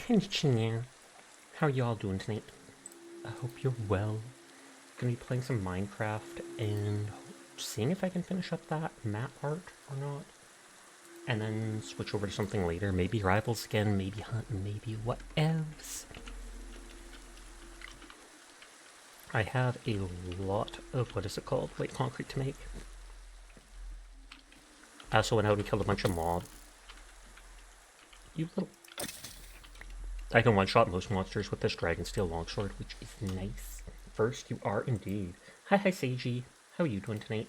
Hello. How are you all doing tonight? I hope you're well. Gonna be playing some Minecraft and seeing if I can finish up that map part or not. And then switch over to something later. Maybe Rivals again, maybe Hunt, maybe what else. I have a lot of, what is it called? White concrete to make. I also went out and killed a bunch of mobs. You little... I can one-shot most monsters with this Dragon Steel Longsword, which is nice. First, you are indeed. Hi, Seiji. How are you doing tonight?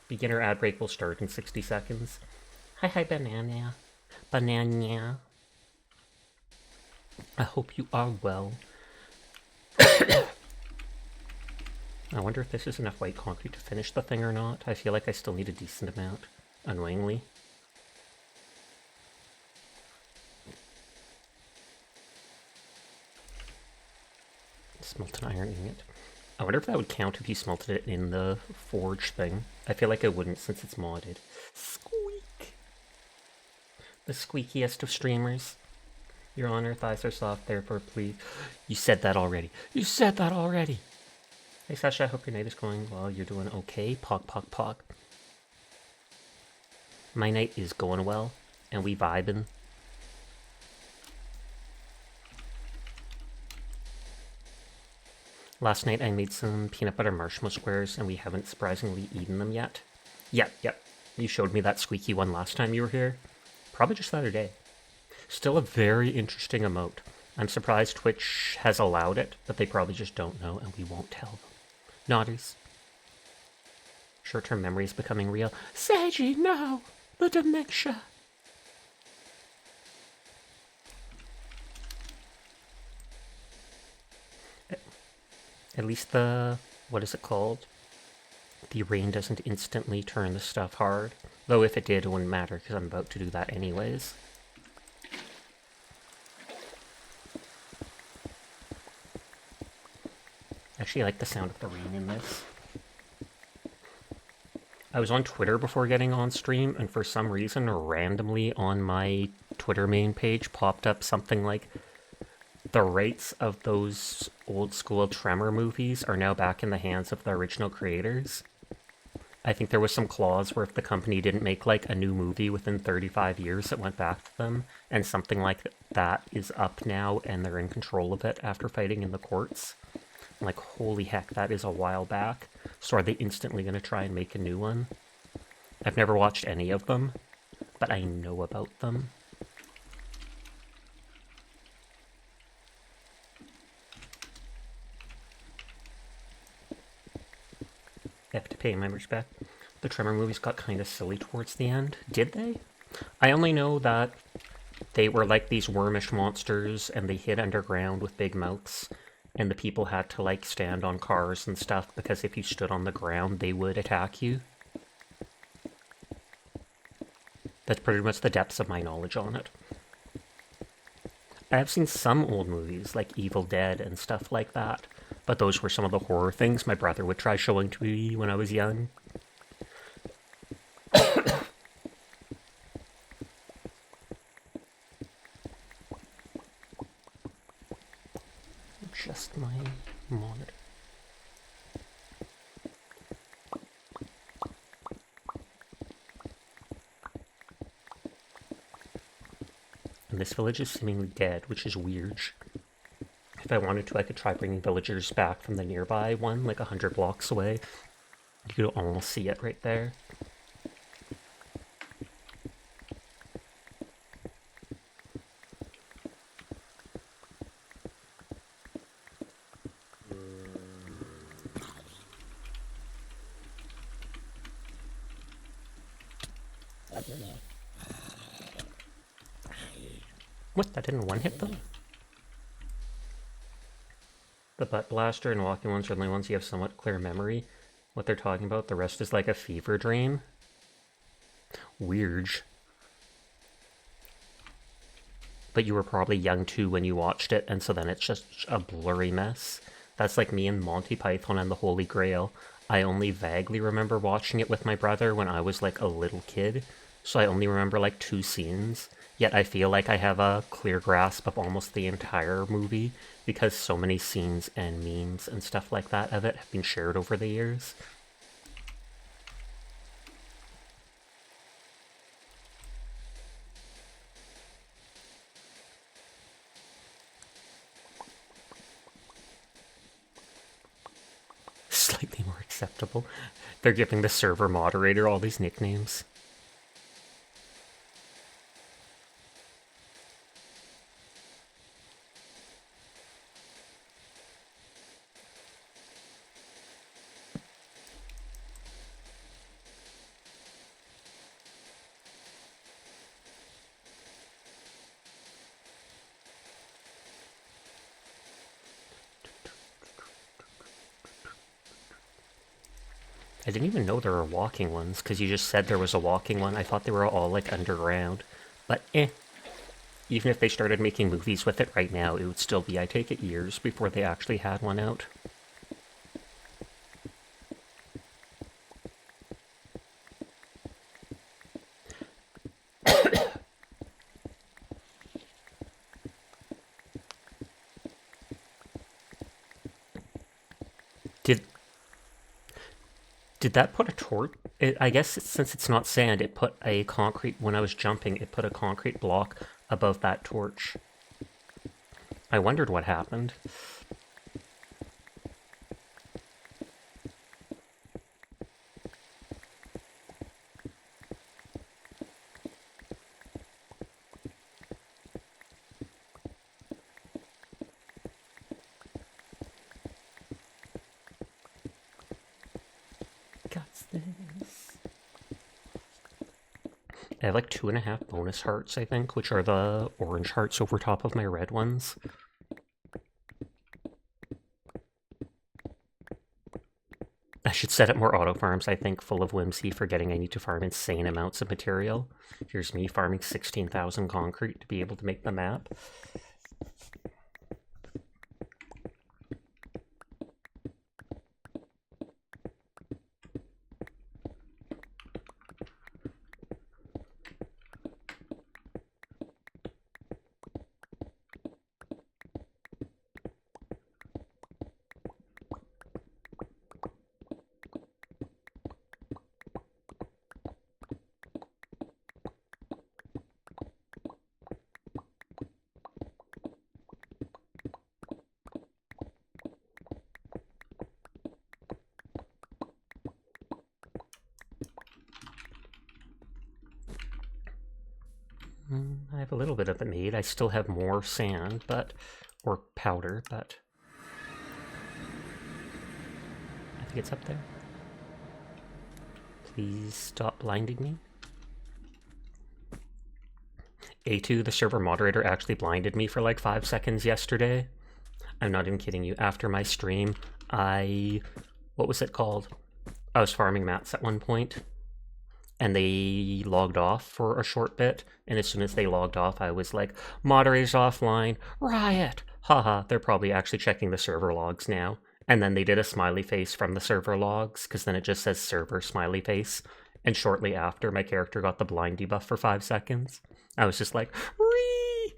Beginner ad break will start in 60 seconds. Hi, Banana. Banana. I hope you are well. I wonder if this is enough white concrete to finish the thing or not. I feel like I still need a decent amount, annoyingly. Smelt an iron ingot. I wonder if that would count if you smelted it in the forge thing. I feel like it wouldn't since it's modded. Squeak! The squeakiest of streamers. Your Honor, thighs are soft, therefore please... You said that already. You said that already! Hey Sasha, I hope your night is going well. You're doing okay. Pog. My night is going well, and we vibing. Last night I made some peanut butter marshmallow squares, and we haven't surprisingly eaten them yet. Yep. You showed me that squeaky one last time you were here. Probably just the other day. Still a very interesting emote. I'm surprised Twitch has allowed it, but they probably just don't know, and we won't tell them. Nodders. Short-term memory is becoming real. Seiji, no! The dementia! At least the... what is it called? The rain doesn't instantly turn the stuff hard. Though if it did, it wouldn't matter, because I'm about to do that anyways. Actually, I like the sound of the rain in this. I was on Twitter before getting on stream, and for some reason, randomly on my Twitter main page popped up something like, the rights of those old school Tremor movies are now back in the hands of the original creators. I think there was some clause where if the company didn't make like a new movie within 35 years, it went back to them, and something like that is up now, and they're in control of it after fighting in the courts. I'm like, holy heck, that is a while back. So are they instantly going to try and make a new one? I've never watched any of them, but I know about them. I have to pay my respect. The Tremor movies got kind of silly towards the end. Did they? I only know that they were like these wormish monsters, and they hid underground with big mouths. And the people had to, like, stand on cars and stuff, because if you stood on the ground, they would attack you. That's pretty much the depths of my knowledge on it. I have seen some old movies, like Evil Dead and stuff like that, but those were some of the horror things my brother would try showing to me when I was young. Just my monitor. And this village is seemingly dead, which is weird. If I wanted to, I could try bringing villagers back from the nearby one, like 100 blocks away. You could almost see it right there. What? That didn't one-hit them? The butt blaster and walking ones are the only ones you have somewhat clear memory. What they're talking about, the rest is like a fever dream. Weird. But you were probably young too when you watched it, and so then it's just a blurry mess. That's like me and Monty Python and the Holy Grail. I only vaguely remember watching it with my brother when I was like a little kid, so I only remember like 2 scenes. Yet I feel like I have a clear grasp of almost the entire movie because so many scenes and memes and stuff like that of it have been shared over the years. Slightly more acceptable. They're giving the server moderator all these nicknames. I didn't even know there were walking ones, because you just said there was a walking one. I thought they were all, like, underground. But, even if they started making movies with it right now, it would still be, I take it, years before they actually had one out. Did Did that put a torch? I guess since it's not sand, it put a concrete, when I was jumping, it put a concrete block above that torch. I wondered what happened. Got this. I have like 2.5 bonus hearts, I think, which are the orange hearts over top of my red ones. I should set up more auto farms, I think, full of whimsy, forgetting I need to farm insane amounts of material. Here's me farming 16,000 concrete to be able to make the map. I have a little bit of it made. I still have more sand, or powder, but I think it's up there. Please stop blinding me. A2, the server moderator, actually blinded me for like 5 seconds yesterday. I'm not even kidding you. After my stream, what was it called? I was farming mats at one point, and they logged off for a short bit, and as soon as they logged off, I was like, moderators offline, riot! Haha, they're probably actually checking the server logs now. And then they did a smiley face from the server logs, because then it just says server smiley face. And shortly after, my character got the blind debuff for 5 seconds. I was just like, ree!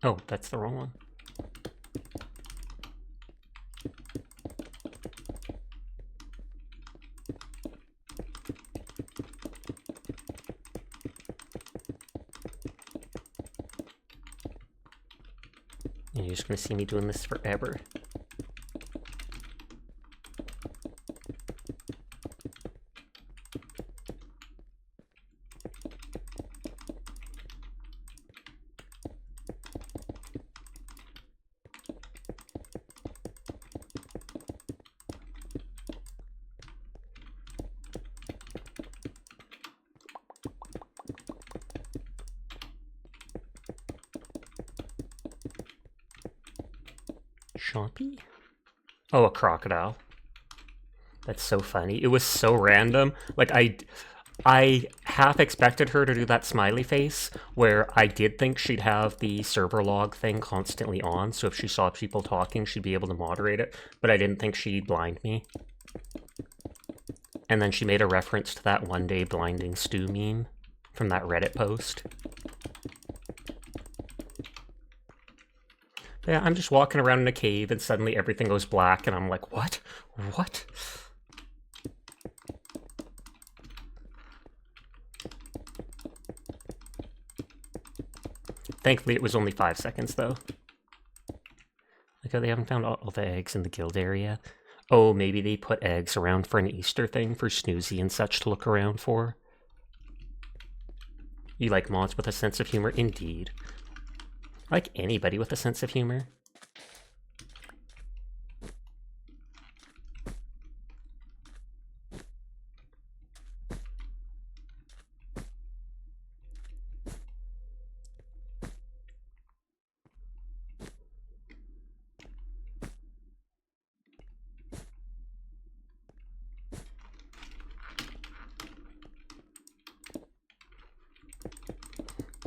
Oh, that's the wrong one. And you're just gonna see me doing this forever. Chompy? Oh, a crocodile. That's so funny. It was so random. Like, I half expected her to do that smiley face, where I did think she'd have the server log thing constantly on, so if she saw people talking, she'd be able to moderate it, but I didn't think she'd blind me. And then she made a reference to that one day blinding Stu meme from that Reddit post. Yeah, I'm just walking around in a cave and suddenly everything goes black and I'm like, what? What? Thankfully it was only 5 seconds though. Like, oh, they haven't found all the eggs in the guild area. Oh, maybe they put eggs around for an Easter thing for Snoozy and such to look around for. You like mods with a sense of humor? Indeed. I like anybody with a sense of humor.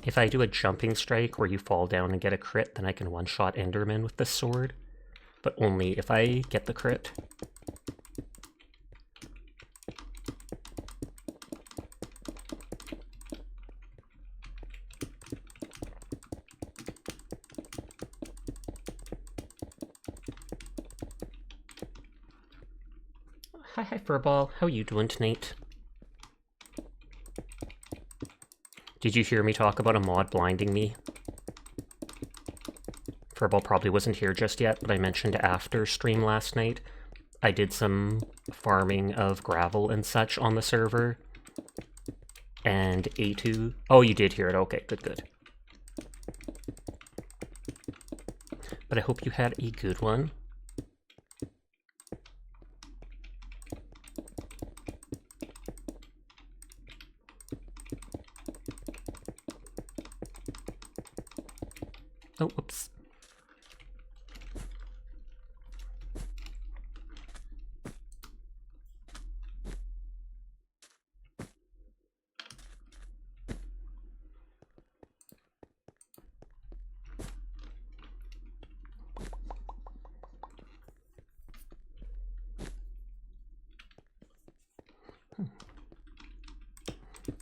If I do a jumping strike where you fall down and get a crit, then I can one-shot Enderman with this sword. But only if I get the crit. Hi, Furball. How you doing tonight? Did you hear me talk about a mod blinding me? Furball probably wasn't here just yet, but I mentioned after stream last night, I did some farming of gravel and such on the server. And A2... Oh, you did hear it. Okay, good, good. But I hope you had a good one. Oh, whoops.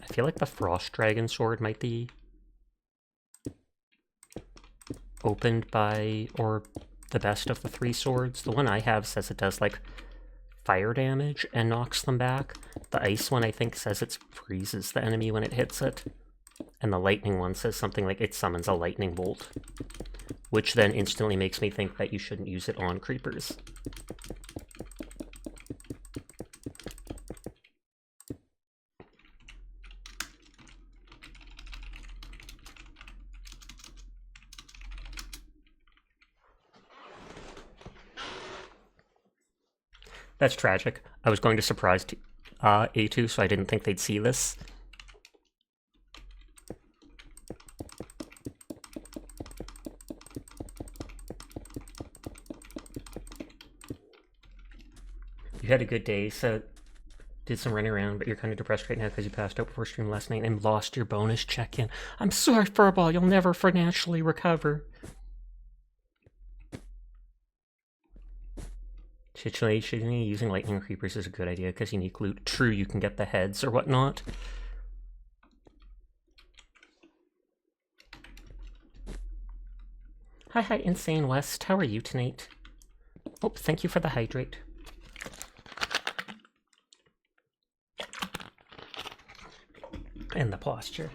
I feel like the Frost Dragon sword might be opened by, or the best of the 3 swords. The one I have says it does like fire damage and knocks them back. The ice one I think says it freezes the enemy when it hits it. And the lightning one says something like it summons a lightning bolt, which then instantly makes me think that you shouldn't use it on creepers. That's tragic. I was going to surprise A2, so I didn't think they'd see this. You had a good day, so did some running around, but you're kind of depressed right now because you passed out before stream last night and lost your bonus check-in. I'm sorry, Furball, you'll never financially recover. Situationally, using lightning creepers is a good idea because unique loot. True, you can get the heads or whatnot. Hi, Insane West. How are you tonight? Oh, thank you for the hydrate. And the posture.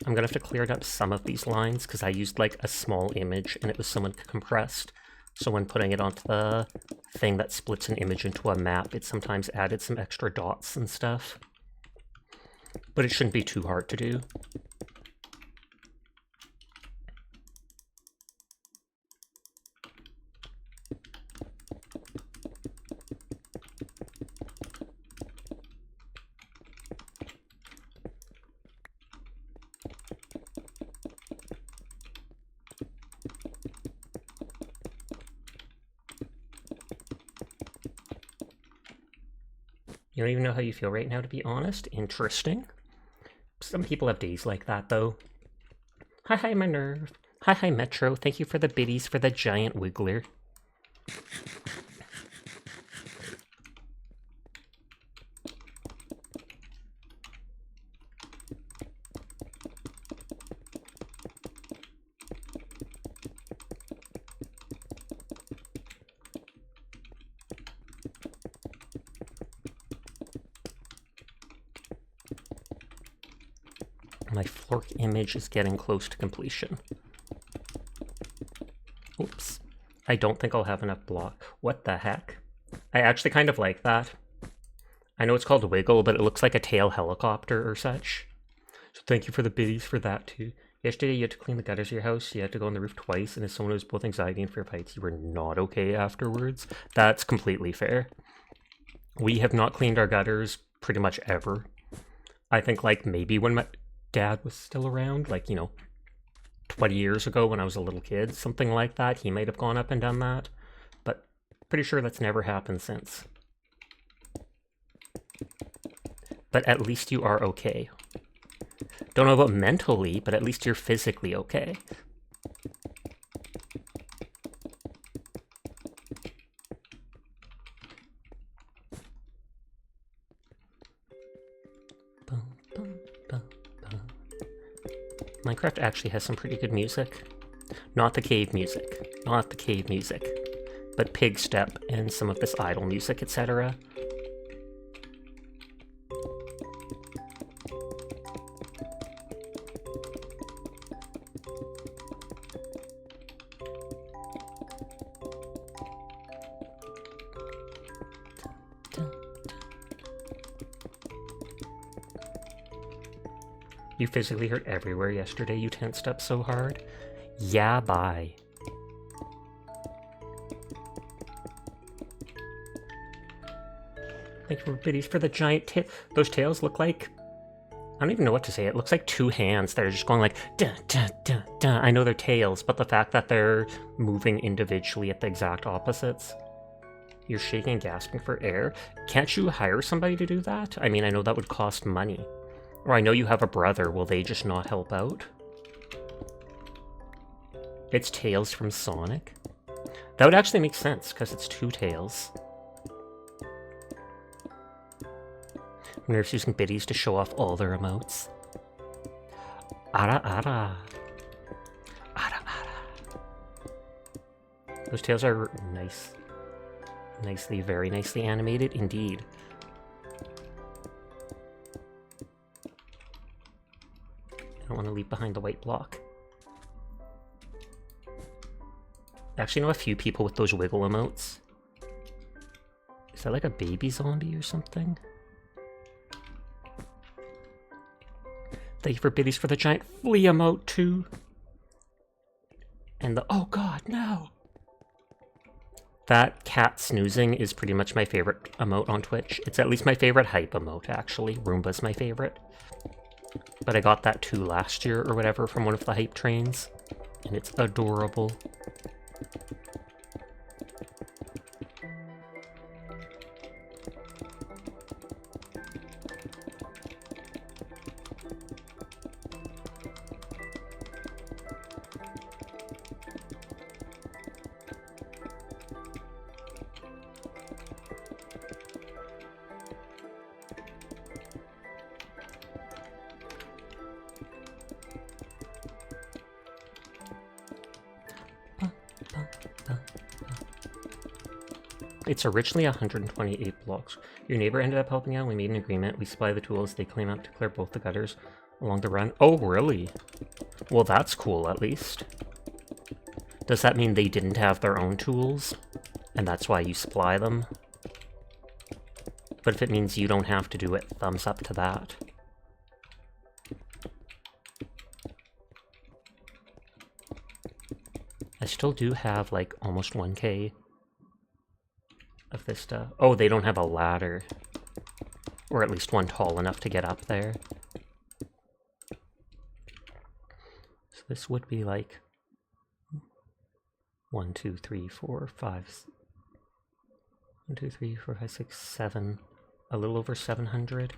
I'm gonna have to clear up some of these lines because I used like a small image and it was somewhat compressed. So when putting it onto the thing that splits an image into a map, it sometimes added some extra dots and stuff. But it shouldn't be too hard to do. You don't even know how you feel right now, to be honest? Interesting. Some people have days like that, though. Hi, my nerve. Hi, Metro. Thank you for the biddies for the giant wiggler. My Flork image is getting close to completion. Oops. I don't think I'll have enough block. What the heck? I actually kind of like that. I know it's called a wiggle, but it looks like a tail helicopter or such. So thank you for the biddies for that too. Yesterday you had to clean the gutters of your house, you had to go on the roof twice, and as someone who was both anxiety and fear of heights, you were not okay afterwards. That's completely fair. We have not cleaned our gutters pretty much ever. I think like maybe when my dad was still around, like, 20 years ago when I was a little kid, something like that, he might have gone up and done that. But pretty sure that's never happened since. But at least you are okay. Don't know about mentally, but at least you're physically okay. Minecraft actually has some pretty good music. Not the cave music. Not the cave music. But Pig Step and some of this idle music, etc. You physically hurt everywhere yesterday, you tensed up so hard? Yeah, bye. Thank you for biddies for the giant tail. Those tails look like... I don't even know what to say. It looks like two hands that are just going like... Duh, duh, duh, duh. I know they're tails, but the fact that they're moving individually at the exact opposites. You're shaking and gasping for air. Can't you hire somebody to do that? I mean, I know that would cost money. Or I know you have a brother, will they just not help out? It's Tails from Sonic? That would actually make sense, because it's two Tails. Nerf's using biddies to show off all their emotes. Ara ara. Ara ara. Those tails are nice. Very nicely animated indeed. I don't want to leave behind the white block. I actually know a few people with those wiggle emotes. Is that like a baby zombie or something? Thank you for biddies for the giant flea emote too. And the oh god, no! That cat snoozing is pretty much my favorite emote on Twitch. It's at least my favorite hype emote, actually. Roomba's my favorite. But I got that too last year or whatever from one of the hype trains. And it's adorable. It's originally 128 blocks. Your neighbor ended up helping out. We made an agreement. We supply the tools. They claim out to clear both the gutters along the run. Oh, really? Well, that's cool, at least. Does that mean they didn't have their own tools? And that's why you supply them? But if it means you don't have to do it, thumbs up to that. I still do have, like, almost 1k of this stuff. Oh, they don't have a ladder. Or at least one tall enough to get up there. So this would be like 1, 2, 3, 4, 5. 1, 2, 3, 4, 5, 6, 7. a little over 700.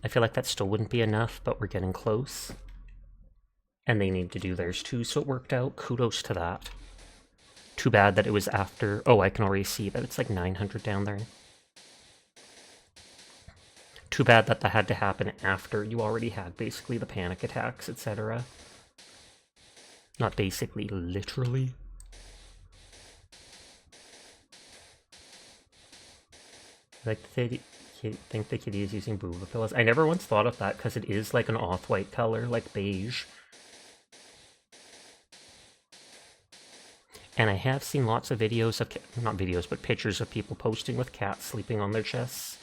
I feel like that still wouldn't be enough, but we're getting close. And they need to do theirs too, so it worked out. Kudos to that. Too bad that it was after... Oh, I can already see that it's like 900 down there. Too bad that that had to happen after you already had basically the panic attacks, etc. Not basically, literally. Like the think the kitty is using booba pillows. I never once thought of that because it is like an off-white color, like beige. And I have seen lots of videos of, not videos, but pictures of people posting with cats sleeping on their chests.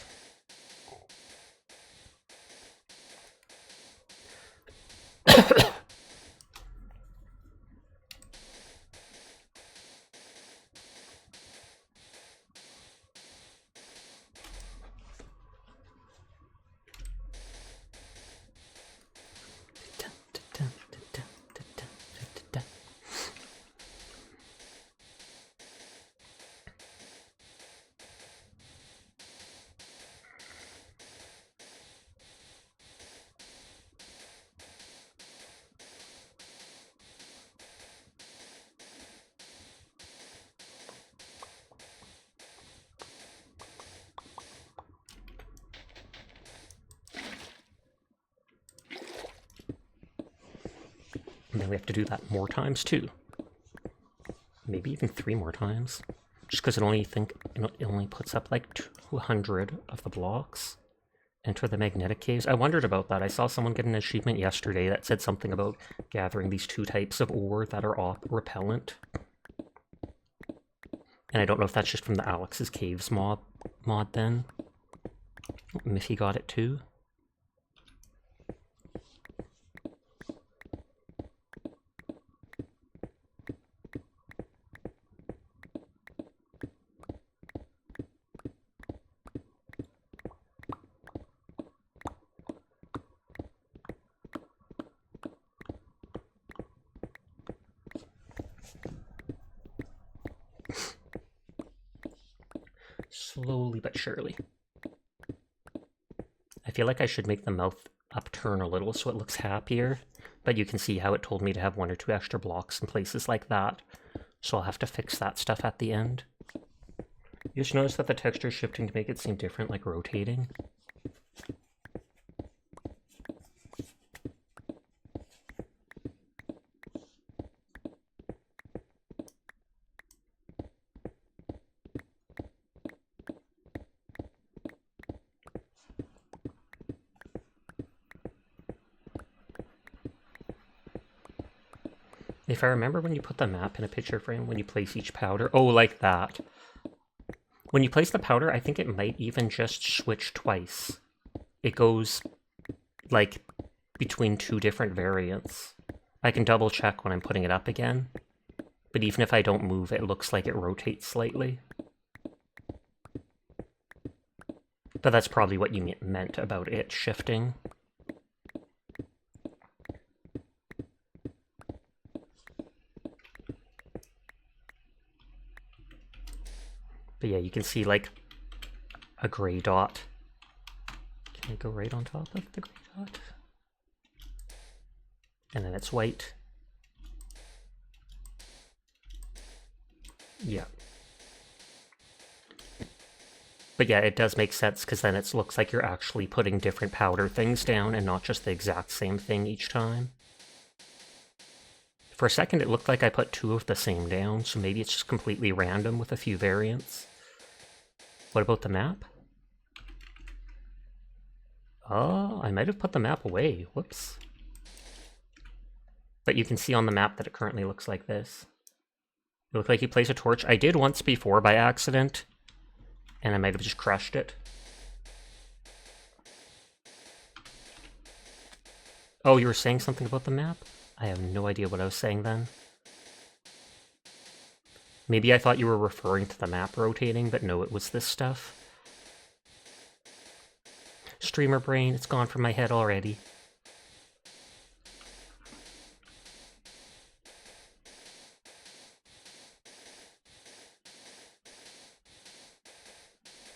And then we have to do that more times too. Maybe even 3 more times. Just because it only puts up like 200 of the blocks. Enter the magnetic caves. I wondered about that. I saw someone get an achievement yesterday that said something about gathering these 2 types of ore that are repellent. And I don't know if that's just from the Alex's Caves mod then. Miffy got it too. Slowly but surely. I feel like I should make the mouth upturn a little so it looks happier, but you can see how it told me to have 1 or 2 extra blocks in places like that, so I'll have to fix that stuff at the end. You just notice that the texture is shifting to make it seem different, like rotating. If I remember when you put the map in a picture frame, when you place each powder... Oh, like that. When you place the powder, I think it might even just switch twice. It goes, like, between 2 different variants. I can double check when I'm putting it up again. But even if I don't move, it looks like it rotates slightly. But that's probably what you meant about it shifting. But yeah, you can see like a gray dot. Can I go right on top of the gray dot? And then it's white. Yeah. But yeah, it does make sense because then it looks like you're actually putting different powder things down and not just the exact same thing each time. For a second, it looked like I put 2 of the same down, so maybe it's just completely random with a few variants. What about the map? Oh, I might have put the map away. Whoops. But you can see on the map that it currently looks like this. It looked like you place a torch. I did once before by accident, and I might have just crushed it. Oh, you were saying something about the map? I have no idea what I was saying then. Maybe I thought you were referring to the map rotating, but no, it was this stuff. Streamer brain, it's gone from my head already.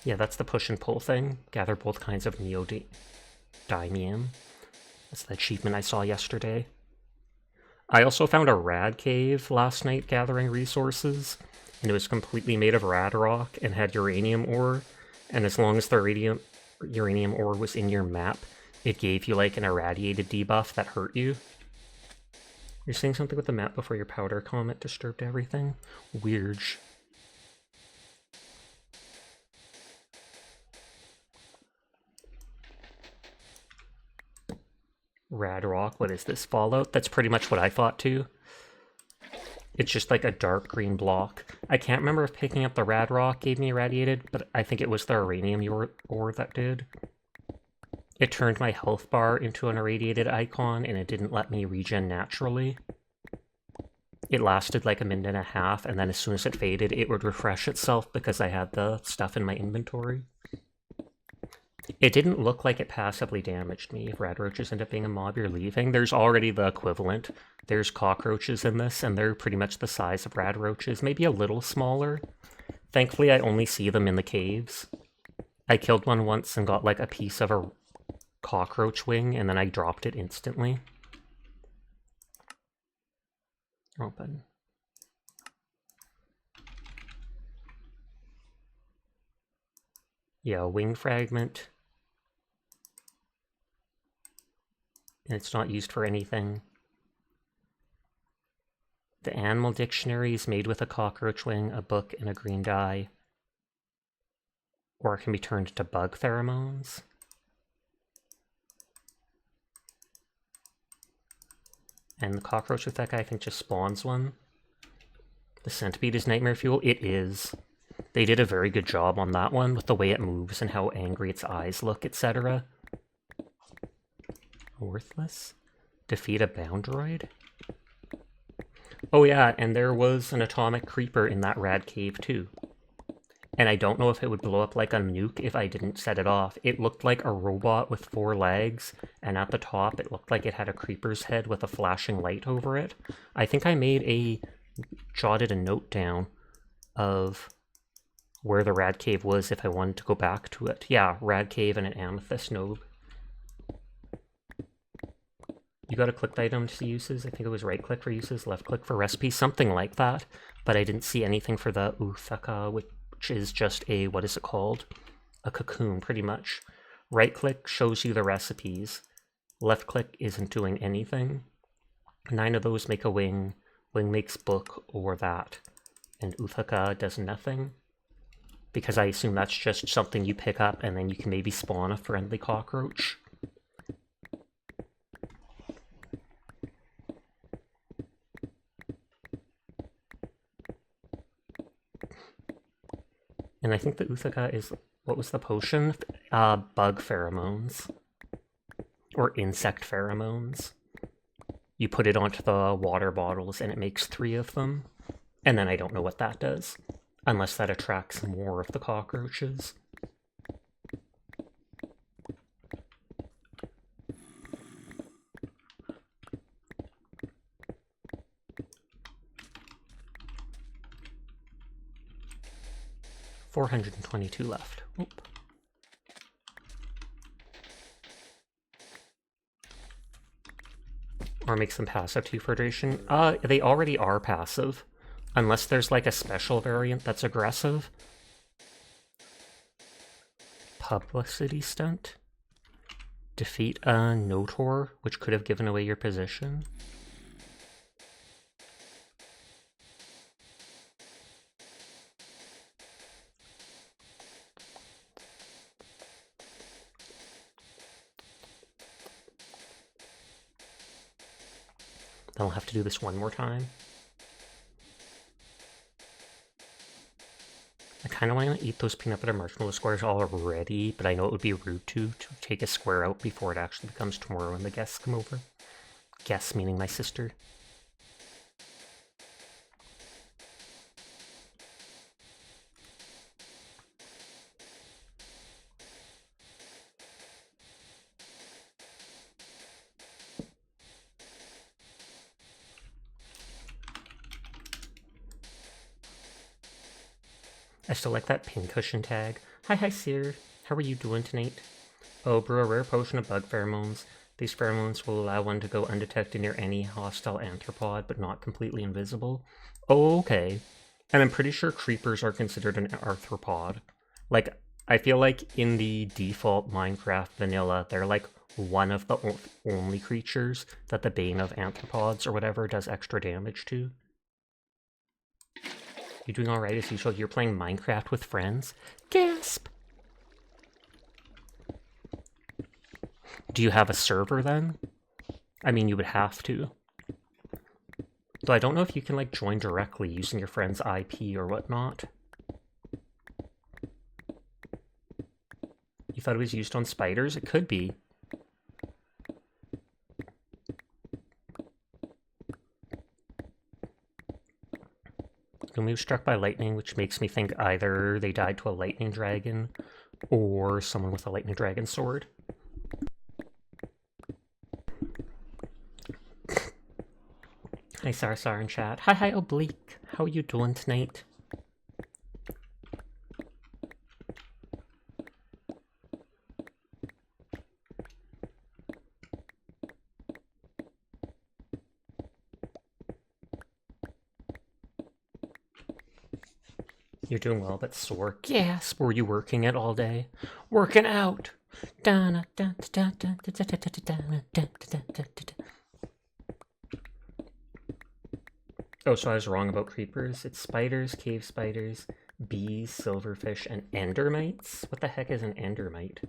Yeah, that's the push and pull thing. Gather both kinds of neodymium. That's the achievement I saw yesterday. I also found a rad cave last night gathering resources, and it was completely made of rad rock and had uranium ore, and as long as the uranium ore was in your map, it gave you like an irradiated debuff that hurt you. You're saying something with the map before your powder comet disturbed everything? Weird. Rad rock, what is this, Fallout? That's pretty much what I thought too. It's just like a dark green block. I can't remember if picking up the rad rock gave me irradiated, but I think it was the uranium ore that did. It turned my health bar into an irradiated icon, and it didn't let me regen naturally. It lasted like a minute and a half, and then as soon as it faded, it would refresh itself because I had the stuff in my inventory. It didn't look like it passively damaged me. If rad roaches end up being a mob, you're leaving. There's already the equivalent. There's cockroaches in this, and they're pretty much the size of rad roaches, maybe a little smaller. Thankfully, I only see them in the caves. I killed one once and got like a piece of a cockroach wing, and then I dropped it instantly. Open. Yeah, wing fragment. And it's not used for anything. The animal dictionary is made with a cockroach wing, a book, and a green dye. Or it can be turned into bug pheromones. And the cockroach with that guy, I think, just spawns one. The centipede is nightmare fuel? It is. They did a very good job on that one with the way it moves and how angry its eyes look, etc. Worthless? Defeat a boundroid? Oh yeah, and there was an atomic creeper in that rad cave too. And I don't know if it would blow up like a nuke if I didn't set it off. It looked like a robot with 4 legs, and at the top it looked like it had a creeper's head with a flashing light over it. I think I jotted a note down of where the rad cave was if I wanted to go back to it. Yeah, rad cave and an amethyst node. You gotta click the item to see uses. I think it was right click for uses, left click for recipes, something like that. But I didn't see anything for the Uthaka, which is just a, what is it called? A cocoon, pretty much. Right click shows you the recipes. Left click isn't doing anything. 9 of those make a wing. Wing makes book or that. And Uthaka does nothing. Because I assume that's just something you pick up and then you can maybe spawn a friendly cockroach. And I think the Uthaka is, what was the potion? Bug pheromones. Or insect pheromones. You put it onto the water bottles and it makes 3 of them. And then I don't know what that does. Unless that attracts more of the cockroaches. $422 left. Oop. Or make some passive too for duration. They already are passive. Unless there's like a special variant that's aggressive. Publicity stunt. Defeat a Notor, which could have given away your position. Then I'll have to do this one more time. I kind of want to eat those peanut butter marshmallow squares already, but I know it would be rude to take a square out before it actually becomes tomorrow when the guests come over. Guests meaning my sister. I still like that pincushion tag. Hi, Seer. How are you doing tonight? Oh, brew a rare potion of bug pheromones. These pheromones will allow one to go undetected near any hostile arthropod, but not completely invisible. Oh, okay. And I'm pretty sure creepers are considered an arthropod. Like, I feel like in the default Minecraft vanilla, they're like one of the only creatures that the Bane of Arthropods or whatever does extra damage to. You doing alright as usual? You're playing Minecraft with friends? Gasp! Do you have a server then? I mean, you would have to. Though I don't know if you can like join directly using your friend's IP or whatnot. You thought it was used on spiders? It could be. And we were struck by lightning, which makes me think either they died to a lightning dragon or someone with a lightning dragon sword. Hi, Sarsar in chat. Hi, Oblique. How are you doing tonight? You're doing well, but sore. Gasp! Were you working it all day? Working out! Oh, so I was wrong about creepers. It's spiders, cave spiders, bees, silverfish, and endermites? What the heck is an endermite?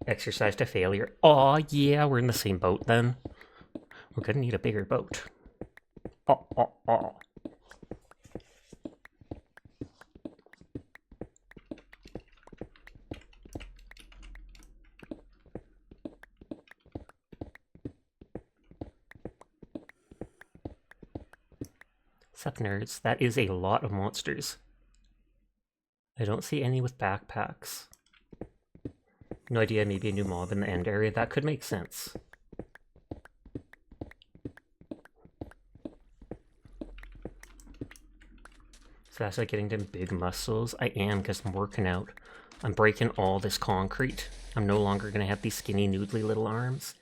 Exercise to failure. Aw, yeah, we're in the same boat then. We're gonna need a bigger boat. Aw. Sup, nerds? That is a lot of monsters. I don't see any with backpacks. No idea, maybe a new mob in the end area. That could make sense. So that's like getting them big muscles. I am, because I'm working out. I'm breaking all this concrete. I'm no longer going to have these skinny, noodly little arms.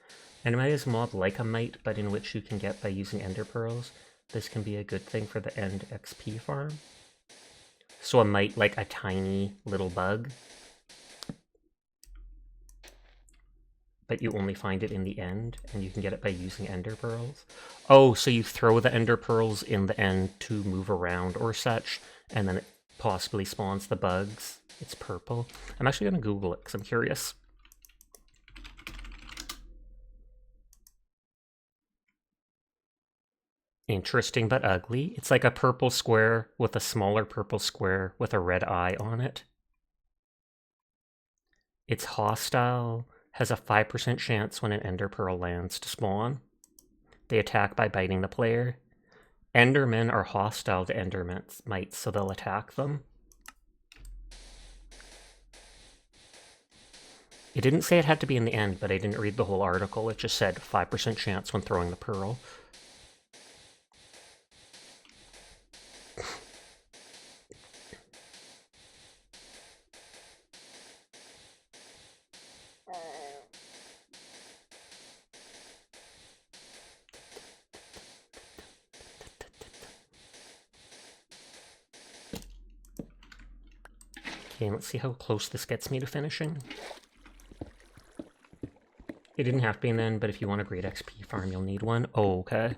And I is a mob like a mite, but in which you can get by using ender pearls. This can be a good thing for the end XP farm. So a mite, like a tiny little bug. But you only find it in the end, and you can get it by using ender pearls. Oh, so you throw the ender pearls in the end to move around or such, and then it possibly spawns the bugs. It's purple. I'm actually going to Google it, because I'm curious. Interesting but ugly. It's like a purple square with a smaller purple square with a red eye on it. It's hostile. Has a 5% chance when an ender pearl lands to spawn. They attack by biting the player. Endermen are hostile to endermites, so they'll attack them. It didn't say it had to be in the end, but I didn't read the whole article. It just said 5% chance when throwing the pearl. Okay, let's see how close this gets me to finishing. It didn't have to be in the end, but if you want a great XP farm, you'll need one. Oh, okay.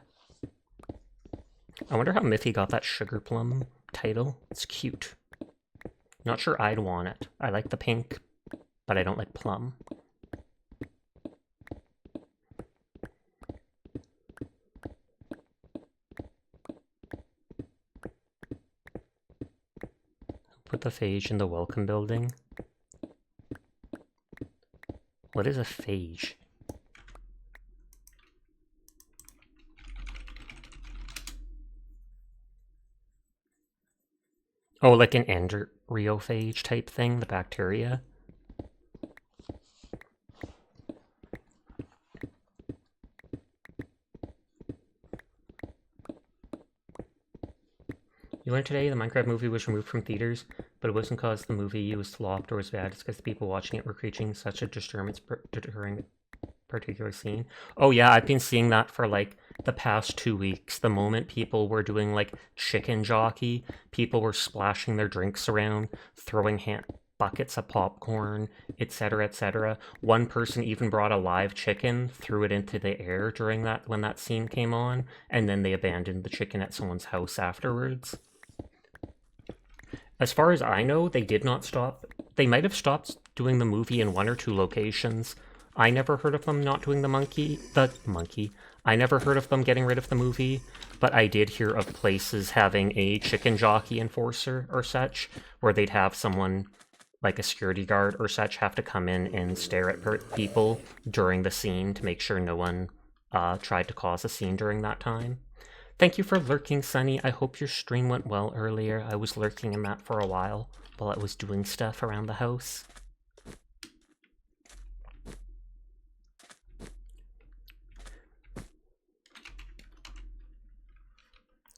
I wonder how Miffy got that sugar plum title. It's cute. Not sure I'd want it. I like the pink, but I don't like plum. Put the phage in the welcome building. What is a phage? Oh, like an endoreophage type thing, the bacteria. You learned today the Minecraft movie was removed from theaters, but it wasn't because the movie was flopped or was bad. It's because the people watching it were creating such a disturbance during a particular scene. Oh yeah, I've been seeing that for like the past 2 weeks. The moment people were doing like chicken jockey, people were splashing their drinks around, throwing buckets of popcorn, etc., etc. One person even brought a live chicken, threw it into the air during that when that scene came on, and then they abandoned the chicken at someone's house afterwards. As far as I know, they did not stop. They might have stopped doing the movie in 1 or 2 locations. I never heard of them not doing the monkey. I never heard of them getting rid of the movie, but I did hear of places having a chicken jockey enforcer or such, where they'd have someone, like a security guard or such, have to come in and stare at people during the scene to make sure no one tried to cause a scene during that time. Thank you for lurking, Sunny. I hope your stream went well earlier. I was lurking in that for a while I was doing stuff around the house.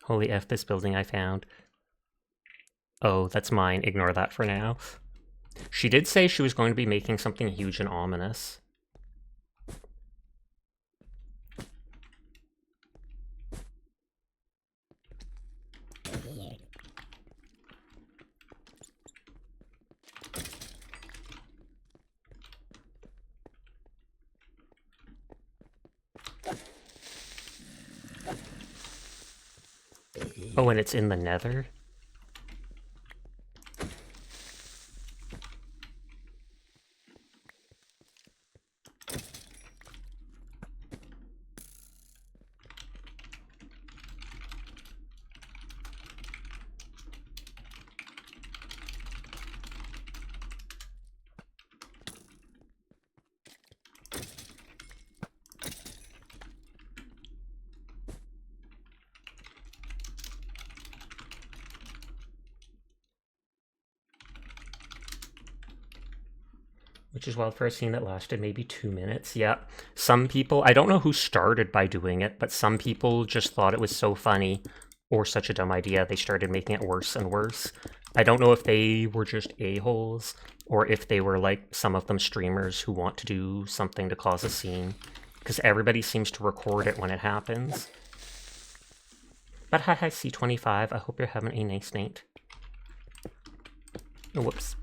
Holy F, this building I found. Oh, that's mine. Ignore that for now. She did say she was going to be making something huge and ominous. Oh, and it's in the Nether? Which is wild for a scene that lasted maybe 2 minutes. Yeah, some people, I don't know who started by doing it, but some people just thought it was so funny or such a dumb idea they started making it worse and worse. I don't know if they were just a-holes or if they were like some of them streamers who want to do something to cause a scene, because everybody seems to record it when it happens. But hi C25, I hope you're having a nice night. Oh, whoops.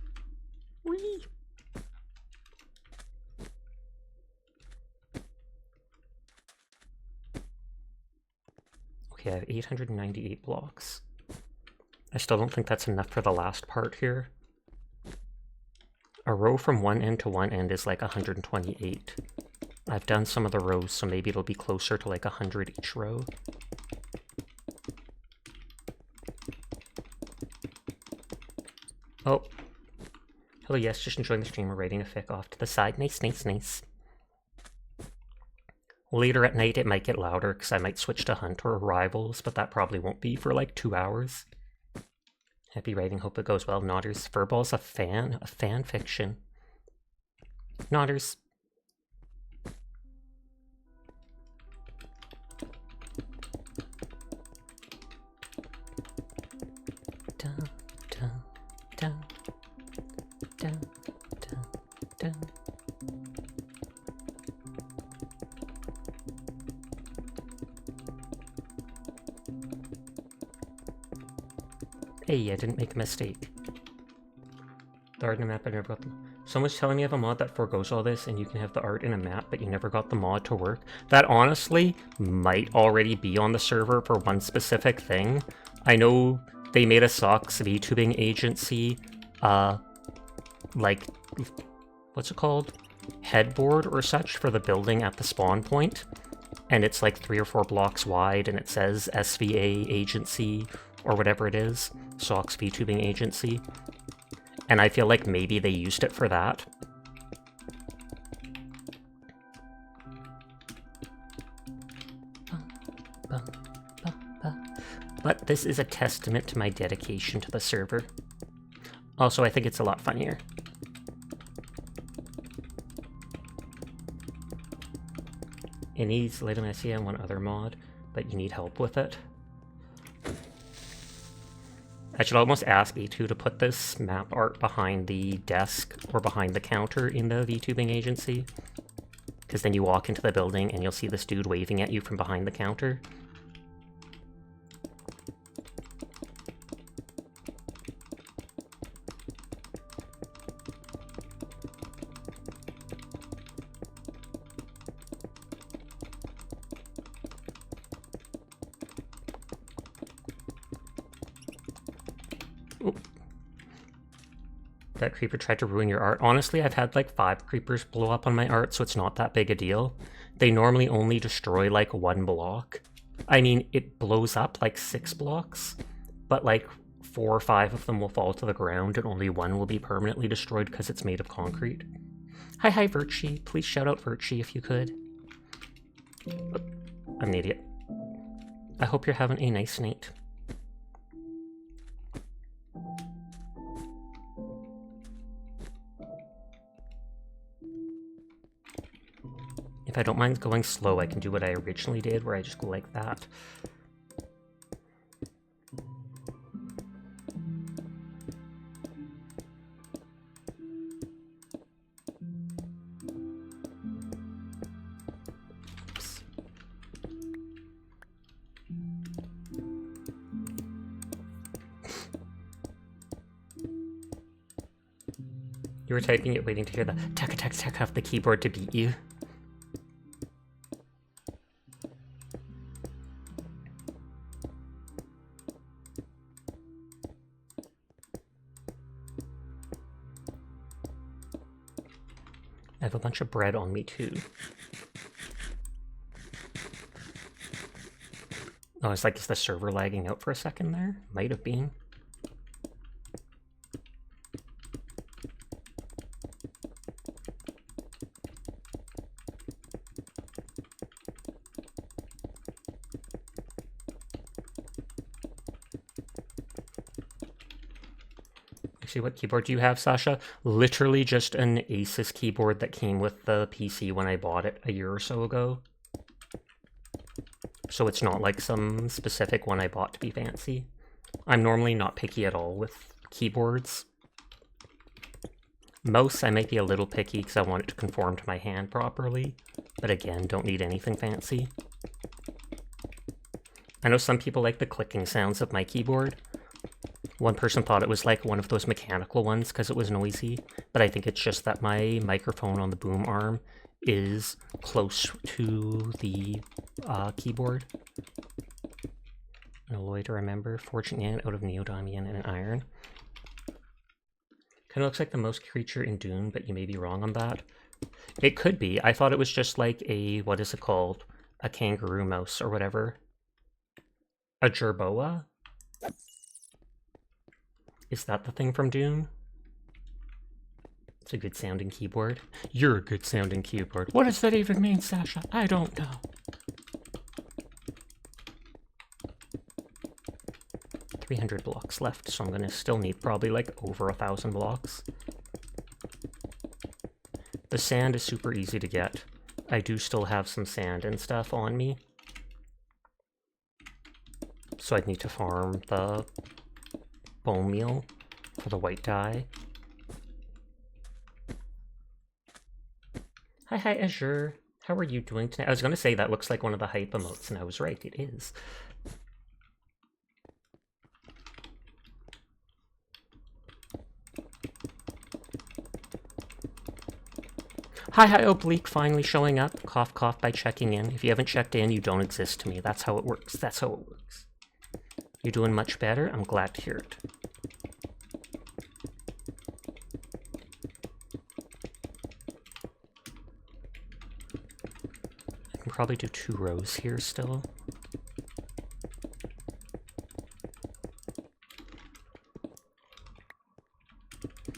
Whee! Okay, I have 898 blocks. I still don't think that's enough for the last part here. A row from one end to one end is like 128. I've done some of the rows, so maybe it'll be closer to like 100 each row. Oh. Hello, yes, just enjoying the stream. We're writing a fic off to the side. Nice, nice, nice. Later at night, it might get louder because I might switch to Hunt or Rivals, but that probably won't be for like 2 hours. Happy writing, hope it goes well. Nodders, Furball's a fan fiction. Nodders. Dun, dun, dun, dun, dun, dun. Hey, I didn't make a mistake. The art in a map, I never got them. Someone's telling me I have a mod that forgoes all this and you can have the art in a map, but you never got the mod to work. That honestly might already be on the server for one specific thing. I know they made a SOX VTubing agency, like, what's it called? Headboard or such for the building at the spawn point. And it's like 3 or 4 blocks wide and it says SVA agency or whatever it is. SOX VTubing agency. And I feel like maybe they used it for that. But this is a testament to my dedication to the server. Also, I think it's a lot funnier. It needs Little Messy and one other mod, but you need help with it. I should almost ask E2 to put this map art behind the desk or behind the counter in the VTubing agency. Because then you walk into the building and you'll see this dude waving at you from behind the counter. That creeper tried to ruin your art. Honestly, I've had like 5 creepers blow up on my art, so it's not that big a deal. They normally only destroy like 1 block. I mean, it blows up like 6 blocks, but like 4 or 5 of them will fall to the ground and only 1 will be permanently destroyed because it's made of concrete. Hi, Virchie. Please shout out Virchie if you could. I'm an idiot. I hope you're having a nice night. If I don't mind going slow, I can do what I originally did, where I just go like that. Oops. You were typing it, waiting to hear the tack off the keyboard to beat you. I have a bunch of bread on me too. Oh, it's like, is the server lagging out for a second there? Might have been. See, what keyboard do you have, Sasha? Literally just an Asus keyboard that came with the PC when I bought it a year or so ago. So it's not like some specific one I bought to be fancy. I'm normally not picky at all with keyboards. Mouse, I might be a little picky because I want it to conform to my hand properly. But again, don't need anything fancy. I know some people like the clicking sounds of my keyboard. One person thought it was like one of those mechanical ones because it was noisy, but I think it's just that my microphone on the boom arm is close to the keyboard. An alloy to remember, forging in out of neodymium and an iron. Kind of looks like the most creature in Dune, but you may be wrong on that. It could be. I thought it was just like a, what is it called? A kangaroo mouse or whatever. A jerboa? Is that the thing from Dune? It's a good sounding keyboard. You're a good sounding keyboard. What does that even mean, Sasha? I don't know. $300 blocks left, so I'm gonna still need probably like over 1,000 blocks. The sand is super easy to get. I do still have some sand and stuff on me. So I'd need to farm the bone meal for the white dye. Hi, Azure. How are you doing tonight? I was going to say that looks like one of the hype emotes, and I was right, it is. Hi, Oblique, finally showing up. Cough, cough by checking in. If you haven't checked in, you don't exist to me. That's how it works. That's how it works. You're doing much better. I'm glad to hear it. I can probably do 2 rows here still.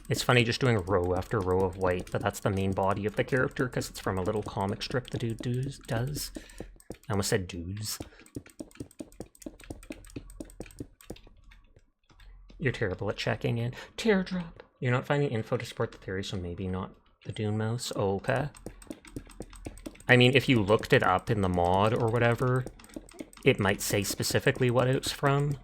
It's funny just doing row after row of white, but that's the main body of the character because it's from a little comic strip the dude does. I almost said dudes. You're terrible at checking in. Teardrop. You're not finding info to support the theory, so maybe not the Dune mouse. Oh, okay. I mean, if you looked it up in the mod or whatever, it might say specifically what it's from.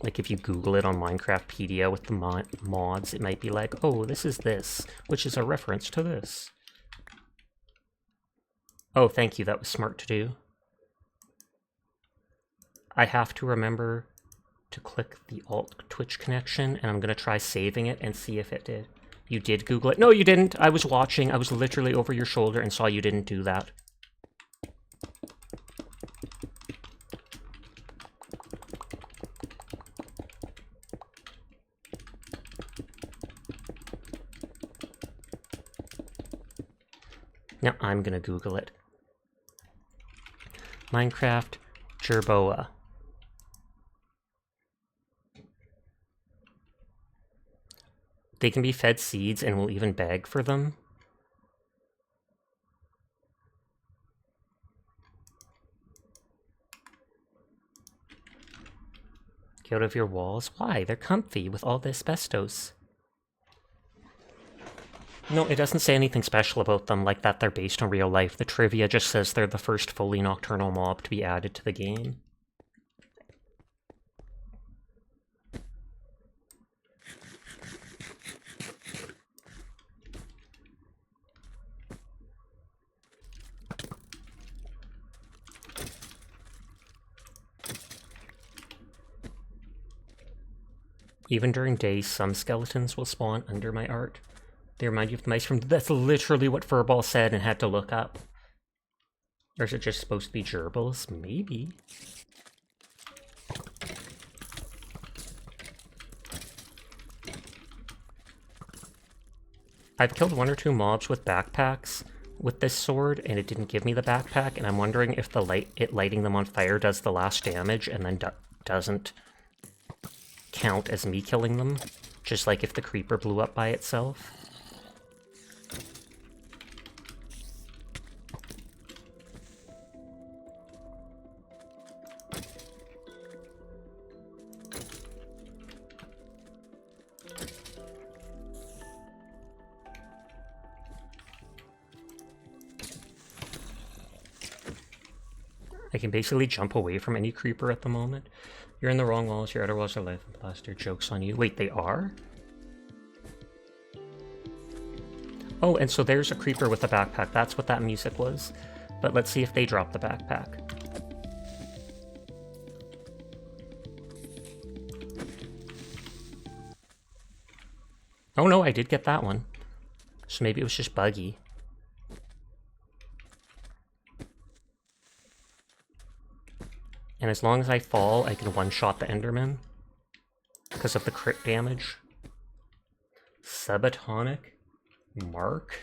Like if you Google it on Minecraftpedia with the mods, it might be like, oh, this is this, which is a reference to this. Oh, thank you, that was smart to do. I have to remember to click the alt Twitch connection, and I'm gonna try saving it and see if it did. You did Google it? No, you didn't! I was watching, I was literally over your shoulder and saw you didn't do that. Now I'm gonna Google it. Minecraft Jerboa. They can be fed seeds and we'll even beg for them. Get out of your walls. Why? They're comfy with all the asbestos. No, it doesn't say anything special about them, like that they're based on real life. The trivia just says they're the first fully nocturnal mob to be added to the game. Even during days, some skeletons will spawn under my art. They remind you of the mice from... That's literally what Furball said and had to look up. Or is it just supposed to be gerbils? Maybe. I've killed 1 or 2 mobs with backpacks with this sword, and it didn't give me the backpack, and I'm wondering if the lighting them on fire does the last damage and then doesn't count as me killing them, just like if the creeper blew up by itself. I can basically jump away from any creeper at the moment. You're in the wrong walls, your outer walls are life and plaster. Joke's on you. Wait, they are? Oh, and so there's a creeper with a backpack. That's what that music was. But let's see if they drop the backpack. Oh no, I did get that one. So maybe it was just buggy. And as long as I fall, I can one-shot the Enderman. Because of the crit damage. Subatomic Mark.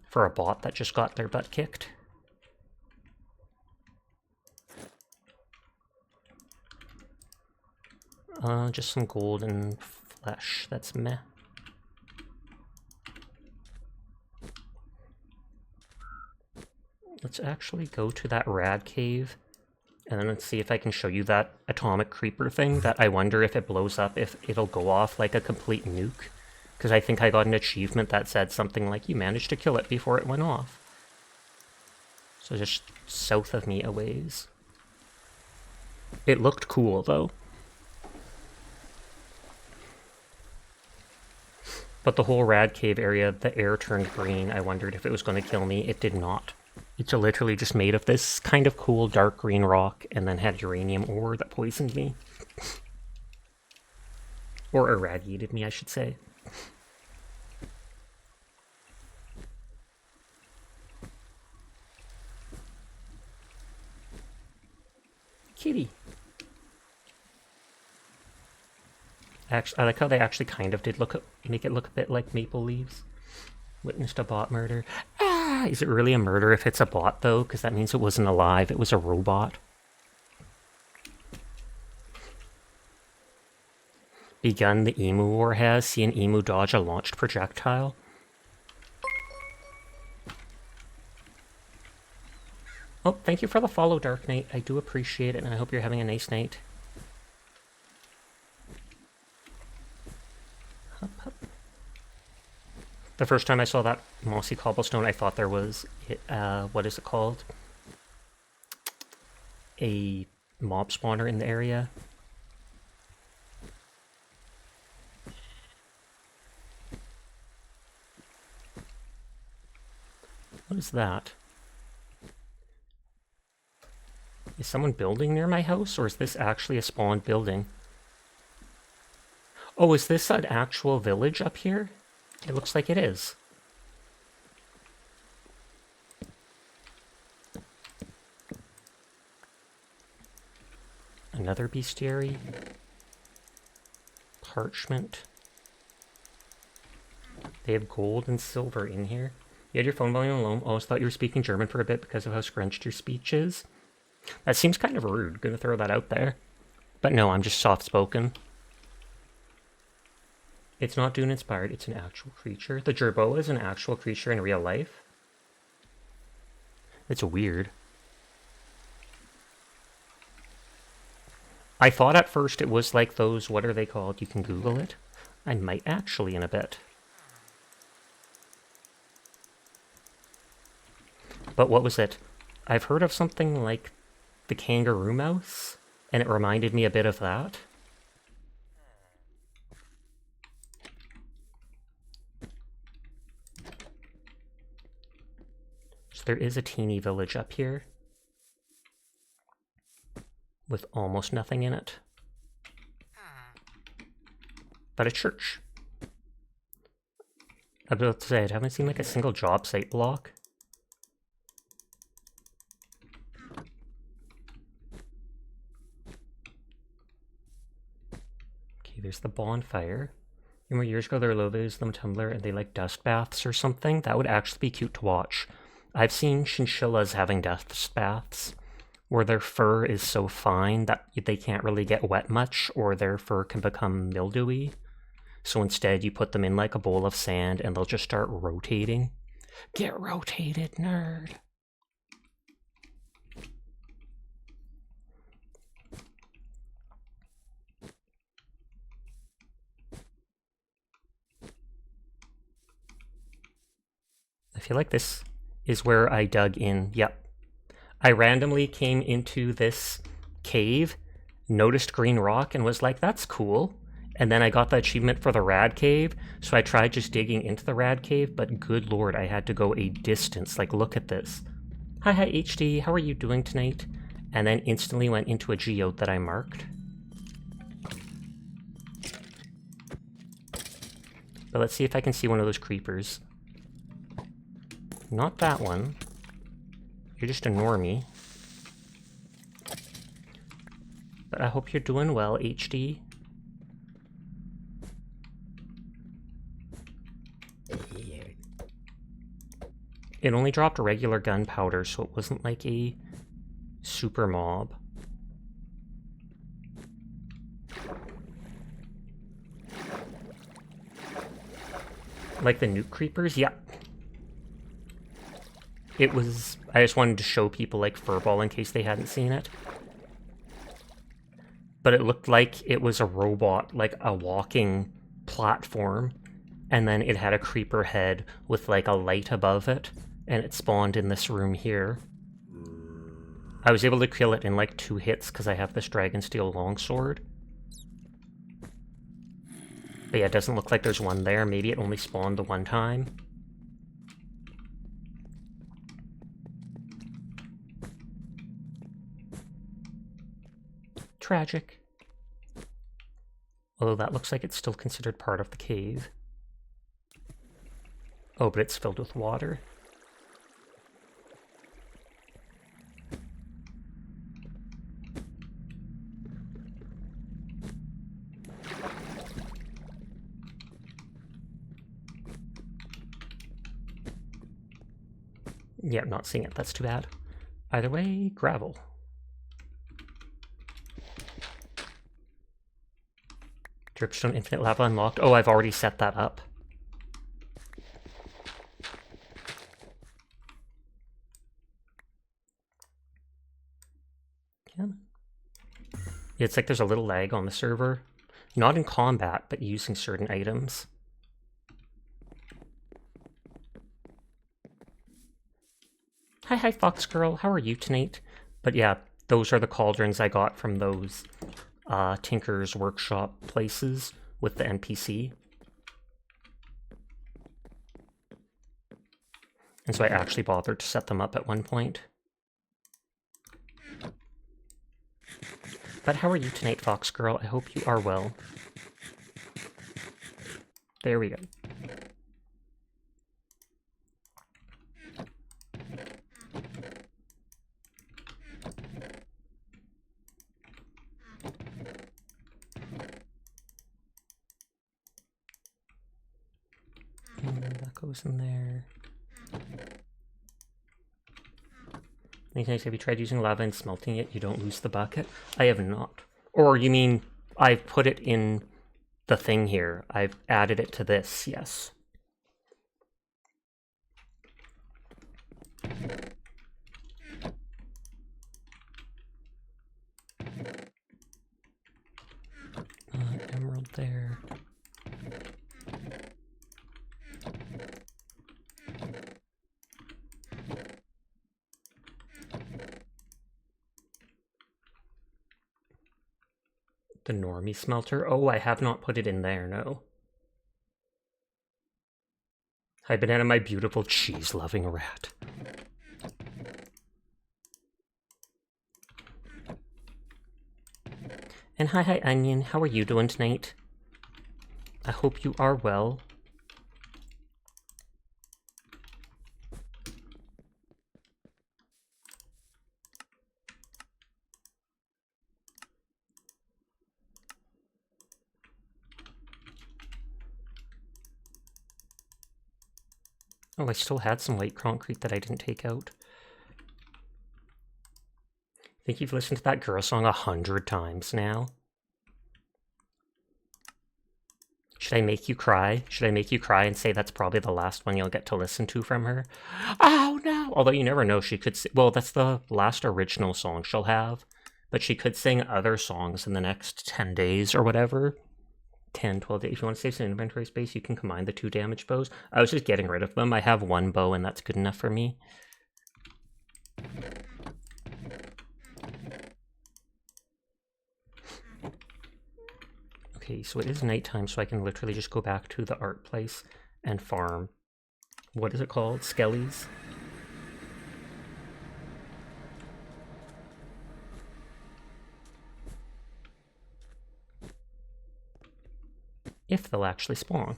For a bot that just got their butt kicked. Just some golden flesh. That's meh. Let's actually go to that rad cave. And then let's see if I can show you that atomic creeper thing that I wonder if it blows up, if it'll go off like a complete nuke. Because I think I got an achievement that said something like, you managed to kill it before it went off. So just south of me a ways. It looked cool, though. But the whole rad cave area, the air turned green. I wondered if it was going to kill me. It did not. It's literally just made of this kind of cool dark green rock and then had uranium ore that poisoned me. Or irradiated me, I should say. Kitty. Actually, I like how they actually kind of did make it look a bit like Maple Leaves. Witnessed a bot murder. Ah! Is it really a murder if it's a bot, though? Because that means it wasn't alive, it was a robot. Begun the emu war has. See an emu dodge a launched projectile. Oh, thank you for the follow, Dark Knight. I do appreciate it, and I hope you're having a nice night. Hup, hup. The first time I saw that mossy cobblestone, I thought there was, what is it called? A mob spawner in the area. What is that? Is someone building near my house, or is this actually a spawned building? Oh, is this an actual village up here? It looks like it is. Another bestiary. Parchment. They have gold and silver in here. You had your phone volume alone. Always thought you were speaking German for a bit because of how scrunched your speech is. That seems kind of rude. Gonna throw that out there. But no, I'm just soft-spoken. It's not Dune inspired, it's an actual creature. The gerboa is an actual creature in real life. It's weird. I thought at first it was like those, what are they called? You can Google it. I might actually in a bit. But what was it? I've heard of something like the kangaroo mouse, and it reminded me a bit of that. So there is a teeny village up here with almost nothing in it. But a church. I was about to say, I haven't seen like a single job site block. Okay, there's the bonfire. Remember years ago there were loaves, them Tumblr, and they like dust baths or something? That would actually be cute to watch. I've seen chinchillas having dust baths, where their fur is so fine that they can't really get wet much, or their fur can become mildewy. So instead you put them in like a bowl of sand and they'll just start rotating. Get rotated, nerd! I feel like this is where I dug in. Yep. I randomly came into this cave, noticed green rock, and was like, that's cool. And then I got the achievement for the rad cave, so I tried just digging into the rad cave, but good lord, I had to go a distance. Like, look at this. Hi HD, how are you doing tonight? And then instantly went into a geode that I marked. But let's see if I can see one of those creepers. Not that one. You're just a normie. But I hope you're doing well, HD. It only dropped regular gunpowder, so it wasn't like a super mob. Like the nuke creepers? Yeah. It was... I just wanted to show people like Furball in case they hadn't seen it. But it looked like it was a robot, like a walking platform. And then it had a creeper head with like a light above it. And it spawned in this room here. I was able to kill it in like 2 hits because I have this Dragonsteel longsword. But yeah, it doesn't look like there's one there. Maybe it only spawned the one time. Tragic. Although that looks like it's still considered part of the cave. Oh, but it's filled with water. Yeah, I'm not seeing it. That's too bad. Either way, gravel. Dripstone infinite lava unlocked. Oh, I've already set that up. Yeah. It's like there's a little lag on the server. Not in combat, but using certain items. Hi, Fox Girl. How are you tonight? But yeah, those are the cauldrons I got from those Tinker's Workshop places with the NPC. And so I actually bothered to set them up at one point. But how are you tonight, Fox Girl? I hope you are well. There we go. And that goes in there. Have you tried using lava and smelting it? You don't lose the bucket? I have not. Or you mean I've put it in the thing here. I've added it to this, yes. Emerald there. The normie smelter? Oh, I have not put it in there, no. Hi, Banana, my beautiful cheese-loving rat. And hi, Onion. How are you doing tonight? I hope you are well. Oh, I still had some light concrete that I didn't take out. I think you've listened to that girl song 100 times now. Should I make you cry? Should I make you cry and say that's probably the last one you'll get to listen to from her? Oh, no! Although you never know, she could... Well, that's the last original song she'll have. But she could sing other songs in the next 10 days or whatever. 10, 12 days. If you want to save some inventory space, you can combine the 2 damage bows. I was just getting rid of them. I have 1 bow, and that's good enough for me. Okay, so it is nighttime, so I can literally just go back to the art place and farm. What is it called? Skellies? If they'll actually spawn.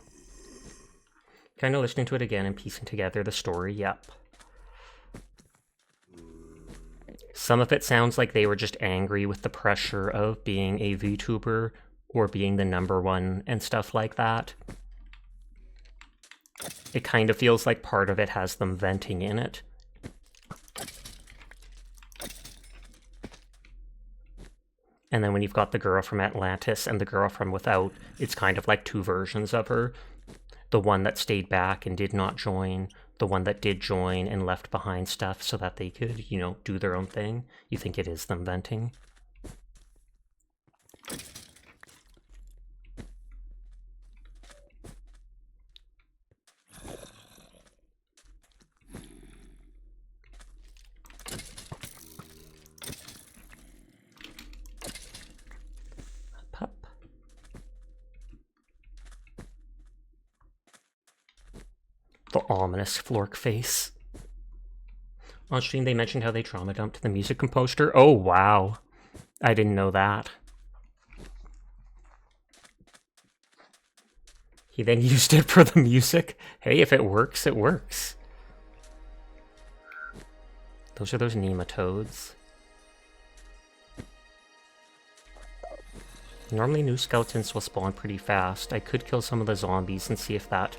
Kind of listening to it again and piecing together the story, yep. Some of it sounds like they were just angry with the pressure of being a VTuber or being the #1 and stuff like that. It kind of feels like part of it has them venting in it. And then when you've got the girl from Atlantis and the girl from Without, it's kind of like 2 versions of her. The one that stayed back and did not join, the one that did join and left behind stuff so that they could, you know, do their own thing. You think it is them venting. The ominous Flork face. On stream, they mentioned how they trauma dumped the music composer. Oh, wow. I didn't know that. He then used it for the music. Hey, if it works, it works. Those are those nematodes. Normally, new skeletons will spawn pretty fast. I could kill some of the zombies and see if that...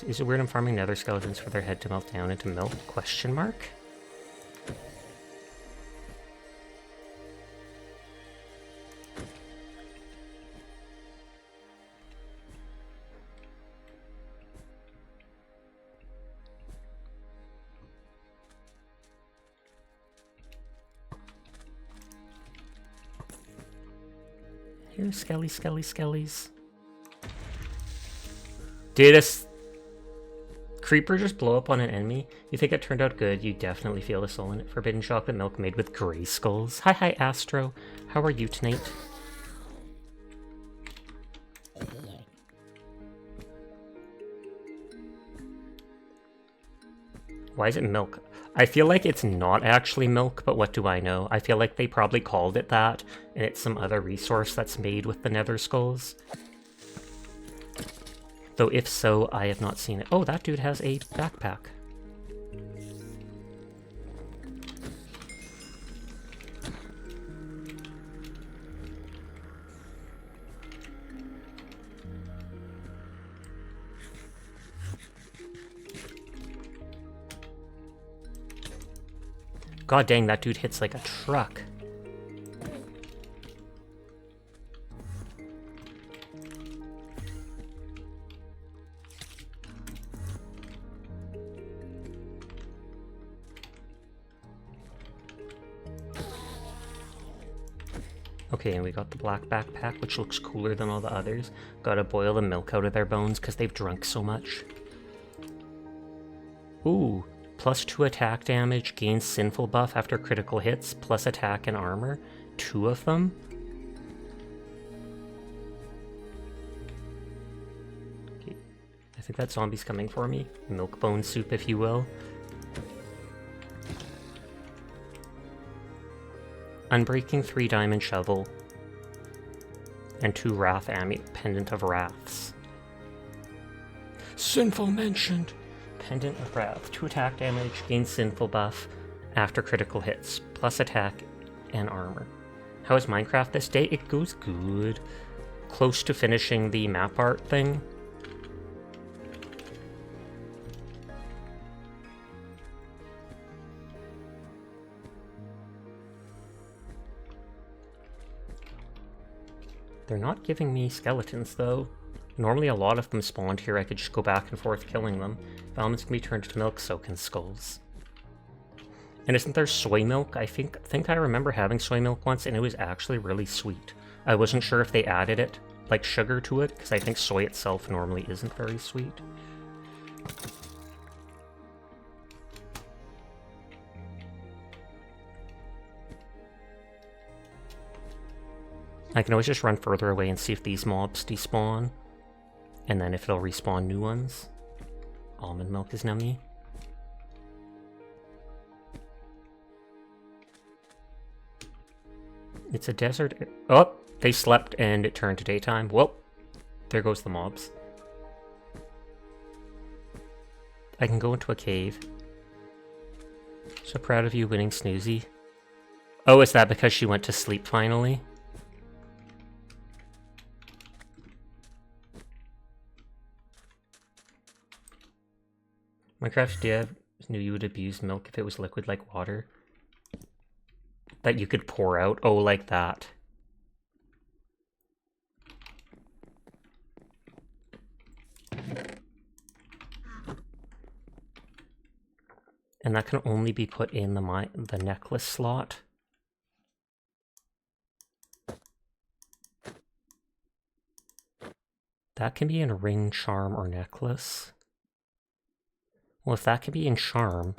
Is it weird I'm farming nether skeletons for their head to melt down into milk? Question mark? Here, skellies. Did a creeper just blow up on an enemy? You think it turned out good? You definitely feel the soul in it. Forbidden chocolate milk made with gray skulls. Hi, Astro. How are you tonight? Why is it milk? I feel like it's not actually milk, but what do I know? I feel like they probably called it that, and it's some other resource that's made with the nether skulls. Though if so, I have not seen it. Oh, that dude has a backpack. God dang, that dude hits like a truck. Okay, and we got the black backpack, which looks cooler than all the others. Gotta boil the milk out of their bones because they've drunk so much. Ooh, +2 attack damage, gains sinful buff after critical hits, plus attack and armor. 2 of them? Okay, I think that zombie's coming for me. Milk bone soup, if you will. Unbreaking 3 diamond shovel. And 2 wrath pendant of wraths. Sinful mentioned! Pendant of Wrath. 2 attack damage, gains sinful buff after critical hits, plus attack and armor. How is Minecraft this day? It goes good. Close to finishing the map art thing. They're not giving me skeletons though. Normally a lot of them spawned here, I could just go back and forth killing them. Elements can be turned to milk, so can skulls. And isn't there soy milk? I think I remember having soy milk once, and it was actually really sweet. I wasn't sure if they added it, like sugar to it, because I think soy itself normally isn't very sweet. I can always just run further away and see if these mobs despawn. And then if it'll respawn new ones. Almond milk is nummy. It's a desert. Oh, they slept and it turned to daytime. Well, there goes the mobs. I can go into a cave. So proud of you winning Snoozy. Oh, is that because she went to sleep finally? Minecraft Dev knew you would abuse milk if it was liquid like water. That you could pour out? Oh, like that. And that can only be put in the necklace slot. That can be in a ring, charm, or necklace. Well, if that can be in charm,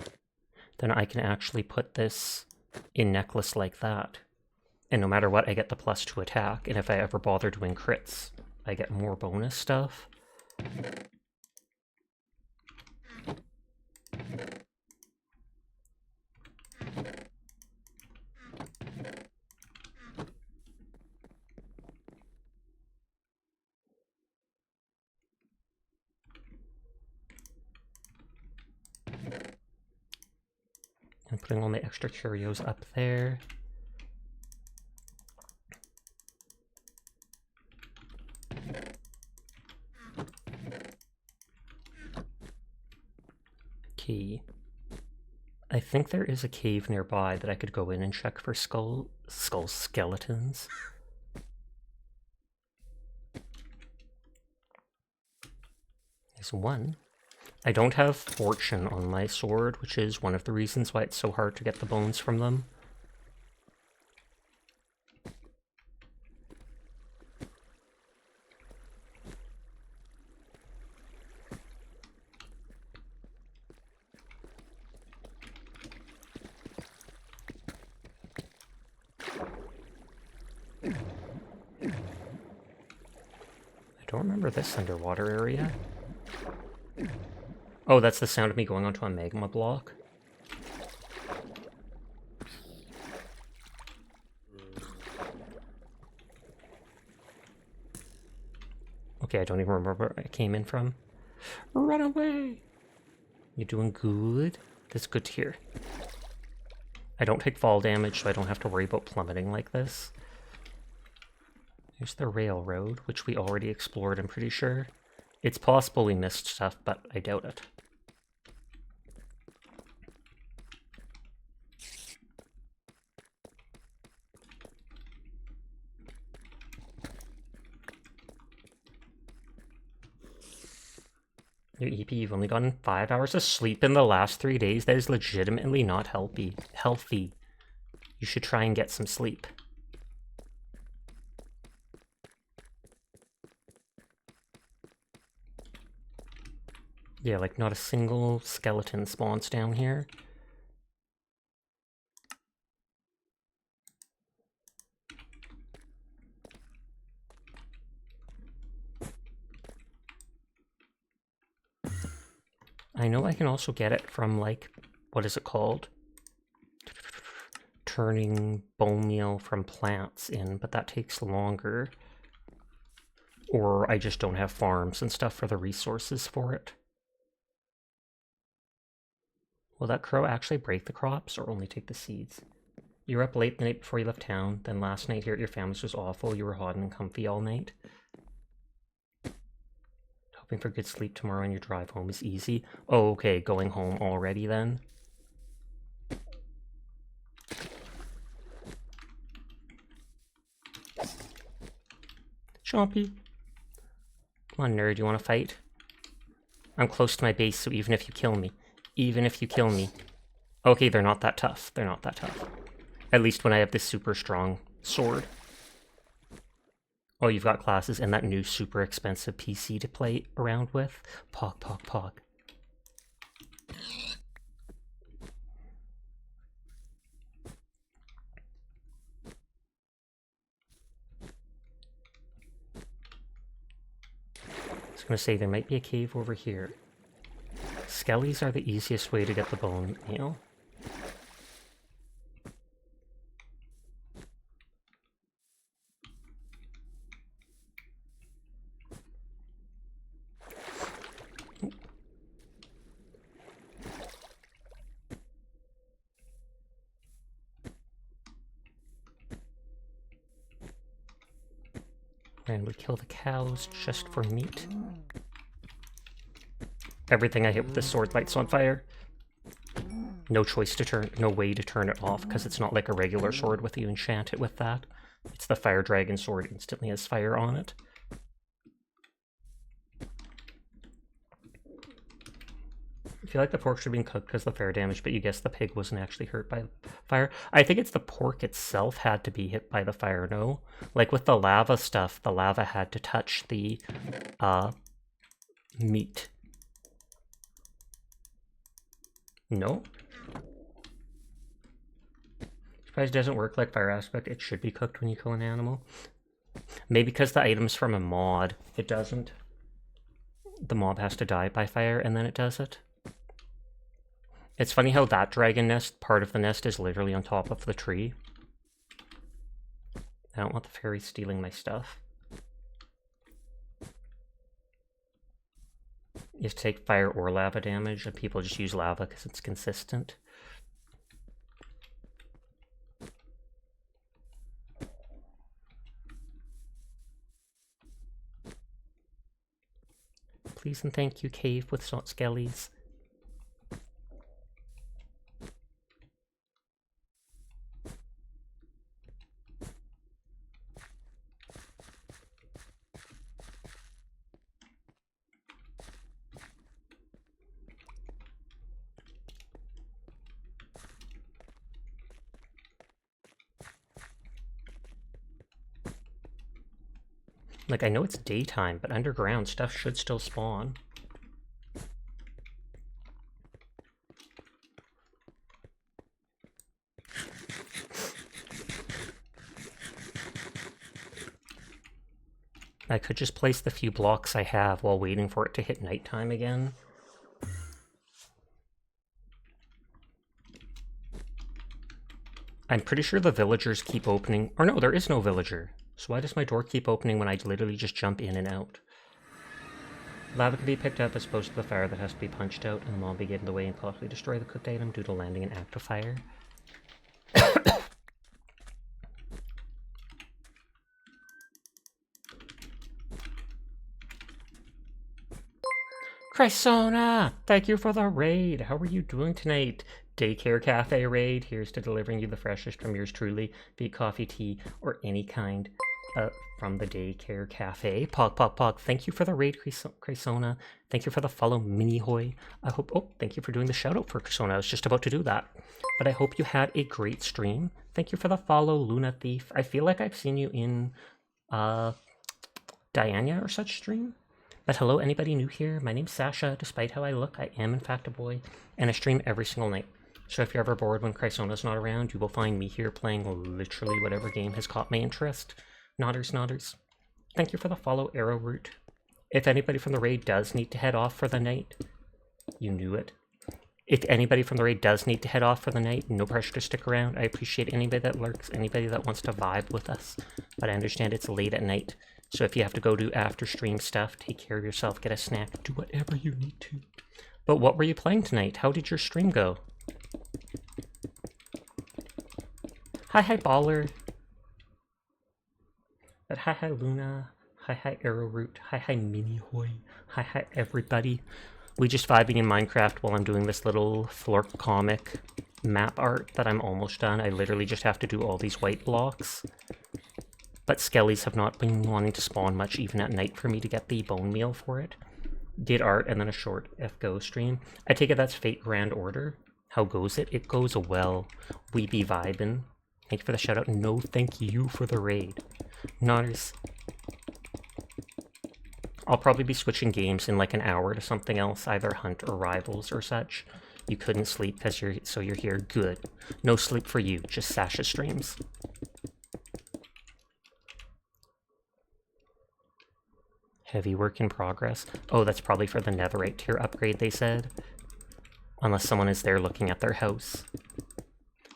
then I can actually put this in necklace like that. And no matter what, I get the +2 attack. And if I ever bother doing crits, I get more bonus stuff. I'm putting all my extra curios up there. Key. I think there is a cave nearby that I could go in and check for skull skeletons. There's one. I don't have fortune on my sword, which is one of the reasons why it's so hard to get the bones from them. I don't remember this underwater area. Oh, that's the sound of me going onto a magma block. Okay, I don't even remember where I came in from. Run away! You doing good? That's good to hear. I don't take fall damage, so I don't have to worry about plummeting like this. Here's the railroad, which we already explored, I'm pretty sure. It's possible we missed stuff, but I doubt it. Your EP, you've only gotten 5 hours of sleep in the last 3 days. That is legitimately not healthy. You should try and get some sleep. Yeah, like not a single skeleton spawns down here. I know I can also get it from, like, what is it called? Turning bone meal from plants in, but that takes longer. Or I just don't have farms and stuff for the resources for it. Will that crow actually break the crops or only take the seeds? You were up late the night before you left town, then last night here at your family's was awful. You were hot and comfy all night. Hoping for good sleep tomorrow and your drive home is easy. Oh, okay, going home already then. Chompy. Come on, nerd, you want to fight? I'm close to my base, so even if you kill me. Okay, they're not that tough. At least when I have this super strong sword. Oh, you've got classes and that new super expensive PC to play around with. Pog. I was gonna say, there might be a cave over here. Skellies are the easiest way to get the bone meal. And we kill the cows just for meat. Everything I hit with this sword lights on fire. No way to turn it off, because it's not like a regular sword with you enchant it with that. It's the fire dragon sword, instantly has fire on it. I feel like the pork should have been cooked because of the fire damage, but you guess the pig wasn't actually hurt by fire. I think it's the pork itself had to be hit by the fire, no? Like with the lava stuff, the lava had to touch the meat. No? Surprised it doesn't work like fire aspect. It should be cooked when you kill an animal. Maybe because the item's from a mod, it doesn't. The mob has to die by fire and then it does it. It's funny how that dragon nest, part of the nest, is literally on top of the tree. I don't want the fairies stealing my stuff. You have to take fire or lava damage, and people just use lava because it's consistent. Please and thank you, cave with skellies. Like, I know it's daytime, but underground stuff should still spawn. I could just place the few blocks I have while waiting for it to hit nighttime again. I'm pretty sure the villagers keep opening. Or no, there is no villager. So why does my door keep opening when I literally just jump in and out? Lava can be picked up as opposed to the fire that has to be punched out, and the mob get in the way and possibly destroy the cooked item due to landing an active fire. Chrysona! Thank you for the raid! How are you doing tonight? Daycare Cafe raid. Here's to delivering you the freshest from yours truly, be it coffee, tea, or any kind from the Daycare Cafe. Pog. Thank you for the raid, Chrysona. Thank you for the follow, Minihoy. I hope... Oh, thank you for doing the shout out for Chrysona. I was just about to do that. But I hope you had a great stream. Thank you for the follow, Luna Thief. I feel like I've seen you in Diana or such stream. But hello, anybody new here? My name's Sasha. Despite how I look, I am in fact a boy, and I stream every single night. So if you're ever bored when Chrysona's not around, you will find me here playing literally whatever game has caught my interest. Nodders. Thank you for the follow, Arrowroot. If anybody from the raid does need to head off for the night, you knew it. If anybody from the raid does need to head off for the night, no pressure to stick around. I appreciate anybody that lurks, anybody that wants to vibe with us. But I understand it's late at night. So if you have to go do after stream stuff, take care of yourself, get a snack, do whatever you need to. But what were you playing tonight? How did your stream go? Hi Baller. But hi Luna. Hi Arrowroot. Hi Minihoy. Hi everybody. We just vibing in Minecraft while I'm doing this little Flork comic map art that I'm almost done. I literally just have to do all these white blocks. But skellies have not been wanting to spawn much even at night for me to get the bone meal for it. Did art and then a short FGO stream. I take it that's Fate Grand Order. How goes it? It goes well. We be vibin'. Thank you for the shout out. No, thank you for the raid. Nodders. I'll probably be switching games in like an hour to something else, either Hunt or Rivals or such. You couldn't sleep because you're here. Good. No sleep for you, just Sasha streams. Heavy work in progress. Oh, that's probably for the netherite tier upgrade, they said. Unless someone is there looking at their house.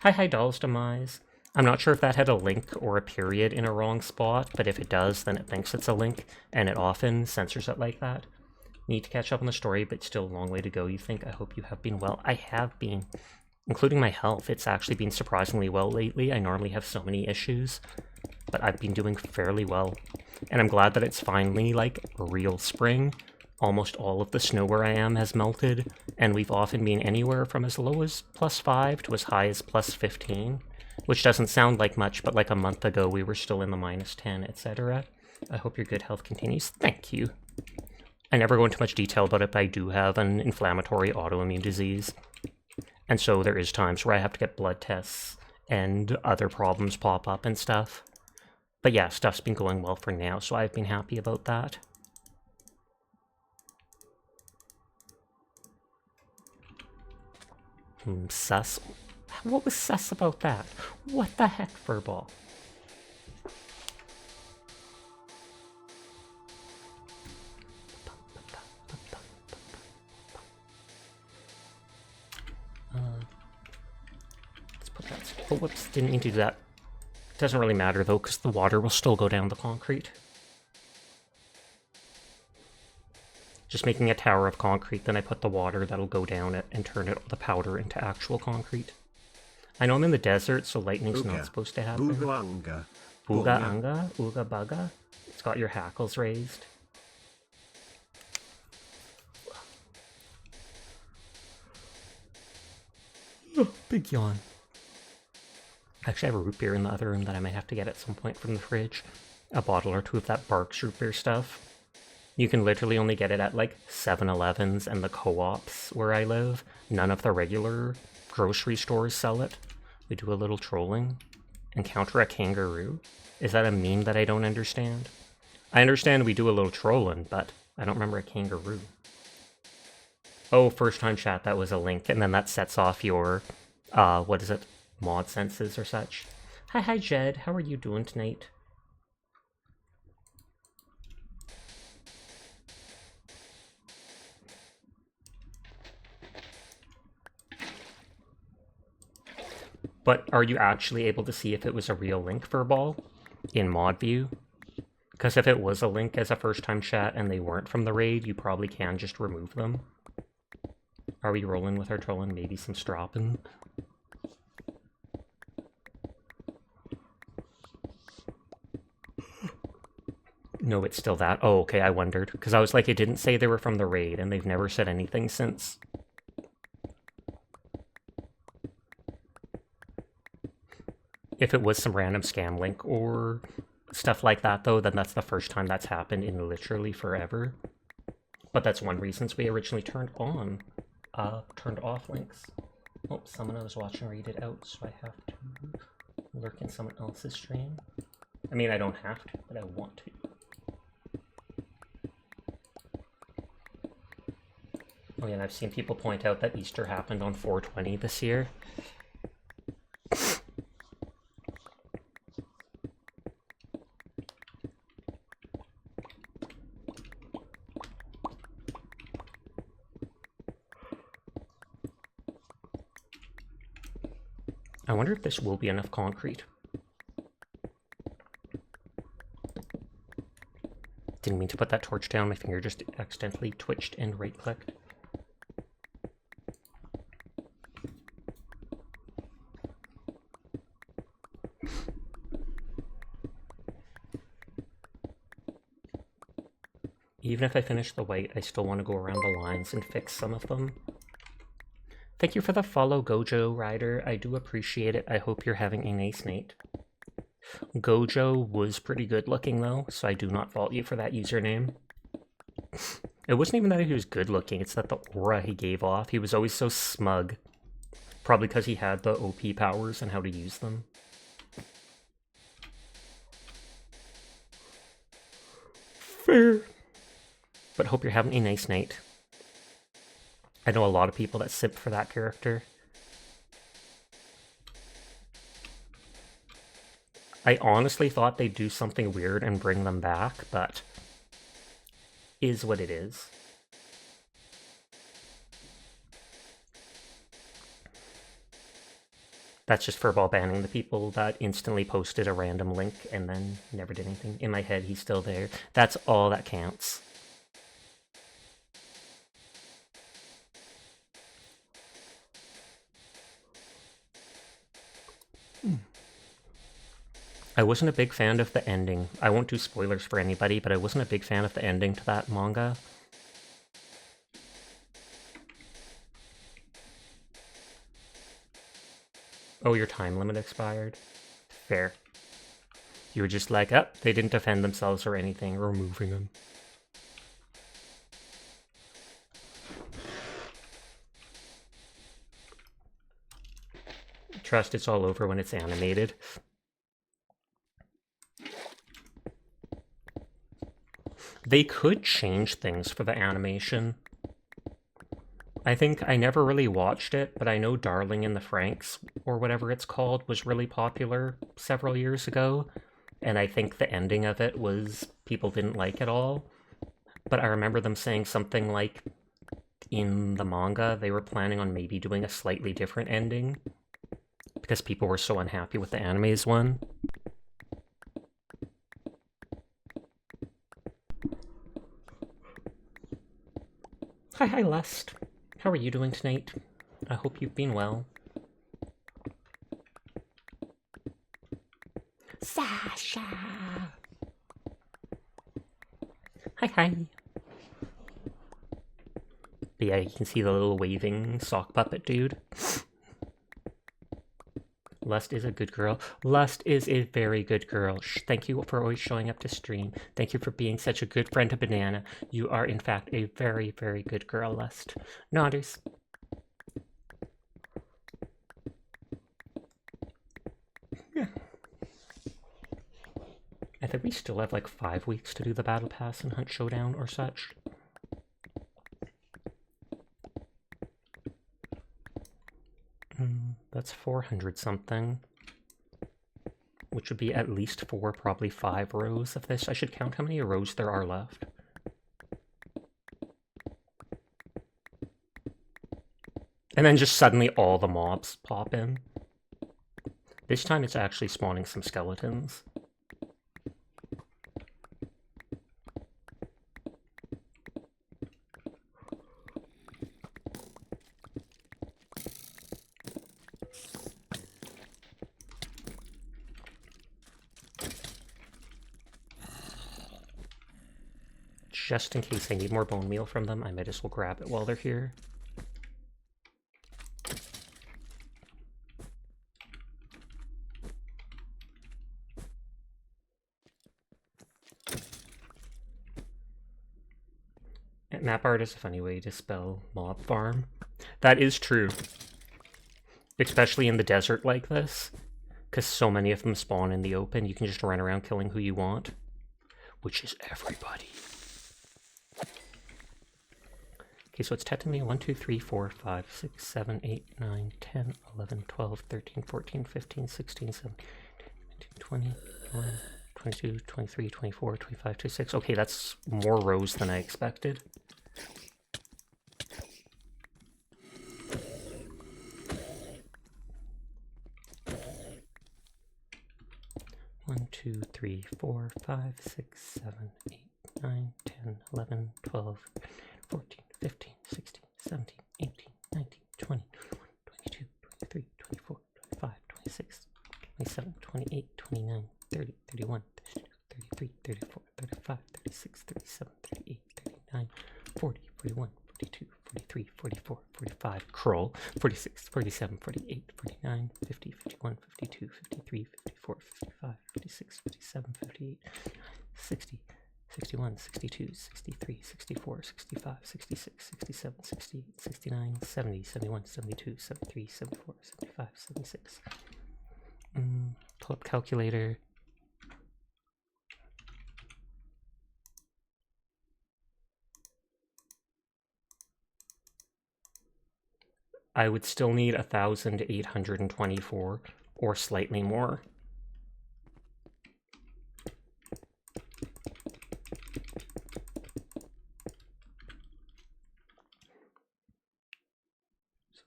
Hi Doll's Demise. I'm not sure if that had a link or a period in a wrong spot, but if it does, then it thinks it's a link, and it often censors it like that. Need to catch up on the story, but still a long way to go, you think? I hope you have been well. I have been. Including my health. It's actually been surprisingly well lately. I normally have so many issues, but I've been doing fairly well. And I'm glad that it's finally, like, real spring. Almost all of the snow where I am has melted, and we've often been anywhere from as low as +5 to as high as +15, which doesn't sound like much, but like a month ago we were still in the -10, etc. I hope your good health continues. Thank you. I never go into much detail about it, but I do have an inflammatory autoimmune disease. And so there is times where I have to get blood tests and other problems pop up and stuff. But yeah, stuff's been going well for now, so I've been happy about that. Sus? What was sus about that? What the heck, Furball? Let's put that... Oh, whoops, didn't mean to do that. Doesn't really matter, though, because the water will still go down the concrete. Just making a tower of concrete, then I put the water that'll go down it and turn the powder into actual concrete. I know I'm in the desert, so lightning's not supposed to happen. Booga Anga? Ooga Bugga? It's got your hackles raised. Oh, big yawn. Actually, I have a root beer in the other room that I might have to get at some point from the fridge. A bottle or two of that Barks root beer stuff. You can literally only get it at like 7-Elevens and the co-ops where I live. None of the regular grocery stores sell it. We do a little trolling. Encounter a kangaroo? Is that a meme that I don't understand? I understand we do a little trolling, but I don't remember a kangaroo. Oh, first time chat, that was a link, and then that sets off your, what is it? Mod senses or such. Hi Jed, how are you doing tonight? But are you actually able to see if it was a real link for ball in mod view? Because if it was a link as a first-time chat and they weren't from the raid, you probably can just remove them. Are we rolling with our trolling? Maybe some stropping? No, it's still that. Oh, okay, I wondered. Because I was like, it didn't say they were from the raid, and they've never said anything since. If it was some random scam link or stuff like that, though, then that's the first time that's happened in literally forever. But that's one reason we originally turned off links. Oh, someone I was watching read it out, so I have to lurk in someone else's stream. I mean, I don't have to, but I want to. Oh yeah, and I've seen people point out that Easter happened on 4/20 this year. I wonder if this will be enough concrete. Didn't mean to put that torch down, my finger just accidentally twitched and right-clicked. Even if I finish the white, I still want to go around the lines and fix some of them. Thank you for the follow, Gojo Rider. I do appreciate it. I hope you're having a nice night. Gojo was pretty good looking though, so I do not fault you for that username. It wasn't even that he was good looking, it's that the aura he gave off. He was always so smug. Probably because he had the OP powers and how to use them. Fair. But hope you're having a nice night. I know a lot of people that simp for that character. I honestly thought they'd do something weird and bring them back, but is what it is. That's just furball banning the people that instantly posted a random link and then never did anything. In my head, he's still there. That's all that counts. I wasn't a big fan of the ending. I won't do spoilers for anybody, but I wasn't a big fan of the ending to that manga. Oh, your time limit expired? Fair. You were just like, oh, they didn't defend themselves or anything, removing them. Trust it's all over when it's animated. They could change things for the animation. I think I never really watched it, but I know Darling in the Franxx, or whatever it's called, was really popular several years ago. And I think the ending of it was people didn't like it all. But I remember them saying something like, in the manga, they were planning on maybe doing a slightly different ending. Because people were so unhappy with the anime's one. Hi, Lust. How are you doing tonight? I hope you've been well. Sasha! Hi. But yeah, you can see the little waving sock puppet dude. Lust is a good girl. Lust is a very good girl. Thank you for always showing up to stream. Thank you for being such a good friend to Banana. You are, in fact, a very, very good girl, Lust. Nodders. Yeah. I think we still have like 5 weeks to do the Battle Pass and Hunt Showdown or such. That's 400 something. Which would be at least 4, probably 5 rows of this. I should count how many rows there are left. And then just suddenly all the mobs pop in. This time it's actually spawning some skeletons. Just in case I need more bone meal from them, I might as well grab it while they're here. Map art is a funny way to spell mob farm. That is true. Especially in the desert like this. Because so many of them spawn in the open, you can just run around killing who you want. Which is everybody. Okay, so it's technically 1, 2, 3, 4, 5, 6, 7, 8, 9, 10, 11, 12, 13, 14, 15, 16, 17, 20, 21, 22, 23, 24, 25, 26. Okay, that's more rows than I expected. One, 2, 3, 4, 5, 6, 7, 8, 9, 10, 11, 12, 14, 15, 16, 17, 18, 19, 20, 21, 22, 23, 24, 25, 26, 27, 28, 29, 30, 31, 32, 33, 34, 35, 36, 37, 38, 39, 40, 41, 42, 43, 44, 45, Kroll, 46, 47, 48, 49, 50, 51, 52, 53, 54, 55, 56, 57, 58, 60, 61, 62, 63, 64, 65, 66, 67, 68, 69, 70, 71, 72, 73, 74, 75, 76. Pull up calculator. I would still need 1,824 or slightly more.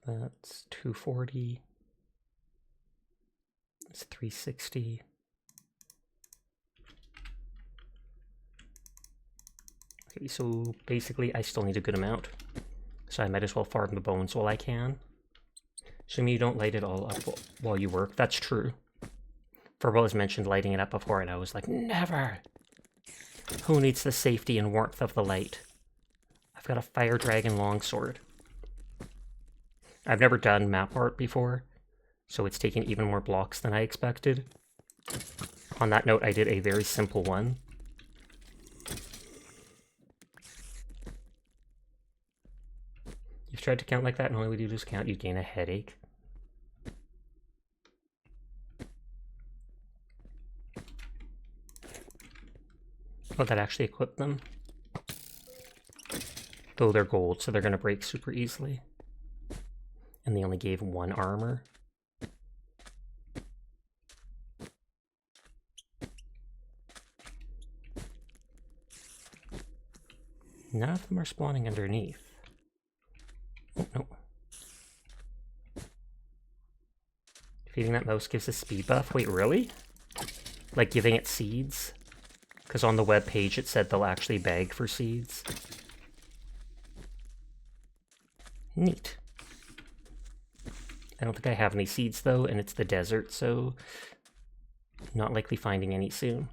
So that's 240. That's 360. Okay, so basically I still need a good amount. So I might as well farm the bones while I can. Assuming you don't light it all up while you work. That's true. Furball has mentioned lighting it up before, and I was like, never! Who needs the safety and warmth of the light? I've got a fire dragon longsword. I've never done map art before, so it's taken even more blocks than I expected. On that note, I did a very simple one. You've tried to count like that, and all we do is count, you'd gain a headache. Oh, that actually equipped them. Though they're gold, so they're going to break super easily. And they only gave 1 armor. None of them are spawning underneath. Oh, no. Feeding that mouse gives a speed buff. Wait, really? Like giving it seeds? Because on the web page it said they'll actually beg for seeds. Neat. I don't think I have any seeds though, and it's the desert, so not likely finding any soon.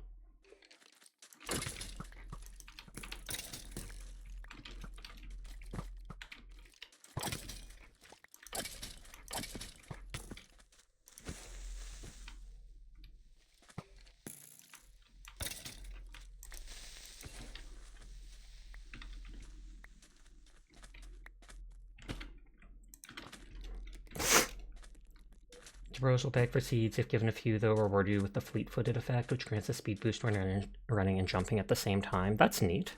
Bros will beg for seeds. If given a few, though, reward you with the fleet-footed effect, which grants a speed boost when running and jumping at the same time. That's neat.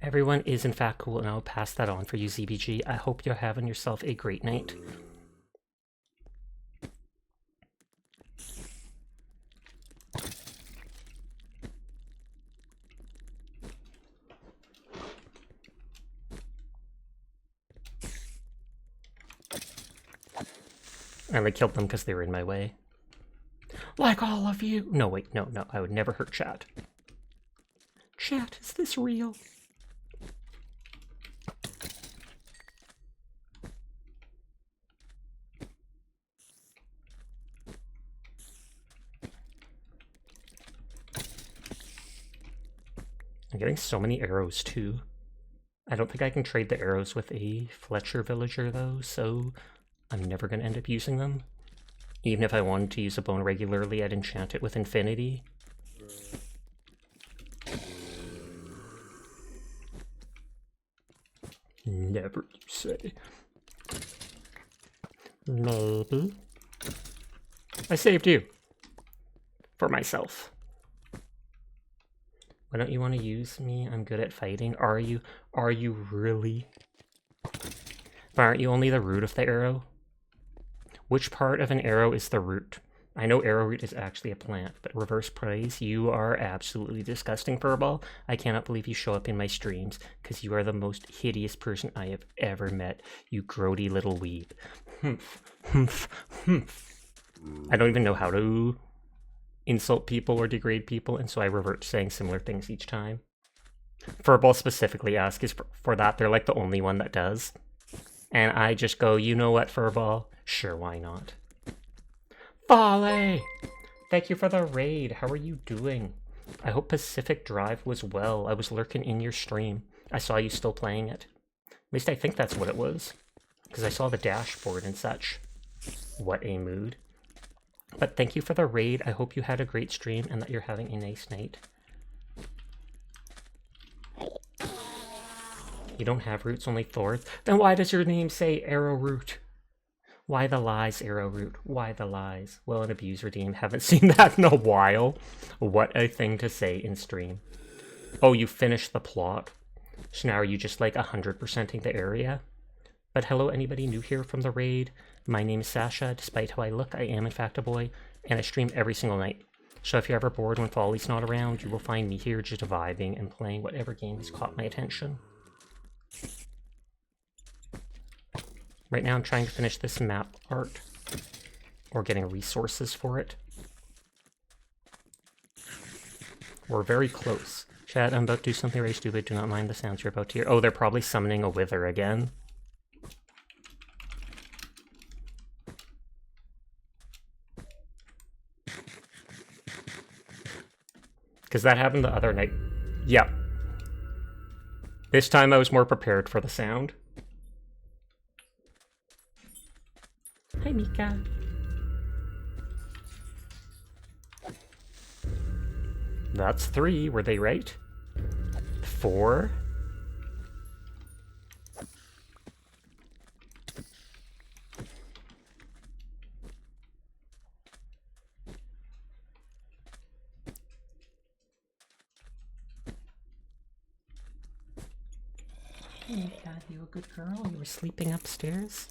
Everyone is in fact cool, and I'll pass that on for you, ZBG. I hope you're having yourself a great night. I only killed them because they were in my way. Like all of you! No, wait, no, I would never hurt chat. Chat, is this real? I'm getting so many arrows, too. I don't think I can trade the arrows with a Fletcher villager, though, so I'm never going to end up using them. Even if I wanted to use a bone regularly, I'd enchant it with infinity. Never, you say. Maybe. I saved you. For myself. Why don't you want to use me? I'm good at fighting. Are you? Are you really? But aren't you only the root of the arrow? Which part of an arrow is the root? I know arrowroot is actually a plant, but reverse praise, you are absolutely disgusting, Furball. I cannot believe you show up in my streams, because you are the most hideous person I have ever met, you grody little weeb. Humph, humph, humph. I don't even know how to insult people or degrade people, and so I revert to saying similar things each time. Furball specifically asks for that. They're like the only one that does. And I just go, you know what, Furball? Sure, why not? Volley! Thank you for the raid. How are you doing? I hope Pacific Drive was well. I was lurking in your stream. I saw you still playing it. At least I think that's what it was. Because I saw the dashboard and such. What a mood. But thank you for the raid. I hope you had a great stream and that you're having a nice night. You don't have roots, only thorns? Then why does your name say arrowroot? Why the lies, arrowroot? Why the lies? Well, an abuse redeem. Haven't seen that in a while. What a thing to say in stream. Oh, you finished the plot. So now are you just like 100%ing the area? But hello, anybody new here from the raid? My name is Sasha. Despite how I look, I am in fact a boy, and I stream every single night. So if you're ever bored when Folly's not around, you will find me here just vibing and playing whatever game has caught my attention. Right now I'm trying to finish this map art, or getting resources for it. We're very close. Chat, I'm about to do something very stupid. Do not mind the sounds you're about to hear. Oh, they're probably summoning a wither again. Because that happened the other night. Yep. This time I was more prepared for the sound. Hi, Mika. That's 3. Were they right? 4. Hey, Mika, you a good girl? You were sleeping upstairs?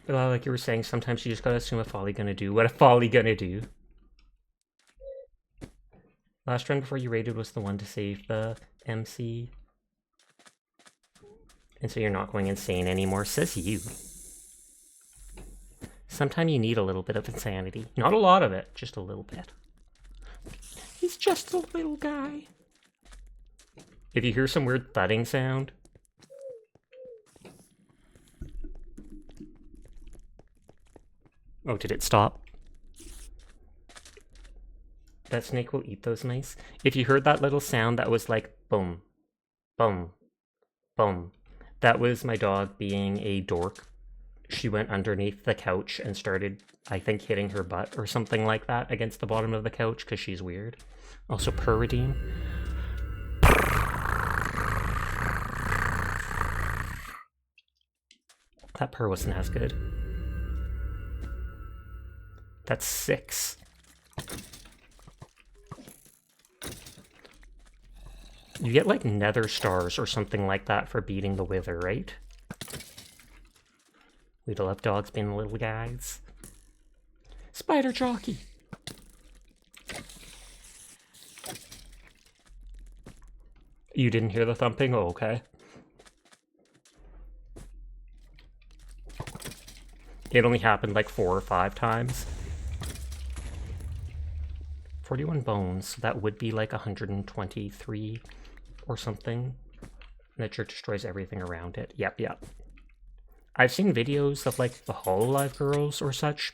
Well, like you were saying, sometimes you just gotta assume a Folly gonna do what a Folly gonna do. Last run before you raided was the one to save the MC. And so you're not going insane anymore, says you. Sometimes you need a little bit of insanity. Not a lot of it, just a little bit. He's just a little guy. If you hear some weird thudding sound, oh, did it stop? That snake will eat those mice. If you heard that little sound that was like boom, boom, boom, that was my dog being a dork. She went underneath the couch and started, I think, hitting her butt or something like that against the bottom of the couch because she's weird. Also, purr redeem. That purr wasn't as good. That's 6. You get like nether stars or something like that for beating the wither, right? We love dogs being little guys. Spider jockey! You didn't hear the thumping? Oh, okay. It only happened like 4 or 5 times. 41 bones, so that would be like 123 or something. Nature destroys everything around it. Yep, yep. I've seen videos of like the Hololive girls or such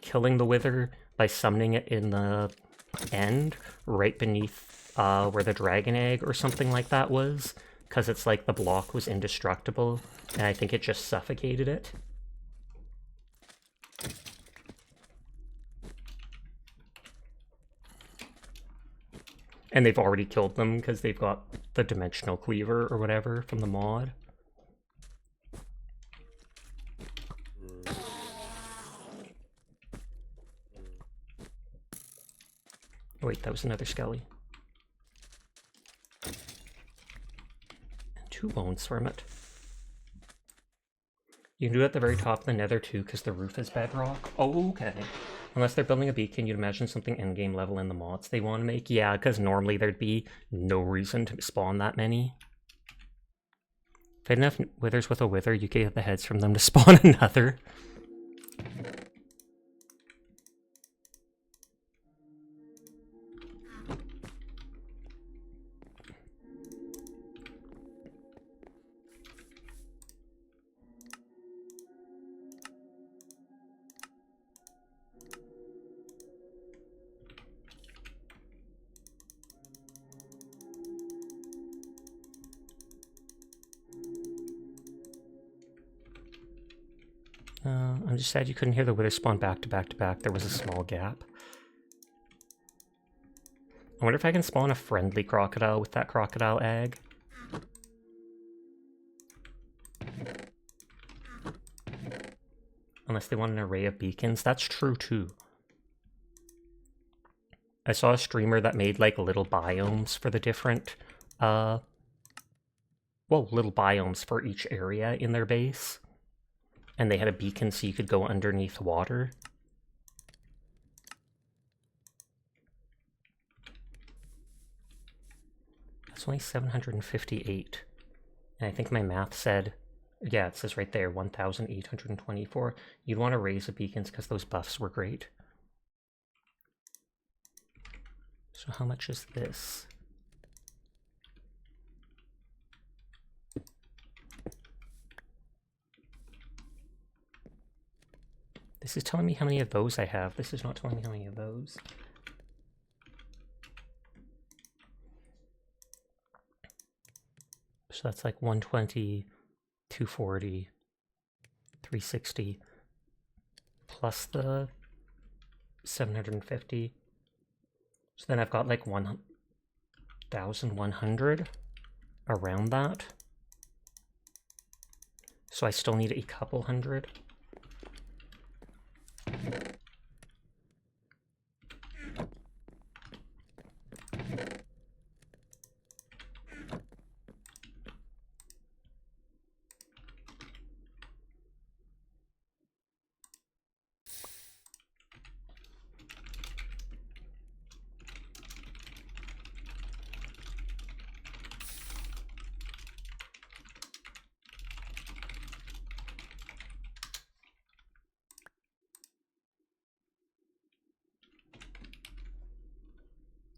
killing the wither by summoning it in the end, right beneath where the dragon egg or something like that was, because it's like the block was indestructible, and I think it just suffocated it. And they've already killed them because they've got the dimensional cleaver or whatever from the mod. Oh, wait, that was another skelly. And 2 bones from it. You can do it at the very top of the nether too, because the roof is bedrock. Oh, okay. Unless they're building a beacon, you'd imagine something endgame level in the mods they want to make. Yeah, because normally there'd be no reason to spawn that many. If I had enough withers with a wither, you could get the heads from them to spawn another. I'm just sad you couldn't hear the wither spawn back to back to back. There was a small gap. I wonder if I can spawn a friendly crocodile with that crocodile egg. Unless they want an array of beacons. That's true too. I saw a streamer that made like little biomes for the different, well, little biomes for each area in their base. And they had a beacon so you could go underneath water. That's only 758. And I think my math said, yeah, it says right there, 1,824. You'd want to raise the beacons because those buffs were great. So how much is this? This is telling me how many of those I have. This is not telling me how many of those. So that's like 120, 240, 360, plus the 750. So then I've got like 1,100 around that. So I still need a couple hundred.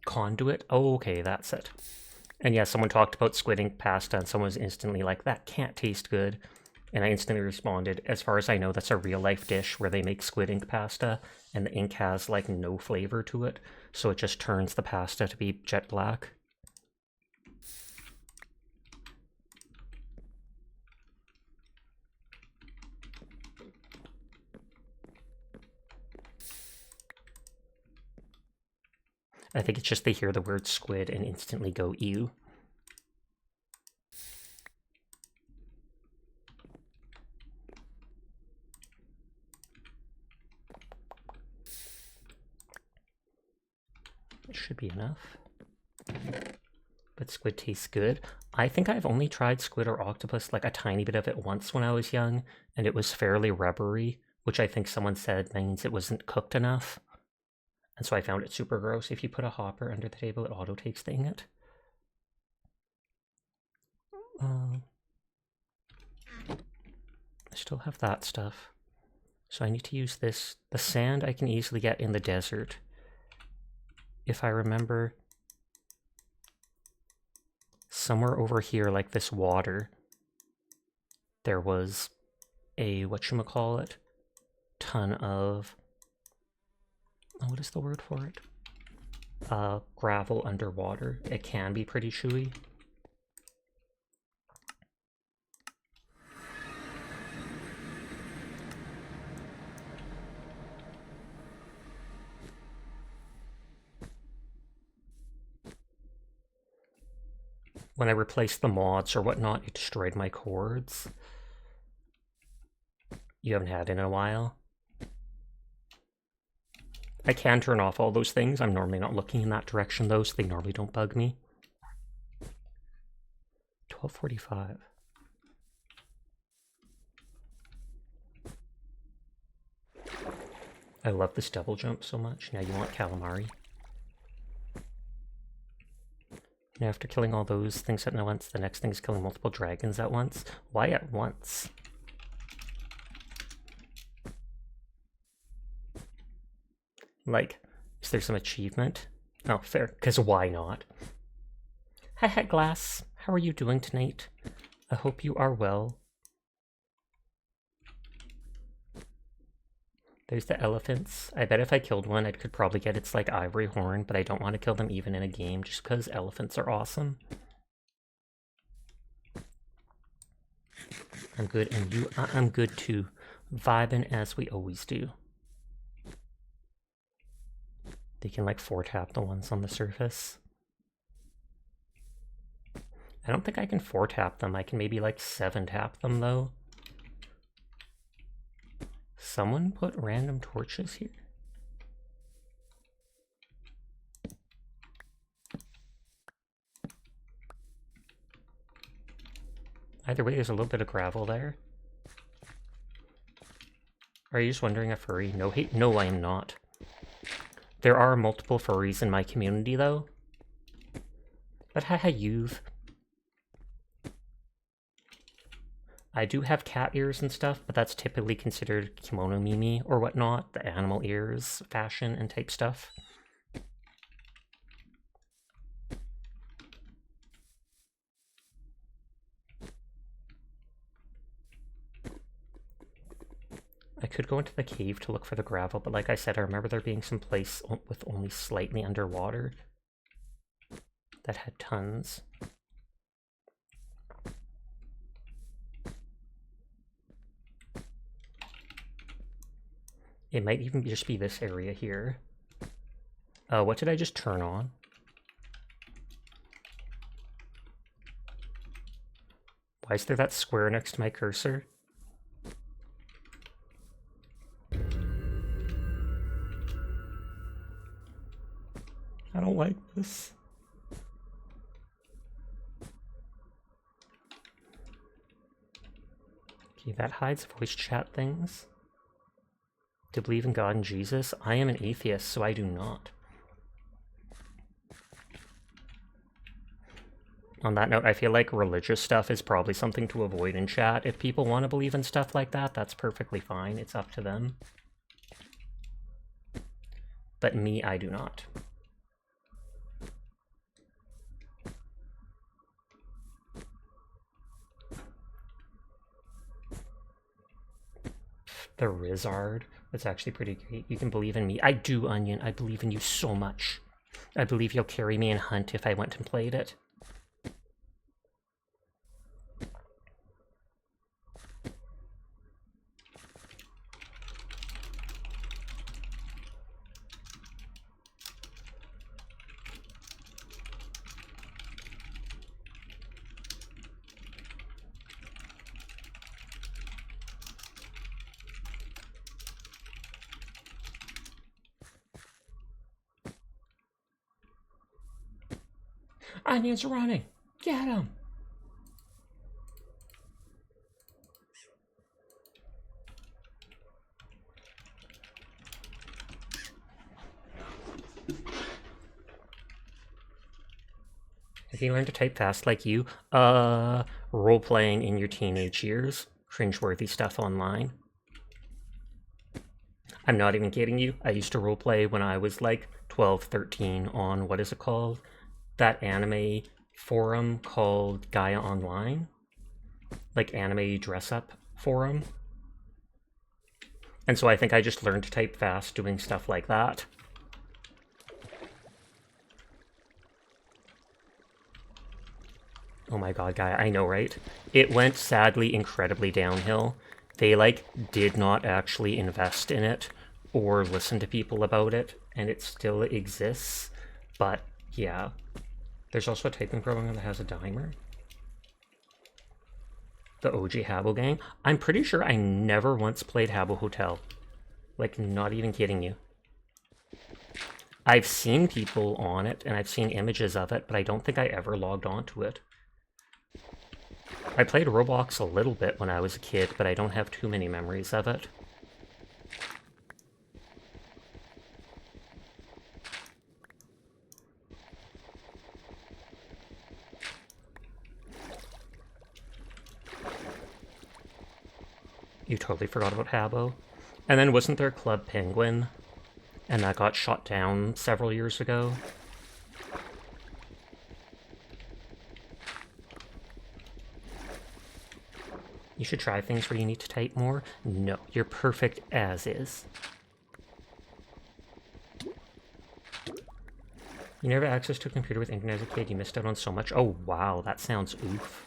Conduit? Oh, okay, that's it. And yeah, someone talked about squid ink pasta, and someone was instantly like, that can't taste good. And I instantly responded, as far as I know, that's a real-life dish where they make squid ink pasta, and the ink has, like, no flavor to it, so it just turns the pasta to be jet black. I think it's just they hear the word squid and instantly go, ew. It should be enough. But But squid tastes good. I think I've only tried squid or octopus, like a tiny bit of it once when I was young, and it was fairly rubbery, which I think someone said means it wasn't cooked enough. And so I found it super gross. If you put a hopper under the table, it auto takes the ingot. I still have that stuff. So I need to use this. The sand I can easily get in the desert. If I remember, somewhere over here, like this water, there was a, whatchamacallit, ton of, what is the word for it? Gravel underwater. It can be pretty chewy. When I replaced the mods or whatnot, it destroyed my cords. You haven't had it in a while. I can turn off all those things. I'm normally not looking in that direction though, so they normally don't bug me. 12:45. I love this double jump so much. Now you want calamari. Now after killing all those things at once, the next thing is killing multiple dragons at once. Why at once? Like, is there some achievement? Oh, fair, because why not? Hi, Glass. How are you doing tonight? I hope you are well. There's the elephants. I bet if I killed one, I could probably get its, like, ivory horn, but I don't want to kill them even in a game, just because elephants are awesome. I'm good, and you, I'm good too. Vibing as we always do. They can, like, 4-tap the ones on the surface. I don't think I can 4-tap them. I can maybe, like, 7-tap them, though. Someone put random torches here? Either way, there's a little bit of gravel there. Are you just wondering a furry? No, hey, no, I am not. There are multiple furries in my community, though. But haha, you've. I do have cat ears and stuff, but that's typically considered kimono mimi or whatnot, the animal ears fashion and type stuff. I could go into the cave to look for the gravel, but like I said, I remember there being some place with only slightly underwater that had tons. It might even just be this area here. What did I just turn on? Why is there that square next to my cursor? I don't like this. Okay, that hides voice chat things. To believe in God and Jesus? I am an atheist, so I do not. On that note, I feel like religious stuff is probably something to avoid in chat. If people want to believe in stuff like that, that's perfectly fine. It's up to them. But me, I do not. The Rizard. That's actually pretty great. You can believe in me. I do, Onion. I believe in you so much. I believe you'll carry me in Hunt if I went and played it. Onion's running! Get him! If you learn to type fast like you, role-playing in your teenage years, cringeworthy stuff online. I'm not even kidding you. I used to roleplay when I was like 12, 13 on, what is it called? That anime forum called Gaia Online. Like anime dress-up forum. And so I think I just learned to type fast doing stuff like that. Oh my god, Gaia, I know, right? It went sadly incredibly downhill. They, like, did not actually invest in it or listen to people about it, and it still exists. But, yeah. There's also a typing program that has a timer. The OG Habbo Gang. I'm pretty sure I never once played Habbo Hotel. Like, not even kidding you. I've seen people on it, and I've seen images of it, but I don't think I ever logged onto it. I played Roblox a little bit when I was a kid, but I don't have too many memories of it. You totally forgot about Habbo. And then wasn't there Club Penguin? And that got shot down several years ago. You should try things where you need to type more. No, you're perfect as is. You never had access to a computer with internet as a kid. You missed out on so much. Oh, wow, that sounds oof.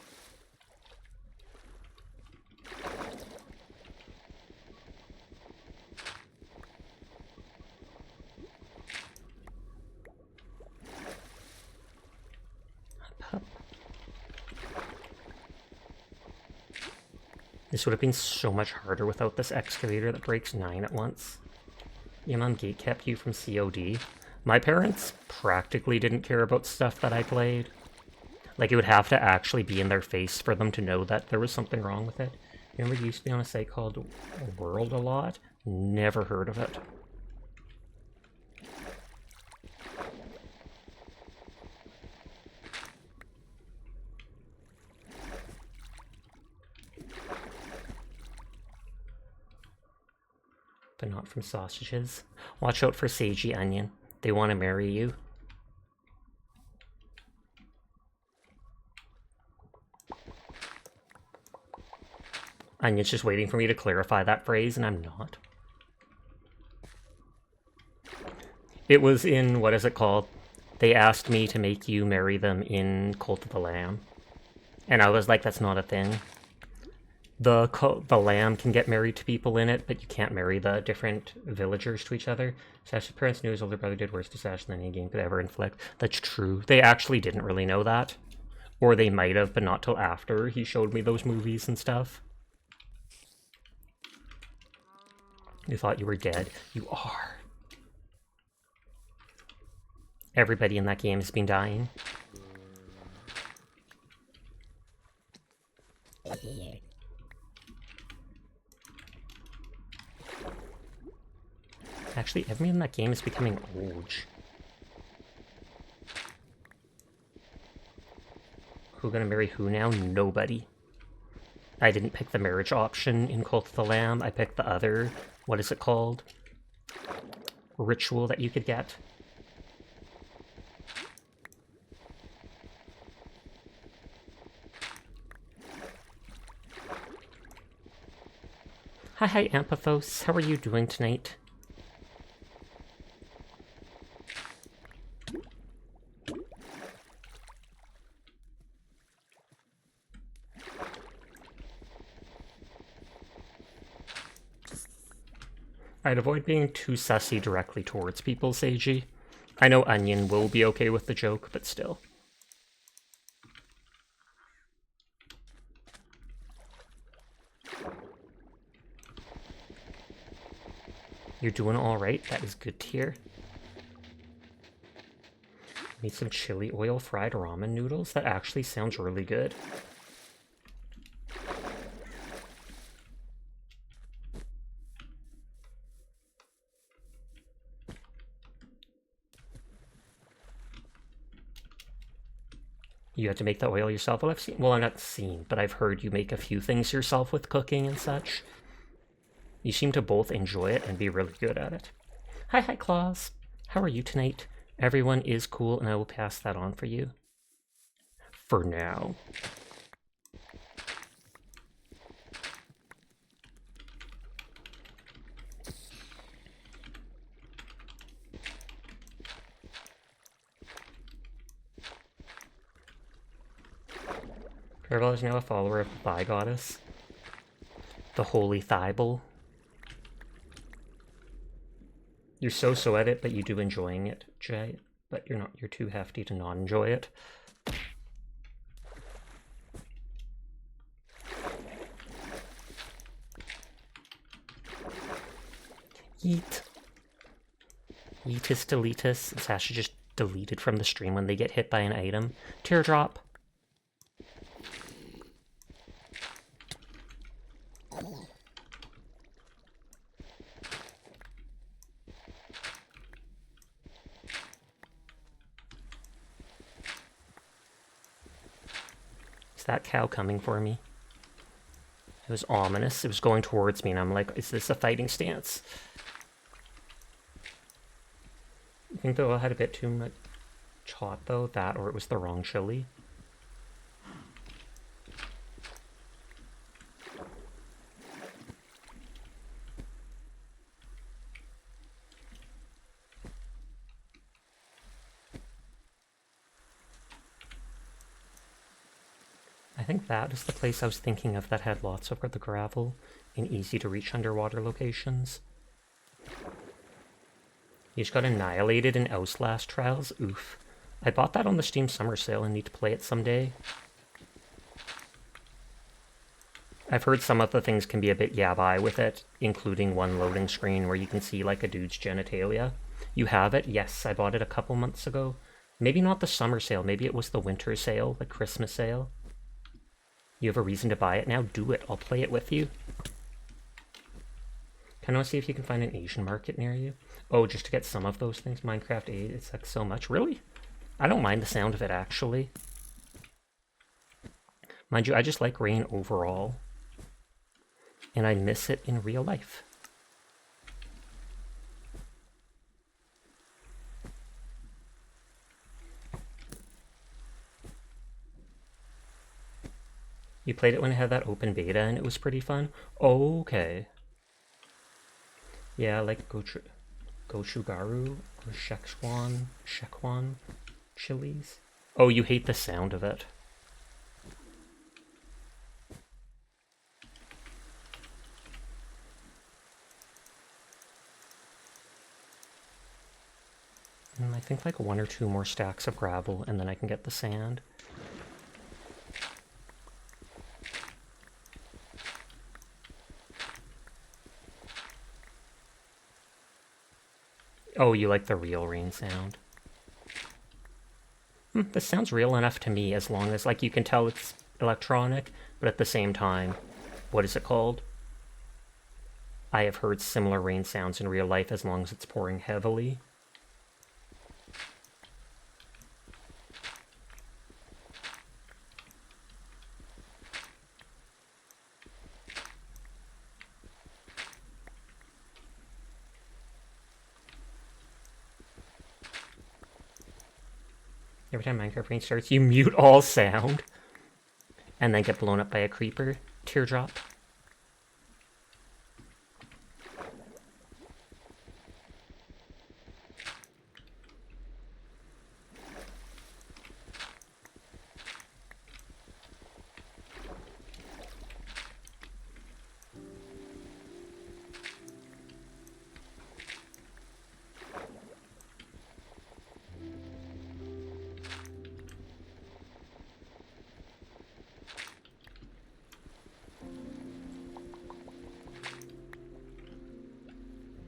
This would have been so much harder without this excavator that breaks 9 at once. Your mom gatekept you from COD. My parents practically didn't care about stuff that I played. Like, it would have to actually be in their face for them to know that there was something wrong with it. Remember, you used to be on a site called World a lot? Never heard of it. But not from sausages. Watch out for Sagey Onion. They want to marry you. Onion's just waiting for me to clarify that phrase, and I'm not. It was in, what is it called? They asked me to make you marry them in Cult of the Lamb. And I was like, that's not a thing. The lamb can get married to people in it, but you can't marry the different villagers to each other. Sash's parents knew his older brother did worse to Sash than any game could ever inflict. That's true. They actually didn't really know that. Or they might have, but not till after he showed me those movies and stuff. You thought you were dead. You are. Everybody in that game has been dying. Actually, everyone in that game is becoming old. Who gonna marry who now? Nobody. I didn't pick the marriage option in Cult of the Lamb. I picked the other, what is it called? Ritual that you could get. Hi, Ampathos. How are you doing tonight? I'd avoid being too sussy directly towards people, Seiji. I know Onion will be okay with the joke, but still. You're doing alright? That is good to hear. Made some chili oil fried ramen noodles. That actually sounds really good. You had to make the oil yourself? Well, I've not seen, but I've heard you make a few things yourself with cooking and such. You seem to both enjoy it and be really good at it. Hi, Claus. How are you tonight? Everyone is cool, and I will pass that on for you. For now. Parabel is now a follower of the Thigh Goddess. The Holy Thibel. You're so at it, but you do enjoying it, Jay. But you're too hefty to not enjoy it. Yeet. Yeetus deletus. It's actually just deleted from the stream when they get hit by an item. Teardrop. Is that cow coming for me? It was ominous. It was going towards me, and I'm like, is this a fighting stance? I think the oil had a bit too much hot, though. That, or it was the wrong chili. I think that is the place I was thinking of that had lots of the gravel and easy to reach underwater locations. You just got annihilated in Outlast Trials. Oof. I bought that on the Steam Summer Sale and need to play it someday. I've heard some of the things can be a bit yabai with it, including one loading screen where you can see like a dude's genitalia. You have it? Yes, I bought it a couple months ago. Maybe not the summer sale, maybe it was the winter sale, the Christmas sale. You have a reason to buy it now? Do it. I'll play it with you. Kind of want to see if you can find an Asian market near you. Oh, just to get some of those things. Minecraft 8, it's like so much. Really? I don't mind the sound of it, actually. Mind you, I just like rain overall. And I miss it in real life. You played it when it had that open beta and it was pretty fun? Okay. Yeah, like Gochugaru or Shekwan chilies. Oh, you hate the sound of it. And I think like 1 or 2 more stacks of gravel and then I can get the sand. Oh, you like the real rain sound. This sounds real enough to me, as long as, like, you can tell it's electronic, but at the same time, what is it called? I have heard similar rain sounds in real life as long as it's pouring heavily. Every time Minecraft rain starts, you mute all sound. And then get blown up by a creeper. Teardrop.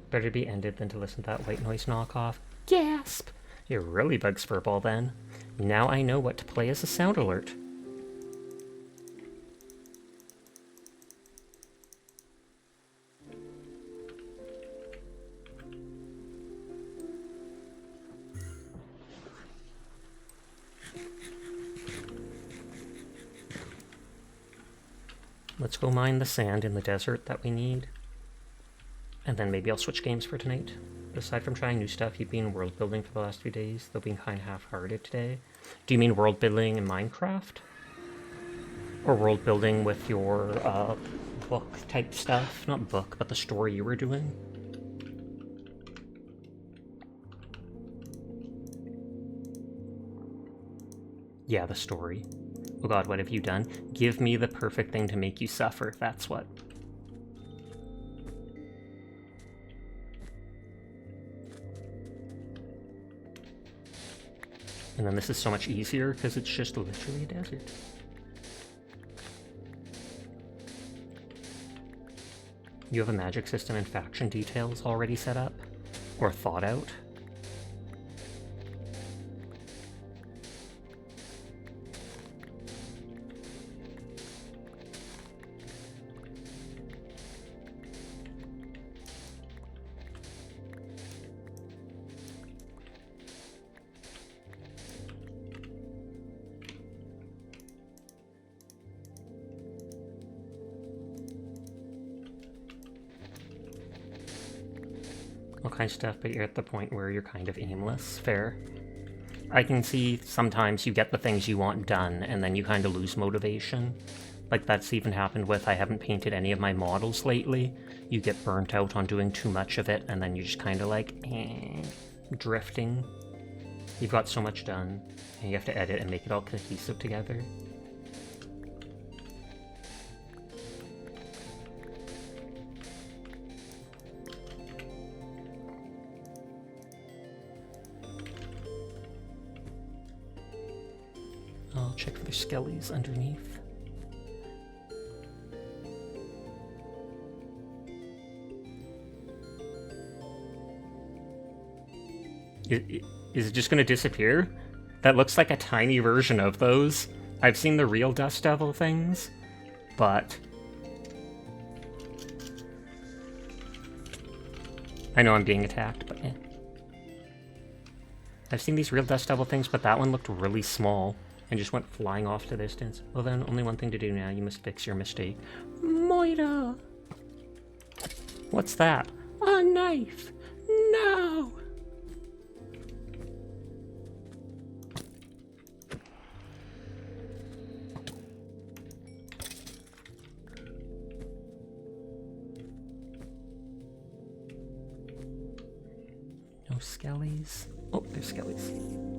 Better be ended than to listen to that white noise knockoff. Gasp! It really bugs Furball then. Now I know what to play as a sound alert. Let's go mine the sand in the desert that we need. And then maybe I'll switch games for tonight. Aside from trying new stuff, you've been world building for the last few days, though being kind of half-hearted today. Do you mean world building in Minecraft? Or world building with your book type stuff? Not book, but the story you were doing? Yeah, the story. Oh god, what have you done? Give me the perfect thing to make you suffer, that's what. And then this is so much easier because it's just literally a desert. You have a magic system and faction details already set up? Or thought out? All kinds of stuff, but you're at the point where you're kind of aimless. Fair. I can see sometimes you get the things you want done, and then you kind of lose motivation. Like, that's even happened with I haven't painted any of my models lately. You get burnt out on doing too much of it, and then you're just kind of like, drifting. You've got so much done, and you have to edit and make it all cohesive together. I'll check for the skellies underneath. Is it just going to disappear? That looks like a tiny version of those. I've seen the real Dust Devil things, but... I know I'm being attacked, but eh. I've seen these real Dust Devil things, but that one looked really small and just went flying off to the distance. Well then, only one thing to do now. You must fix your mistake. Moira! What's that? A knife! No! No skellies. Oh, there's skellies.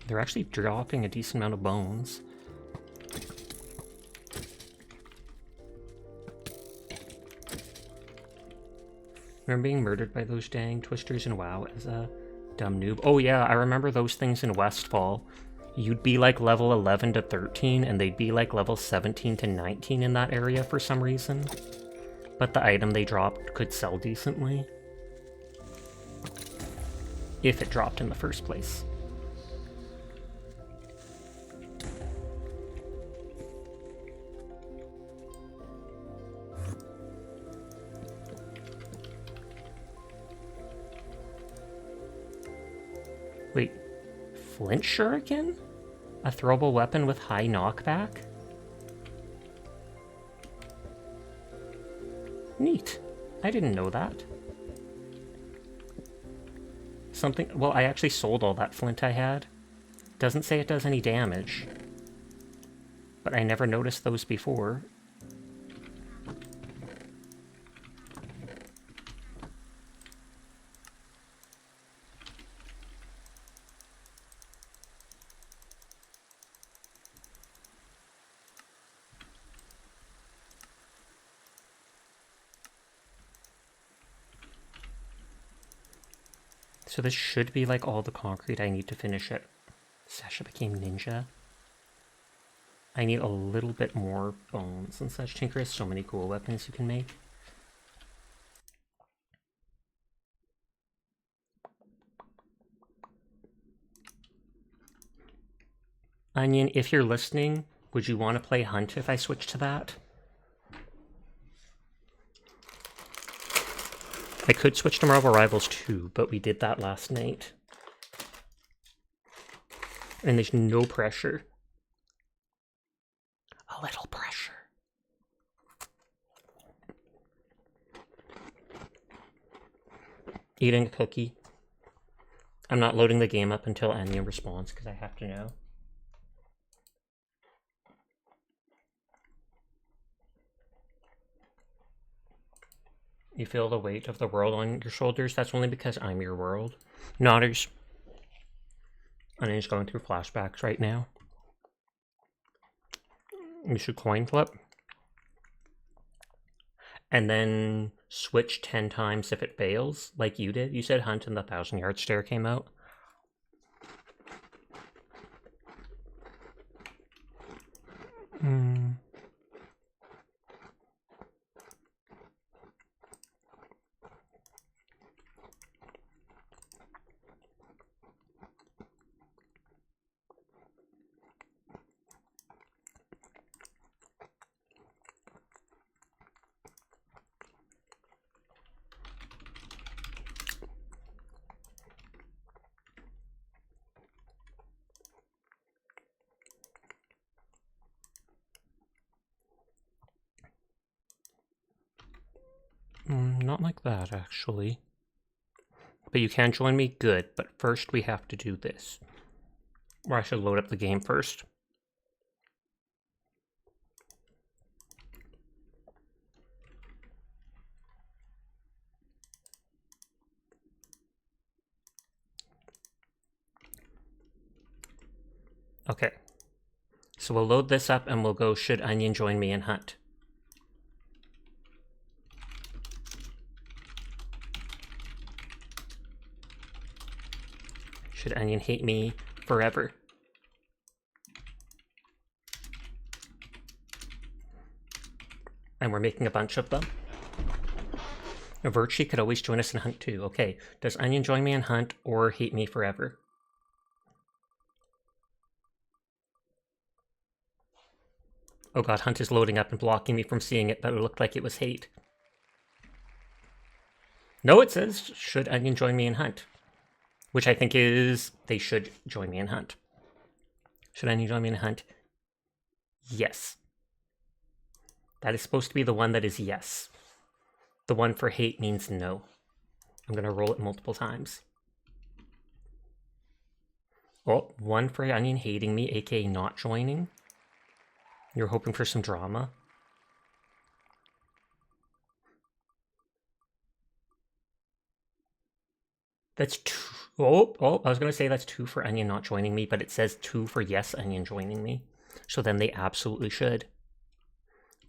They're actually dropping a decent amount of bones. Remember being murdered by those dang twisters in WoW as a dumb noob? Oh yeah, I remember those things in Westfall. You'd be like level 11 to 13, and they'd be like level 17 to 19 in that area for some reason. But the item they dropped could sell decently. If it dropped in the first place. Wait, Flint Shuriken? A throwable weapon with high knockback? Neat. I didn't know that. Something... Well, I actually sold all that flint I had. Doesn't say it does any damage. But I never noticed those before. So this should be like all the concrete I need to finish it. Sasha became ninja. I need a little bit more bones and such. Tinker has so many cool weapons you can make. Onion, if you're listening, would you want to play Hunt if I switch to that? I could switch to Marvel Rivals too, but we did that last night. And there's no pressure. A little pressure. Eating a cookie. I'm not loading the game up until Anya responds because I have to know. You feel the weight of the world on your shoulders? That's only because I'm your world. Nodders. Anya's going through flashbacks right now. You should coin flip. And then switch 10 times if it fails, like you did. You said Hunt and the 1,000-yard stare came out. Not like that, actually. But you can join me? Good. But first we have to do this. Or I should load up the game first. Okay. So we'll load this up and we'll go, should Onion join me in Hunt? Should Onion hate me forever? And we're making a bunch of them. Virchie could always join us in Hunt too. Okay, does Onion join me in Hunt or hate me forever? Oh god, Hunt is loading up and blocking me from seeing it, but it looked like it was hate. No, it says, should Onion join me in Hunt? Which I think is, they should join me in Hunt. Should Onion join me in Hunt? Yes. That is supposed to be the one that is yes. The one for hate means no. I'm going to roll it multiple times. Oh, one for Onion hating me, aka not joining. You're hoping for some drama. That's two. Oh, I was going to say that's 2 for Onion not joining me, but it says 2 for yes, Onion joining me. So then they absolutely should.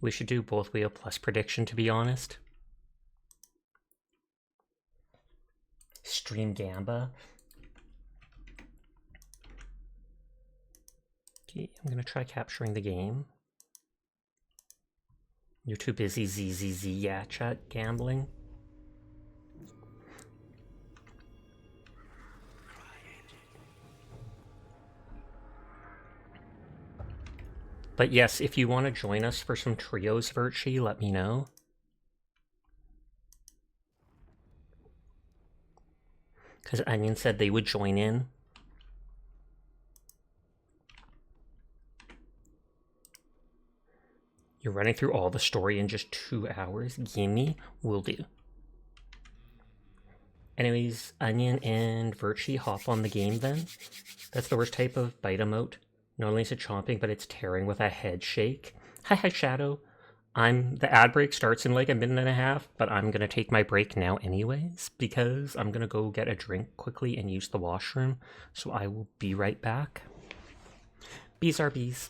We should do both wheel plus prediction, to be honest. Stream Gamba. Okay, I'm going to try capturing the game. You're too busy yeah, chat gambling. But yes, if you want to join us for some trios, Virchie, let me know. Because Onion said they would join in. You're running through all the story in just 2 hours? Gimme, will do. Anyways, Onion and Virchie hop on the game then. That's the worst type of bite emote. Not only is it chomping, but it's tearing with a head shake. Hi, Shadow. The ad break starts in like a minute and a half, but I'm gonna take my break now anyways, because I'm gonna go get a drink quickly and use the washroom. So I will be right back. Bees are bees.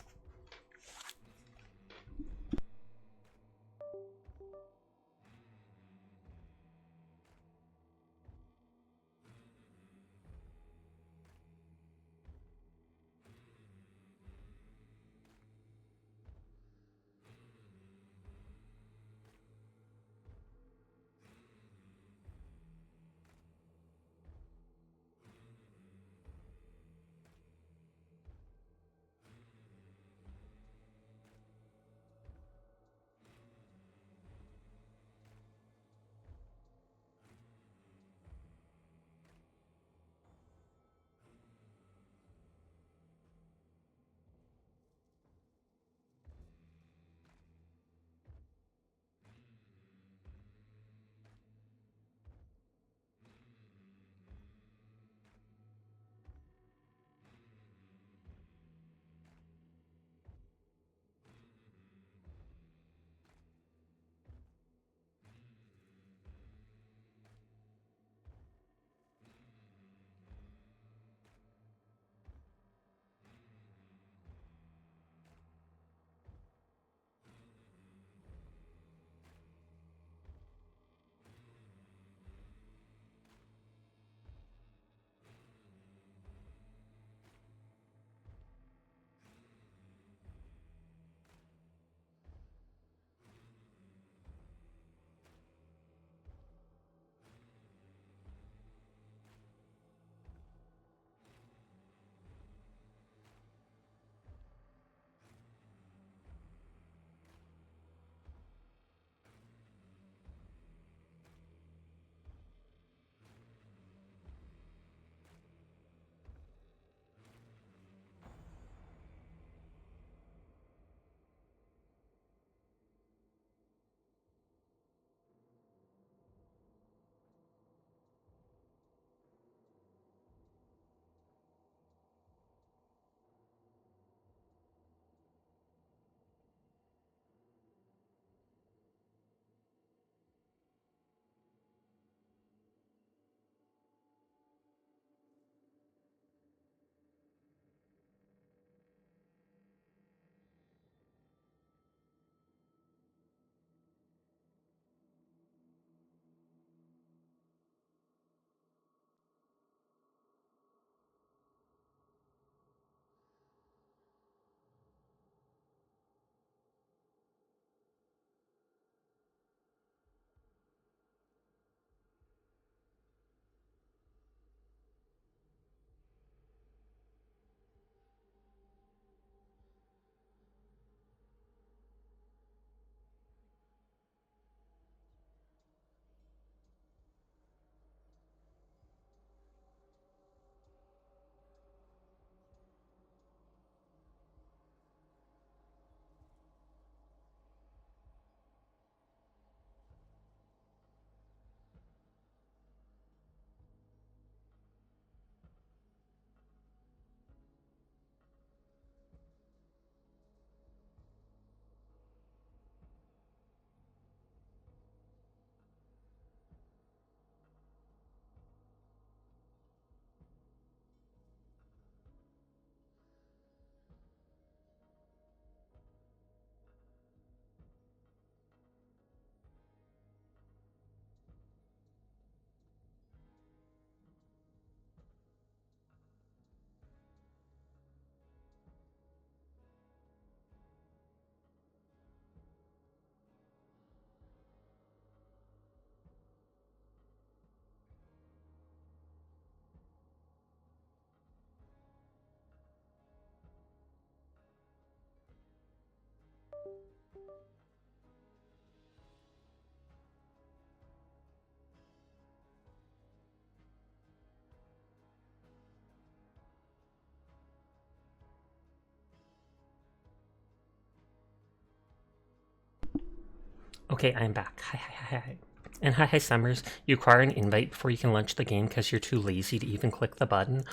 Okay, I'm back. Hi. And hi, Summers. You acquire an invite before you can launch the game because you're too lazy to even click the button.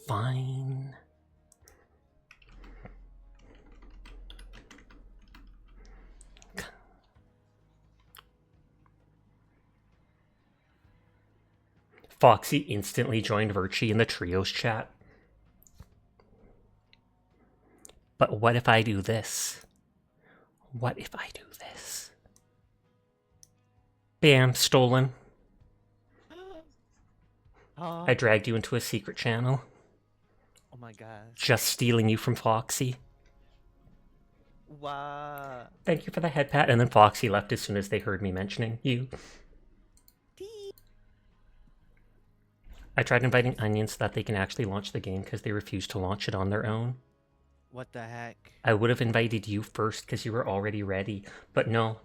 Fine. Foxy instantly joined Virchie in the trios chat. But what if I do this? What if I do this? Bam, stolen. I dragged you into a secret channel. Oh my gosh. Just stealing you from Foxy. Wow. Thank you for the head pat. And then Foxy left as soon as they heard me mentioning you. I tried inviting Onions so that they can actually launch the game because they refused to launch it on their own. What the heck? I would have invited you first because you were already ready. But no.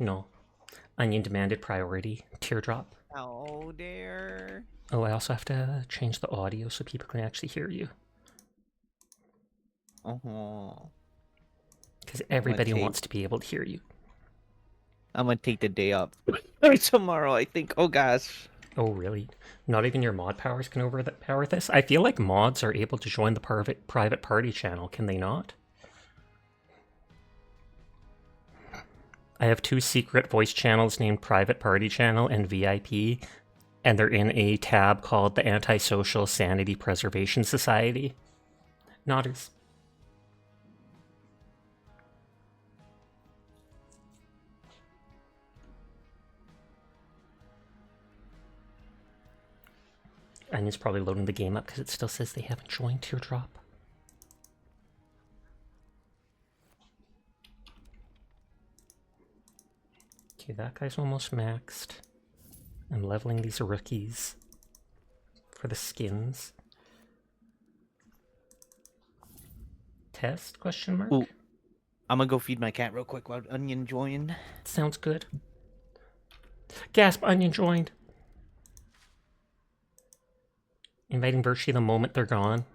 Onion demanded priority. Teardrop. Oh dear. Oh, I also have to change the audio so people can actually hear you. Because everybody wants to be able to hear you. I'm gonna take the day off tomorrow, I think. Oh gosh. Oh, really? Not even your mod powers can overpower this? I feel like mods are able to join the private party channel, can they not? I have 2 secret voice channels named Private Party Channel and VIP, and they're in a tab called the Antisocial Sanity Preservation Society. Nodders. Onion's probably loading the game up because it still says they haven't joined Teardrop. Okay, that guy's almost maxed. I'm leveling these rookies for the skins. Test? Question mark? Ooh. I'm gonna go feed my cat real quick while Onion joined. Sounds good. Gasp, Onion joined. Inviting Virchie the moment they're gone.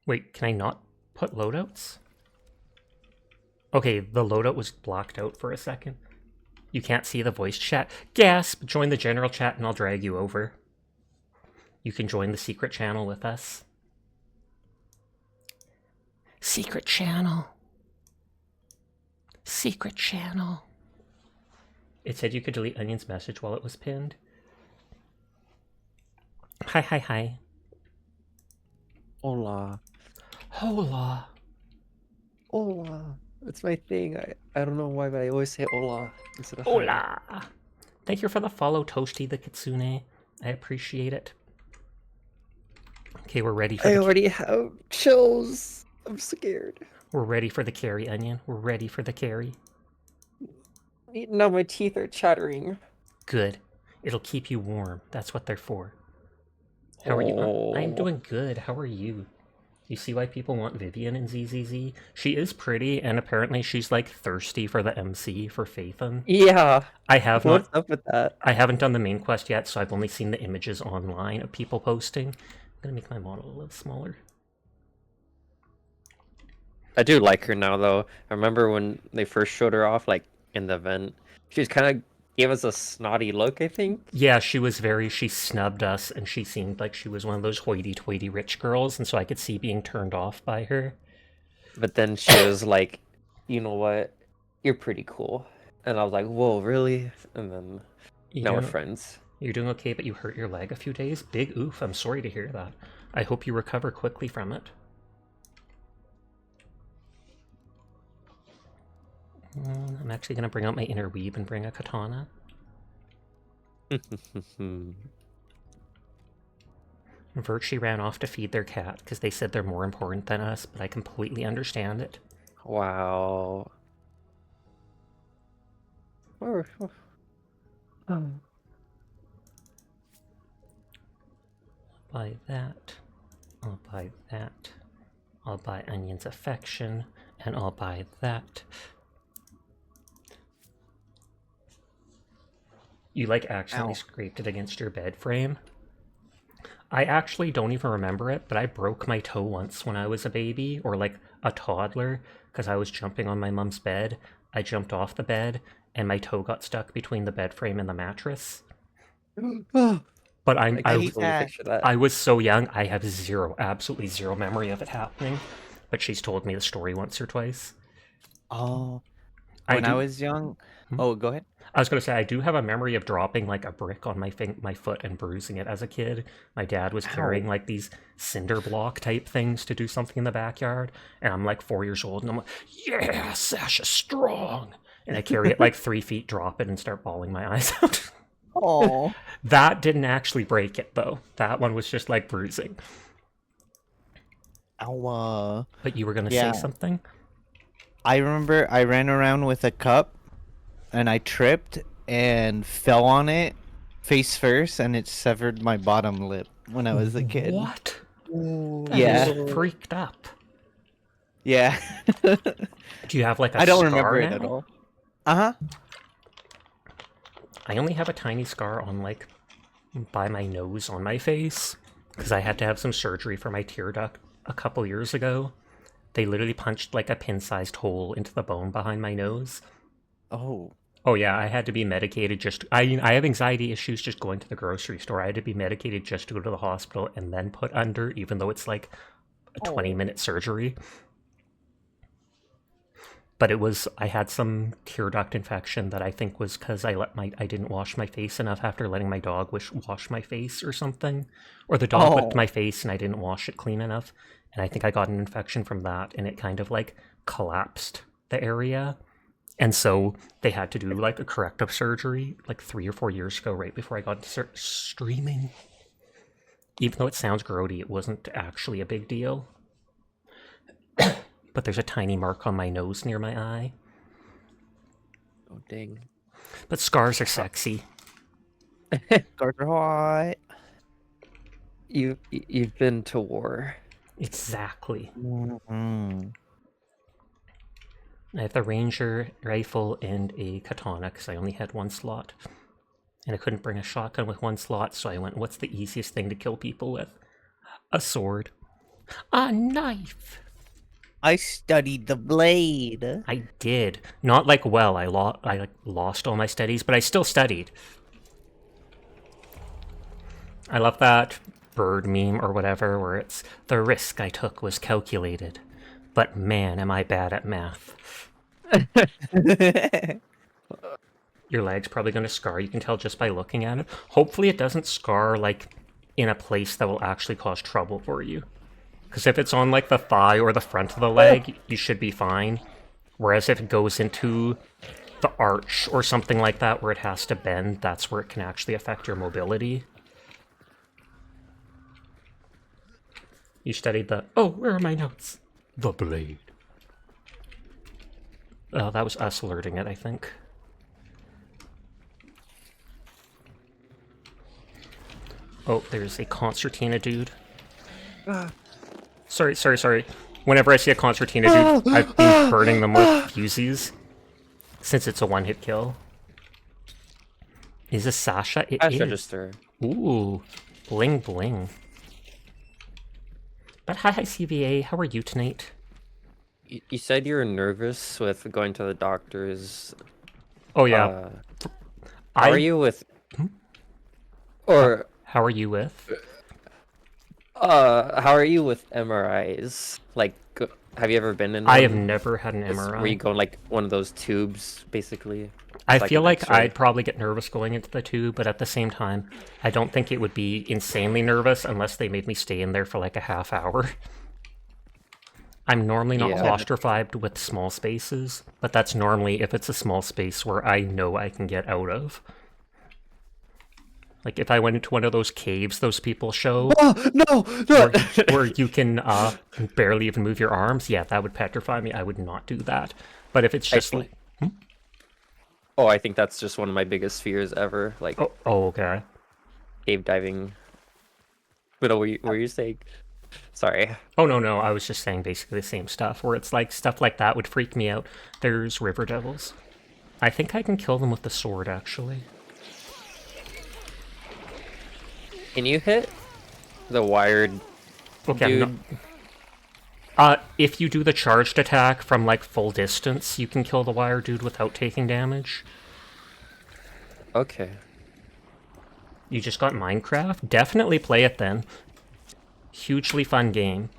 Wait, can I not put loadouts? Okay, the loadout was blocked out for a second. You can't see the voice chat. Gasp! Join the general chat and I'll drag you over. You can join the secret channel with us. Secret channel. Secret channel. It said you could delete Onion's message while it was pinned. Hi. Hola. Hola. Hola. It's my thing. I don't know why, but I always say hola instead of hi. Hola. Thank you for the follow, Toasty the Kitsune. I appreciate it. Okay, we're ready for I already have chills. I'm scared. We're ready for the carry, Onion. We're ready for the carry. Now my teeth are chattering. Good. It'll keep you warm. That's what they're for. How are you? I'm doing good. How are you? You see why people want Vivian in ZZZ? She is pretty, and apparently she's like thirsty for the MC for Phaethon. Yeah. What's up with that? I haven't done the main quest yet, so I've only seen the images online of people posting. I'm gonna make my model a little smaller. I do like her now, though. I remember when they first showed her off, like, in the event. She was kind of gave us a snotty look, I think. Yeah, she snubbed us, and she seemed like she was one of those hoity-toity rich girls, and so I could see being turned off by her. But then she was like, you know what? You're pretty cool. And I was like, whoa, really? And then now we're friends. You're doing okay, but you hurt your leg a few days? Big oof, I'm sorry to hear that. I hope you recover quickly from it. I'm actually going to bring out my inner weeb and bring a katana. Virchie ran off to feed their cat because they said they're more important than us, but I completely understand it. Wow. Buy that. I'll buy that. I'll buy Onion's affection, and I'll buy that. You like accidentally Ow. scraped it against your bed frame. I actually don't even remember it, but I broke my toe once when I was a baby, or like a toddler, because I was jumping on my mom's bed. I jumped off the bed, and my toe got stuck between the bed frame and the mattress. But I can hate totally that. picture that. I was so young, I have absolutely zero memory of it happening. But she's told me the story once or twice. Oh, I when I do- was young. Hmm? Oh, go ahead. I was going to say, I do have a memory of dropping like a brick on my foot and bruising it as a kid. My dad was carrying Ow. like these cinder block type things to do something in the backyard. And I'm like 4 years old and I'm like, yeah, Sasha, strong. And I carry it like 3 feet, drop it, and start bawling my eyes out. Oh. That didn't actually break it though. That one was just like bruising. Ow. But you were going to Yeah. say something? I remember I ran around with a cup and I tripped and fell on it face first and it severed my bottom lip when I was a kid. What? Yeah. That is freaked up. Yeah. Do you have like a I don't scar remember it now? at all. Uh-huh. I only have a tiny scar on like by my nose on my face because I had to have some surgery for my tear duct a couple years ago. They literally punched like a pin-sized hole into the bone behind my nose. Oh. Oh yeah, I had to be medicated I have anxiety issues just going to the grocery store. I had to be medicated just to go to the hospital and then put under, even though it's like a 20-minute surgery. But I had some tear duct infection that I think was because I didn't wash my face enough after letting my dog wash my face or something. Or the dog licked my face and I didn't wash it clean enough. And I think I got an infection from that and it kind of like collapsed the area. And so they had to do like a corrective surgery like 3 or 4 years ago, right before I got to start streaming. Even though it sounds grody, it wasn't actually a big deal. But there's a tiny mark on my nose near my eye. Oh dang. But scars are sexy. Scars are hot. You've been to war. Exactly. Mm-hmm. I have the ranger rifle and a katana because I only had one slot. And I couldn't bring a shotgun with one slot, so I went, what's the easiest thing to kill people with? A sword. A knife! I studied the blade. I did. Not like well, I lost all my studies, but I still studied. I love that bird meme or whatever where it's, the risk I took was calculated, but man, am I bad at math. Your leg's probably going to scar, you can tell just by looking at it. Hopefully it doesn't scar like in a place that will actually cause trouble for you. Because if it's on like the thigh or the front of the leg, you should be fine. Whereas if it goes into the arch or something like that where it has to bend, that's where it can actually affect your mobility. You studied where are my notes? The blade. Oh, that was us alerting it, I think. Oh, there's a concertina dude. Sorry. Whenever I see a concertina dude, I've been burning them with fusies. Since it's a one-hit kill. Is this Sasha? It Cash is. register. Ooh. Bling bling. But hi SVA, how are you tonight? You said you were nervous with going to the doctors. Oh yeah. How are you with... Or... How are you with? How are you with MRIs? Like, have you ever been in one? I have never had an MRI. Where you go in, like, one of those tubes, basically? I Like feel an like X-ray? I'd probably get nervous going into the tube, but at the same time, I don't think it would be insanely nervous unless they made me stay in there for like a half hour. I'm normally not Yeah. claustrophobic with small spaces, but that's normally if it's a small space where I know I can get out of. Like if I went into one of those caves those people show, Oh, no! where you can barely even move your arms, yeah, that would petrify me. I would not do that. But if it's just think- like... Oh, I think that's just one of my biggest fears ever. Like, okay. cave diving. But what were you saying? Sorry. Oh, no, I was just saying basically the same stuff, where it's like, stuff like that would freak me out. There's river devils. I think I can kill them with the sword, actually. Can you hit the wired Okay, dude? if you do the charged attack from like full distance, you can kill the wire dude without taking damage. Okay. You just got Minecraft? Definitely play it then. Hugely fun game.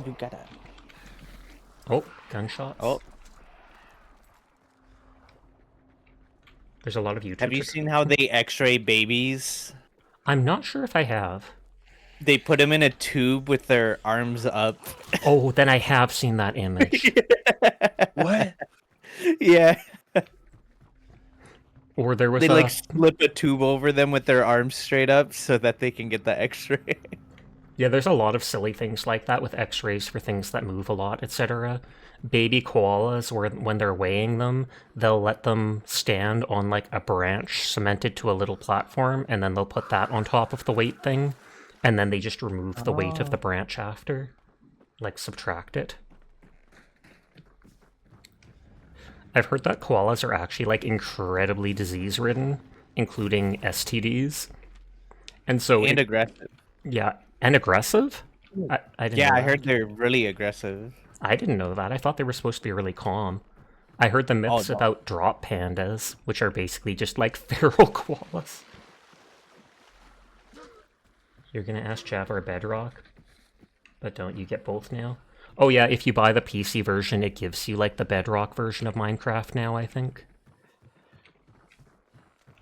You gotta. Oh, gunshots. Oh, There's a lot of YouTube. have you seen how they X-ray babies? I'm not sure if I have. They put them in a tube with their arms up. Oh, then I have seen that image. What? Yeah. Or there was They a... like slip a tube over them with their arms straight up so that they can get the X-ray. Yeah, there's a lot of silly things like that with x-rays for things that move a lot, etc. Baby koalas, when they're weighing them, they'll let them stand on like a branch cemented to a little platform, and then they'll put that on top of the weight thing, and then they just remove the weight of the branch after. Like, subtract it. I've heard that koalas are actually like incredibly disease-ridden, including STDs. And so... And aggressive. Yeah, and aggressive? I didn't Yeah, know I that. heard they're really aggressive. I didn't know that. I thought they were supposed to be really calm. I heard the myths no. about drop pandas, which are basically just like feral koalas. You're gonna ask Java or Bedrock? But don't you get both now? Oh yeah, if you buy the PC version, it gives you like the Bedrock version of Minecraft now, I think.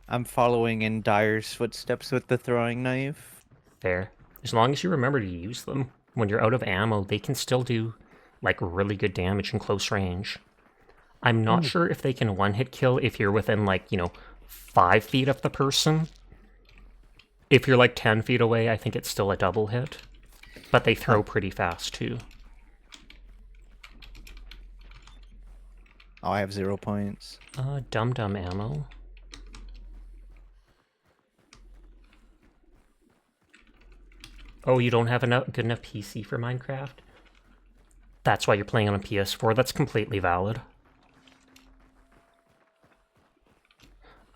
I'm following in Dyer's footsteps with the throwing knife. There. As long as you remember to use them. When you're out of ammo, they can still do like really good damage in close range. I'm not sure if they can one-hit kill if you're within like, 5 feet of the person. If you're like 10 feet away, I think it's still a double hit. But they throw pretty fast too. Oh, I have 0 points. Dum-dum ammo. Oh, you don't have good enough PC for Minecraft? That's why you're playing on a PS4. That's completely valid.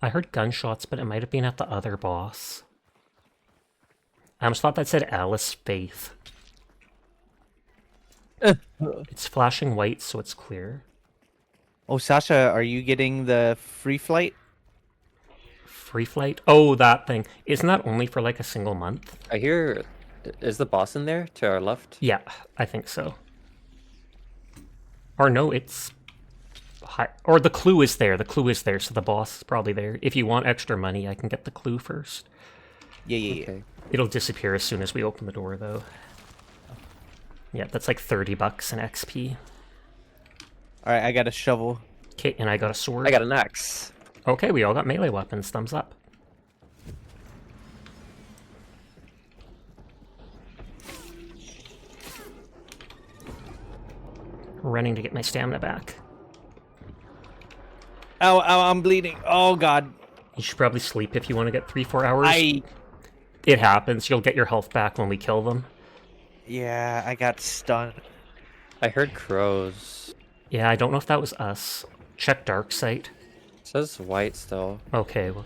I heard gunshots, but it might have been at the other boss. I almost thought that said Alice Faith. It's flashing white, so it's clear. Oh, Sasha, are you getting the free flight? Free flight? Oh, that thing. Isn't that only for like a single month? I hear. Is the boss in there to our left? Yeah, I think so. Or no, it's... Or the clue is there. The clue is there, so the boss is probably there. If you want extra money, I can get the clue first. Yeah. Okay. It'll disappear as soon as we open the door, though. Yeah, that's like 30 bucks in XP. All right, I got a shovel. Okay, and I got a sword. I got an axe. Okay, we all got melee weapons. Thumbs up. Running to get my stamina back. Ow, I'm bleeding. Oh, God. You should probably sleep if you want to get 3-4 hours. It happens. You'll get your health back when we kill them. Yeah, I got stunned. I heard crows. Yeah, I don't know if that was us. Check dark sight. It says white still. Okay, well.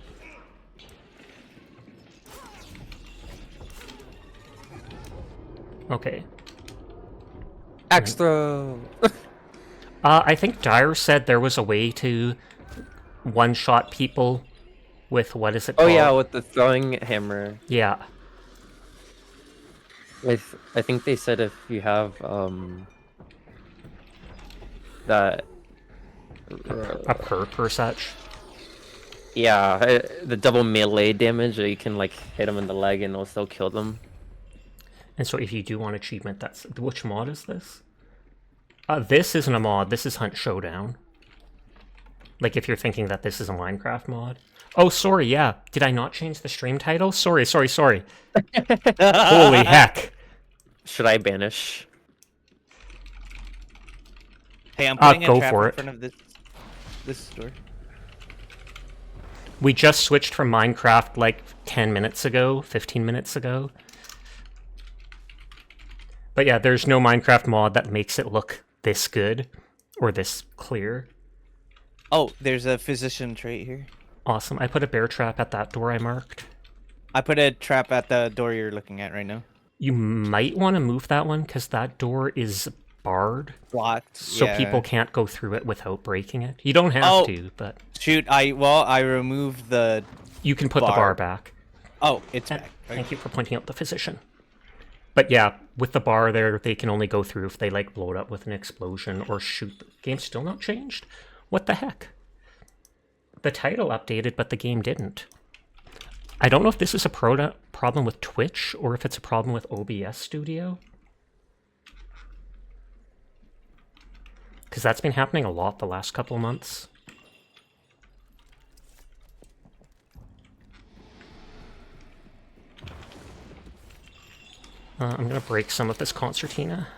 Okay. Axe throw! I think Dyer said there was a way to one-shot people with, what is it Oh called? yeah, with the throwing hammer. Yeah. I think they said if you have that A perk or such. yeah, the double melee damage, you can like hit them in the leg and it'll still kill them. And so if you do want achievement, that's... Which mod is this? This isn't a mod, this is Hunt Showdown. Like, if you're thinking that this is a Minecraft mod. Oh, sorry, yeah. Did I not change the stream title? Sorry. Holy heck. Should I banish? Hey, I'm putting go a trap for in it. front of this door. We just switched from Minecraft like 10 minutes ago, 15 minutes ago. But yeah, there's no Minecraft mod that makes it look this good or this clear. Oh, there's a physician trait here. Awesome. I put a bear trap at that door I marked. I put a trap at the door you're looking at right now. You might want to move that one, because that door is barred. Blocked. So yeah. people can't go through it without breaking it. You don't have to, but... Shoot, I removed the... You can put the bar back. Oh, it's back. Thank you for pointing out the physician. But yeah, with the bar there, they can only go through if they, like, blow it up with an explosion or shoot. The game's still not changed? What the heck? The title updated, but the game didn't. I don't know if this is a problem with Twitch or if it's a problem with OBS Studio. Because that's been happening a lot the last couple of months. I'm going to break some of this concertina.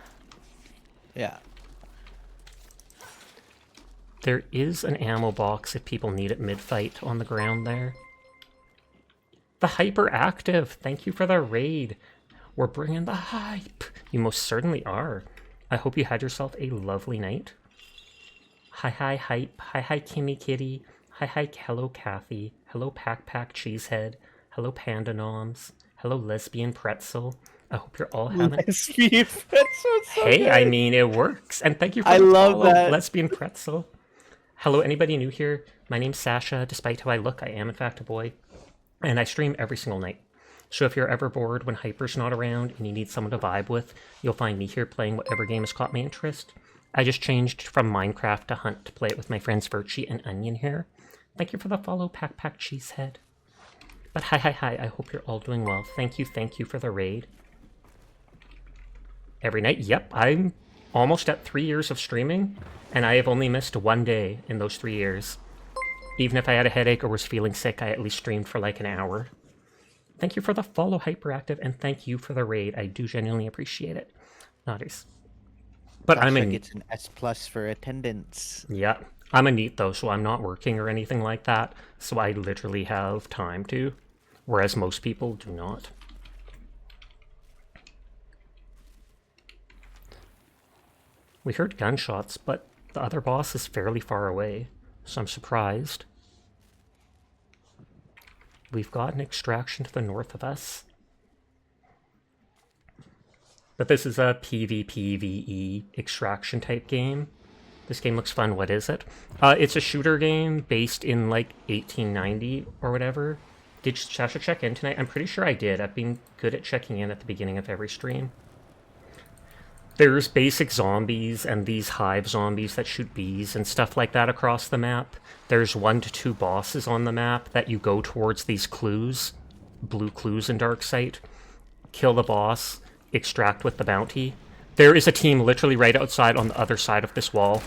Yeah. There is an ammo box if people need it mid-fight on the ground there. The Hyperactive, thank you for the raid. We're bringing the hype. You most certainly are. I hope you had yourself a lovely night. Hi hype. Hi Kimmy Kitty. Hi hello Kathy. Hello Pack Cheesehead. Hello Panda Noms. Hello Lesbian Pretzel. I hope you're all having... Lesbian Pretzel. So hey, good. I mean, it works. And thank you for I the love follow, that. Lesbian Pretzel. Hello, anybody new here? My name's Sasha. Despite how I look, I am in fact a boy. And I stream every single night. So if you're ever bored when Hyper's not around and you need someone to vibe with, you'll find me here playing whatever game has caught my interest. I just changed from Minecraft to Hunt to play it with my friends Virchie and Onion here. Thank you for the follow, Pack Cheesehead. But hi, I hope you're all doing well. Thank you for the raid. Every night? Yep, I'm almost at 3 years of streaming, and I have only missed one day in those 3 years. Even if I had a headache or was feeling sick, I at least streamed for like an hour. Thank you for the follow, Hyperactive, and thank you for the raid. I do genuinely appreciate it. Nice. But I'm a... It's an S+ for attendance. Yeah. I'm a NEET, though, so I'm not working or anything like that, so I literally have time to, whereas most people do not. We heard gunshots, but the other boss is fairly far away, so I'm surprised. We've got an extraction to the north of us. But this is a PvPvE extraction type game. This game looks fun. What is it? It's a shooter game based in like 1890 or whatever. Did Sasha check in tonight? I'm pretty sure I did. I've been good at checking in at the beginning of every stream. There's basic zombies and these hive zombies that shoot bees and stuff like that across the map. There's 1 to 2 bosses on the map that you go towards these clues, blue clues in Darksight. Kill the boss, extract with the bounty. There is a team literally right outside on the other side of this wall.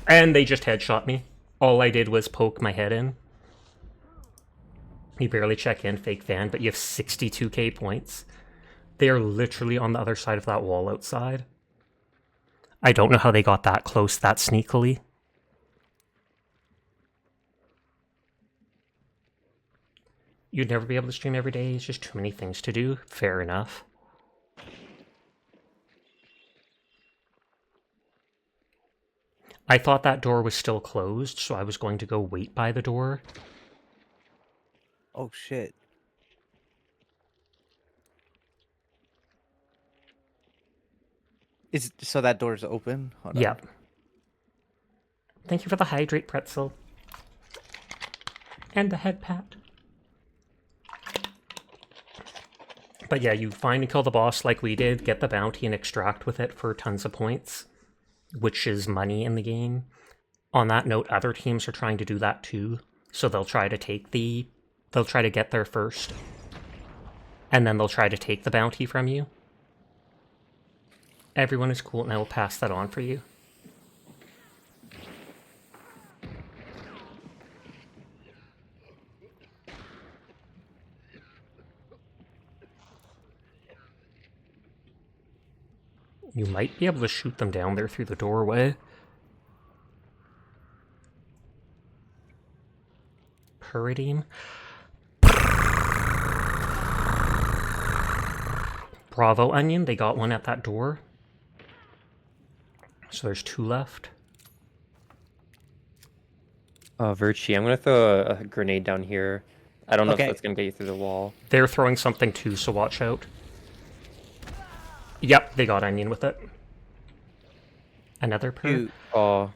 And they just headshot me. All I did was poke my head in. You barely check in, fake fan, but you have 62k points. They are literally on the other side of that wall outside. I don't know how they got that close that sneakily. You'd never be able to stream every day. It's just too many things to do. Fair enough. I thought that door was still closed, so I was going to go wait by the door. Oh, shit. So that door's open? Hold on. Yep. Thank you for the hydrate pretzel. And the head pat. But yeah, you find and kill the boss like we did, get the bounty and extract with it for tons of points, which is money in the game. On that note, other teams are trying to do that too, so they'll try to get there first, and then they'll try to take the bounty from you. Everyone is cool, and I will pass that on for you. You might be able to shoot them down there through the doorway. Paradigm. Bravo, Onion. They got one at that door. So there's 2 left. Virtue, I'm gonna throw a grenade down here. I don't know if Okay. that's gonna get you through the wall. They're throwing something too, so watch out. Yep, they got onion with it. Another per. Shoot. Oh.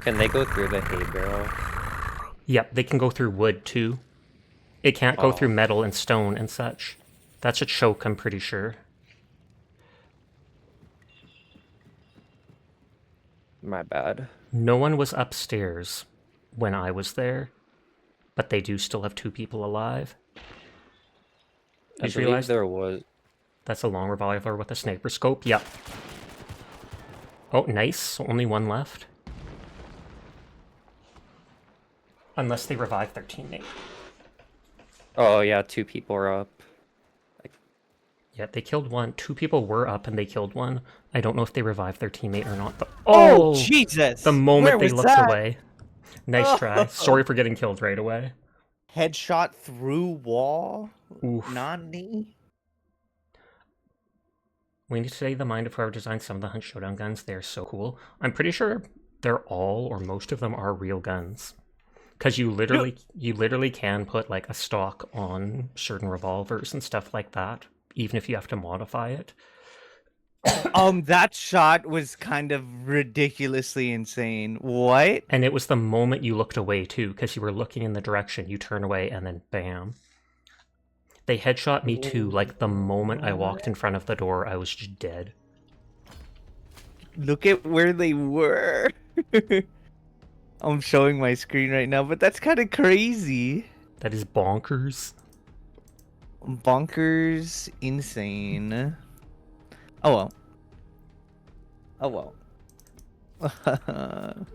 Can they go through the hay barrel? Yep, they can go through wood too. It can't go Oh. through metal and stone and such. That's a choke, I'm pretty sure. My bad. No one was upstairs when I was there, but they do still have 2 people alive. I Did you believe realize there was. that's a long revolver with a sniper scope? Yep. Oh, nice. Only 1 left. Unless they revive their teammate. Oh yeah, 2 people are up. Yeah, they killed 1. 2 people were up and they killed 1. I don't know if they revived their teammate or not. But Oh, Jesus! the moment they Where was looked that? away. Nice try. Sorry for getting killed right away. Headshot through wall. Oof. Nani? We need to say the mind of whoever designed some of the Hunt Showdown guns. They're so cool. I'm pretty sure they're all, or most of them, are real guns. Because you literally can put like a stock on certain revolvers and stuff like that, even if you have to modify it. That shot was kind of ridiculously insane. What? And it was the moment you looked away too, because you were looking in the direction, you turn away, and then bam. They headshot me too, like the moment I walked in front of the door, I was just dead. Look at where they were. I'm showing my screen right now, but that's kind of crazy. That is bonkers. Bonkers, insane. Oh well. Oh well.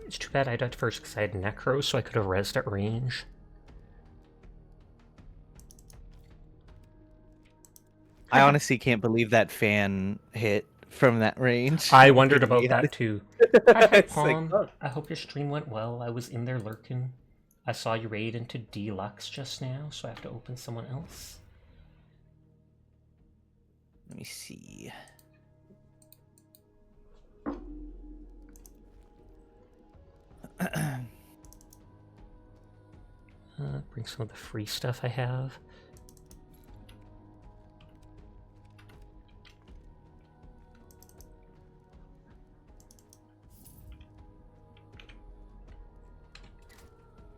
It's too bad I died first because I had Necro, so I could have rezzed at range. I honestly can't believe that fan hit from that range. I wondered about Yeah. that too. Hi, It's like, Palm. oh. I hope your stream went well. I was in there lurking. I saw you raid into Deluxe just now, so I have to open someone else. Let me see. Bring some of the free stuff I have.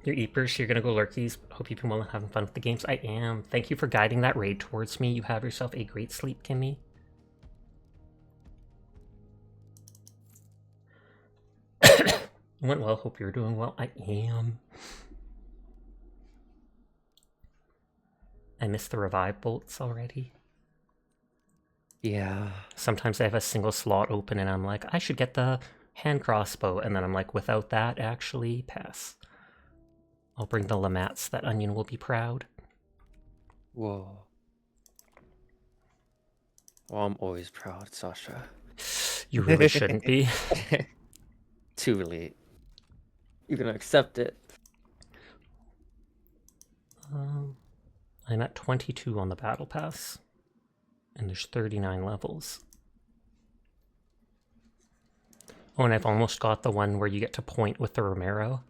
Your Eepers, you're gonna go lurkies. Hope you've been well and having fun with the games. I am. Thank you for guiding that raid towards me. You have yourself a great sleep, Kimmy. Went well. Hope you're doing well. I am. I missed the revive bolts already. Yeah. Sometimes I have a single slot open and I'm like, I should get the hand crossbow. And then I'm like, without that, actually, pass. I'll bring the Lamats. That onion will be proud. Whoa. Well, I'm always proud, Sasha. You really shouldn't be. Too late. You're gonna accept it. I'm at 22 on the battle pass. And there's 39 levels. Oh, and I've almost got the one where you get to point with the Romero.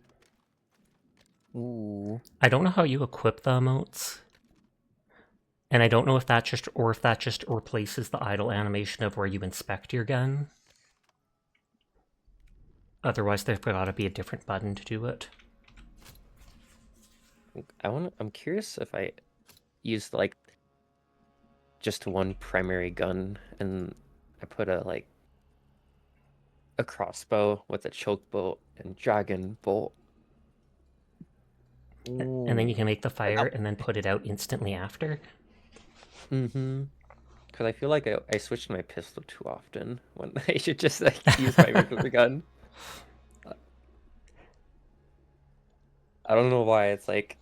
Ooh. I don't know how you equip the emotes. And I don't know if that just replaces the idle animation of where you inspect your gun. Otherwise, there's got to be a different button to do it. I'm curious if I used like just one primary gun and I put a crossbow with a choke bolt and dragon bolt. And then you can make the fire and then put it out instantly after. Mm-hmm. Because I feel like I switched my pistol too often when I should just like use my regular gun. I don't know why. It's like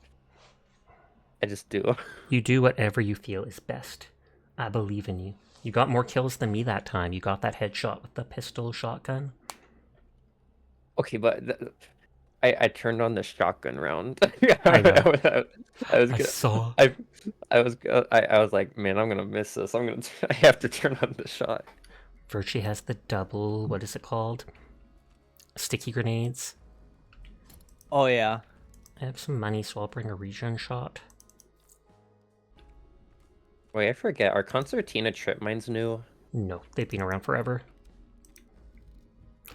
I just do. You do whatever you feel is best. I believe in you. You got more kills than me that time. You got that headshot with the pistol shotgun. Okay, but I turned on the shotgun round. I know. I saw. I was like, man, I'm gonna miss this. I have to turn on the shot. Virtue has the double, what is it called? Sticky grenades. Oh yeah. I have some money, so I'll bring a regen shot. Wait, I forget. Are concertina trip mines new? No, they've been around forever.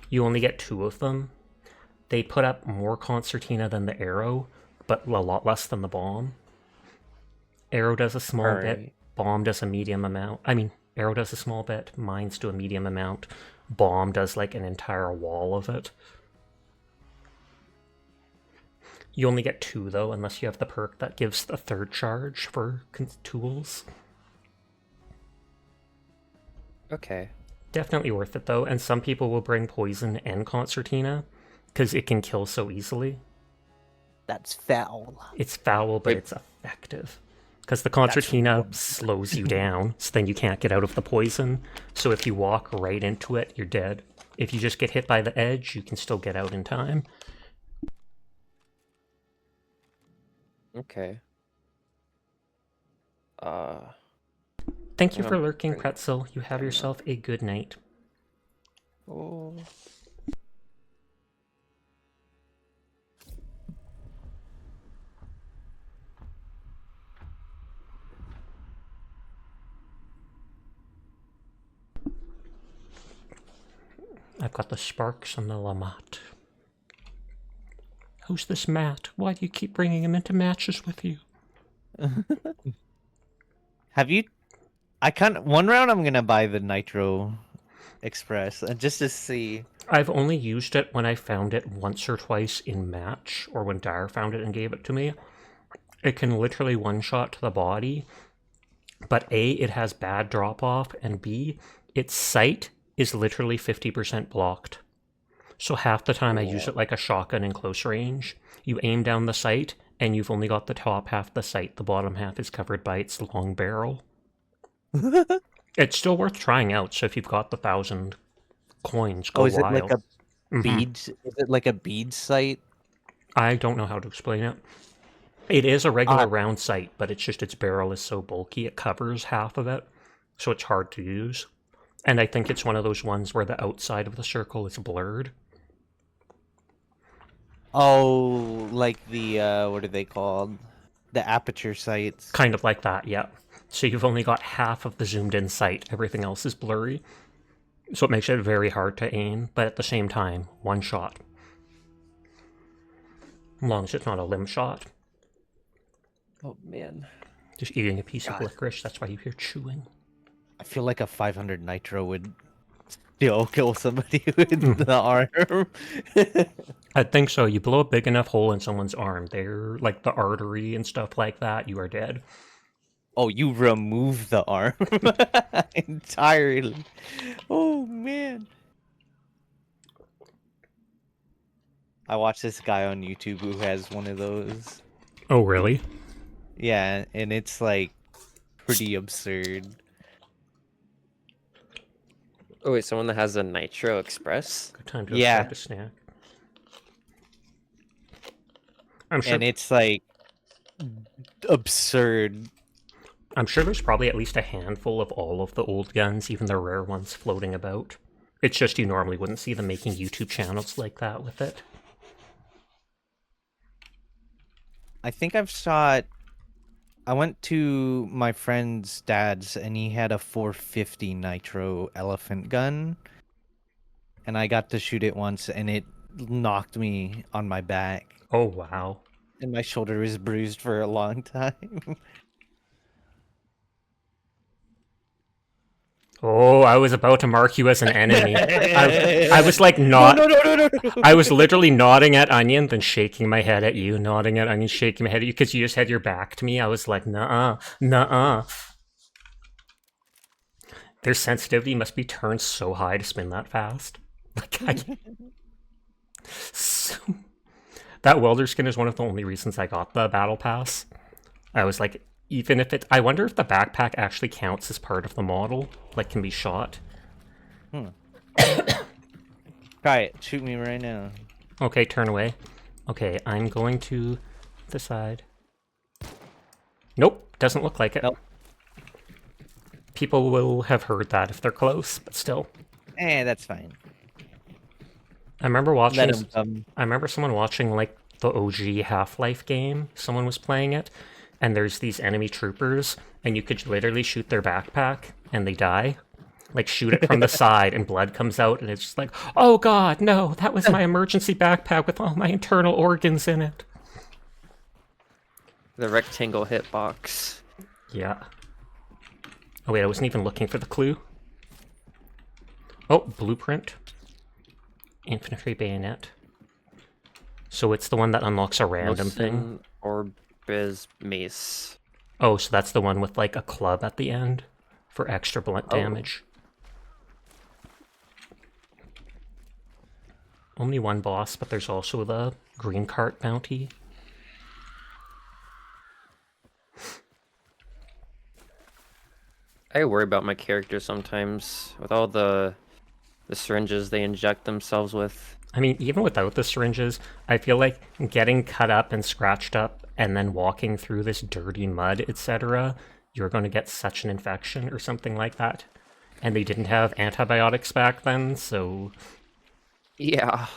You only get 2 of them. They put up more concertina than the arrow, but a lot less than the bomb. Arrow does a small bit, bomb does a medium amount. I mean, arrow does a small bit, mines do a medium amount, bomb does like an entire wall of it. You only get 2 though, unless you have the perk that gives a 3rd charge for tools. Okay. Definitely worth it though, and some people will bring poison and concertina, because it can kill so easily. That's foul. It's foul, but it's effective. Because the concertina slows you down, so then you can't get out of the poison. So if you walk right into it, you're dead. If you just get hit by the edge, you can still get out in time. Okay. Thank you for lurking, Pretzel. You have yourself a good night. Oh. I've got the sparks and the Lamat. Who's this Matt? Why do you keep bringing him into matches with you? Have you? One round I'm gonna buy the Nitro Express just to see. I've only used it when I found it once or twice in match, or when Dyer found it and gave it to me. It can literally one-shot to the body, but A, it has bad drop-off, and B, its sight is literally 50% blocked. So half the time I use it like a shotgun in close range. You aim down the sight, and you've only got the top half of the sight. The bottom half is covered by its long barrel. It's still worth trying out, so if you've got the 1,000 coins, go wild. Is it like a beads? Is it like a bead sight? I don't know how to explain it. It is a regular round sight, but it's just its barrel is so bulky, it covers half of it, so it's hard to use. And I think it's one of those ones where the outside of the circle is blurred. Oh, like the, what are they called? The aperture sights. Kind of like that, yeah. So you've only got half of the zoomed in sight, everything else is blurry. So it makes it very hard to aim, but at the same time, one shot. As long as it's not a limb shot. Oh, man. Just eating a piece of licorice, that's why you hear chewing. I feel like a 500 Nitro would still kill somebody with the arm. I think so. You blow a big enough hole in someone's arm, they're like the artery and stuff like that, you are dead. Oh, you remove the arm entirely. Oh, man. I watched this guy on YouTube who has one of those. Oh, really? Yeah, and it's like pretty absurd. Oh, wait, someone that has a Nitro Express? Good time to start a snack. I'm sure. And it's like absurd. I'm sure there's probably at least a handful of all of the old guns, even the rare ones, floating about. It's just you normally wouldn't see them making YouTube channels like that with it. I think I've shot... I went to my friend's dad's, and he had a 450 Nitro elephant gun. And I got to shoot it once, and it knocked me on my back. Oh, wow. And my shoulder was bruised for a long time. Oh, I was about to mark you as an enemy. I was like not. No. I was literally nodding at Onion, then shaking my head at you, nodding at Onion, shaking my head at you, because you just had your back to me. I was like, nuh-uh, nuh-uh. Their sensitivity must be turned so high to spin that fast. Like, so... That welder skin is one of the only reasons I got the battle pass. I was like, even if it... I wonder if the backpack actually counts as part of the model, like can be shot. Try it. Shoot me right now. Okay, turn away. Okay, I'm going to the side. Nope, doesn't look like it. Nope. People will have heard that if they're close, but still. That's fine. I remember watching... Let 'em come. I remember someone watching, like, the OG Half-Life game. Someone was playing it, and there's these enemy troopers, and you could literally shoot their backpack, and they die. Like, shoot it from the side, and blood comes out, and it's just like, oh god, no, that was my emergency backpack with all my internal organs in it. The rectangle hitbox. Yeah. Oh wait, I wasn't even looking for the clue. Oh, blueprint. Infantry bayonet. So it's the one that unlocks a random thing? Orbis mace. Oh, so that's the one with like a club at the end for extra blunt damage. Only one boss, but there's also the green cart bounty. I worry about my character sometimes with all the syringes they inject themselves with. I mean, even without the syringes, I feel like getting cut up and scratched up and then walking through this dirty mud, etc., you're going to get such an infection or something like that. And they didn't have antibiotics back then, so... Yeah.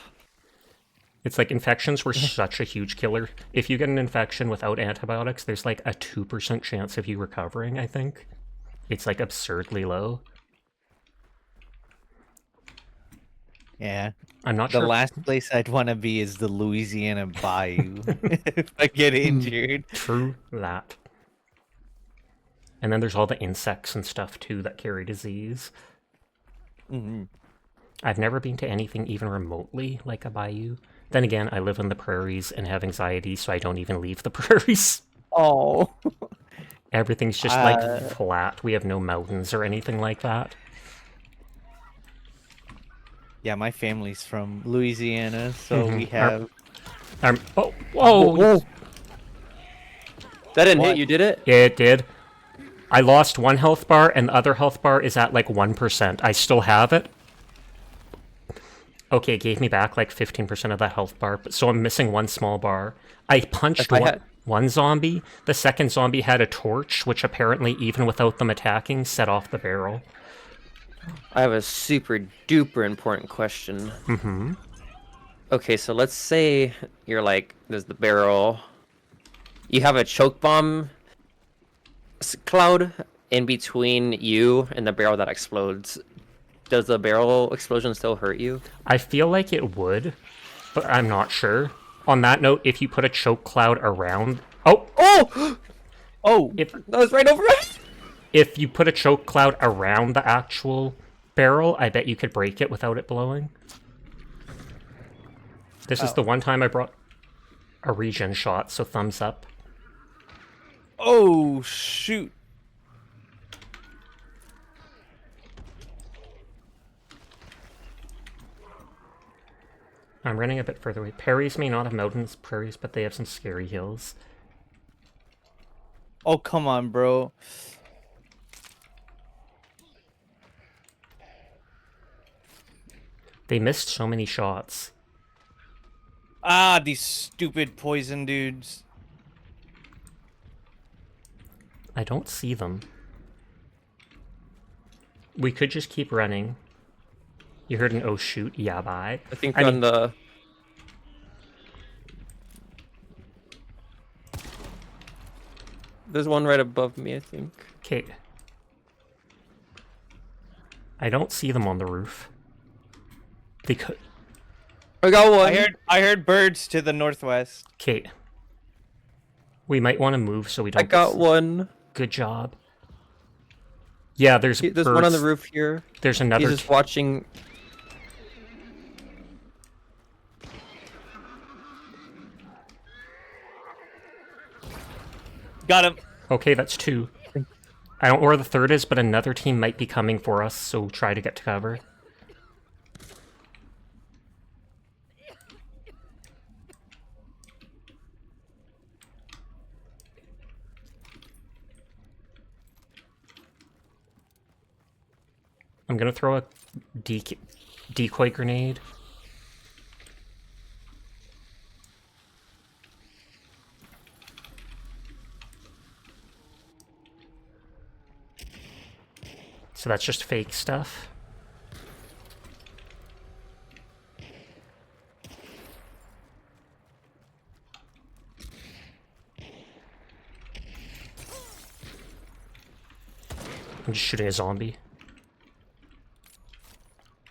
It's like infections were such a huge killer. If you get an infection without antibiotics, there's like a 2% chance of you recovering, I think. It's like absurdly low. Yeah. I'm not The sure. last place I'd want to be is the Louisiana Bayou if I get injured. True that. And then there's all the insects and stuff too that carry disease. Mm-hmm. I've never been to anything even remotely like a bayou. Then again, I live in the prairies and have anxiety, so I don't even leave the prairies. Oh. Everything's just like flat. We have no mountains or anything like that. Yeah, my family's from Louisiana, so we have... Oh, whoa! Whoa. That didn't hit you, did it? Yeah, it did. I lost one health bar, and the other health bar is at like 1%. I still have it. Okay, it gave me back like 15% of that health bar, so I'm missing one small bar. I punched one zombie. The second zombie had a torch, which apparently, even without them attacking, set off the barrel. I have a super duper important question. Mm-hmm. Okay, so let's say you're like, there's the barrel. You have a choke bomb cloud in between you and the barrel that explodes. Does the barrel explosion still hurt you? I feel like it would, but I'm not sure. On that note, if you put a choke cloud around... Oh! Oh! That was right over it! If you put a choke cloud around the actual barrel, I bet you could break it without it blowing. This is the one time I brought a regen shot, so thumbs up. Oh, shoot. I'm running a bit further away. Prairies may not have mountains, prairies, but they have some scary hills. Oh, come on, bro. They missed so many shots. Ah, these stupid poison dudes. I don't see them. We could just keep running. You heard an oh shoot, yeah, bye. I think on the... There's one right above me, I think. Okay. I don't see them on the roof. They could... I got one! I heard birds to the northwest. Okay. We might want to move so we don't... I got one. Good job. Yeah, there's birds. One on the roof here. There's another... He's just watching... Got him. Okay, that's two. I don't know where the third is, but another team might be coming for us, so try to get to cover. I'm gonna throw a decoy grenade. So that's just fake stuff. I'm just shooting a zombie.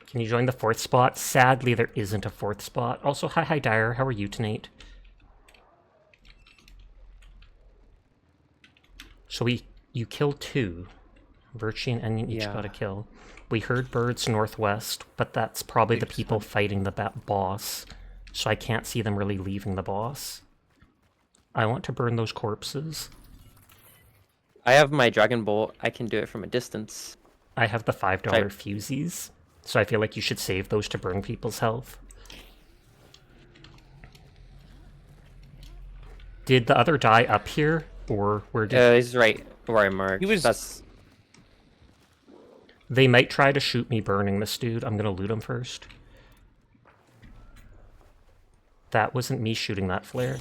Can you join the 4th spot? Sadly, there isn't a 4th spot. Also, hi Dyer. How are you tonight? So you killed 2. Virchie and Onion each got a kill. We heard birds northwest, but that's probably the people fighting the boss. So I can't see them really leaving the boss. I want to burn those corpses. I have my Dragon Bolt. I can do it from a distance. I have the $5 fusies, so I feel like you should save those to burn people's health. Did the other die up here, or where did... He's right where I marked. That's... They might try to shoot me burning this dude. I'm gonna loot him first. That wasn't me shooting that flare.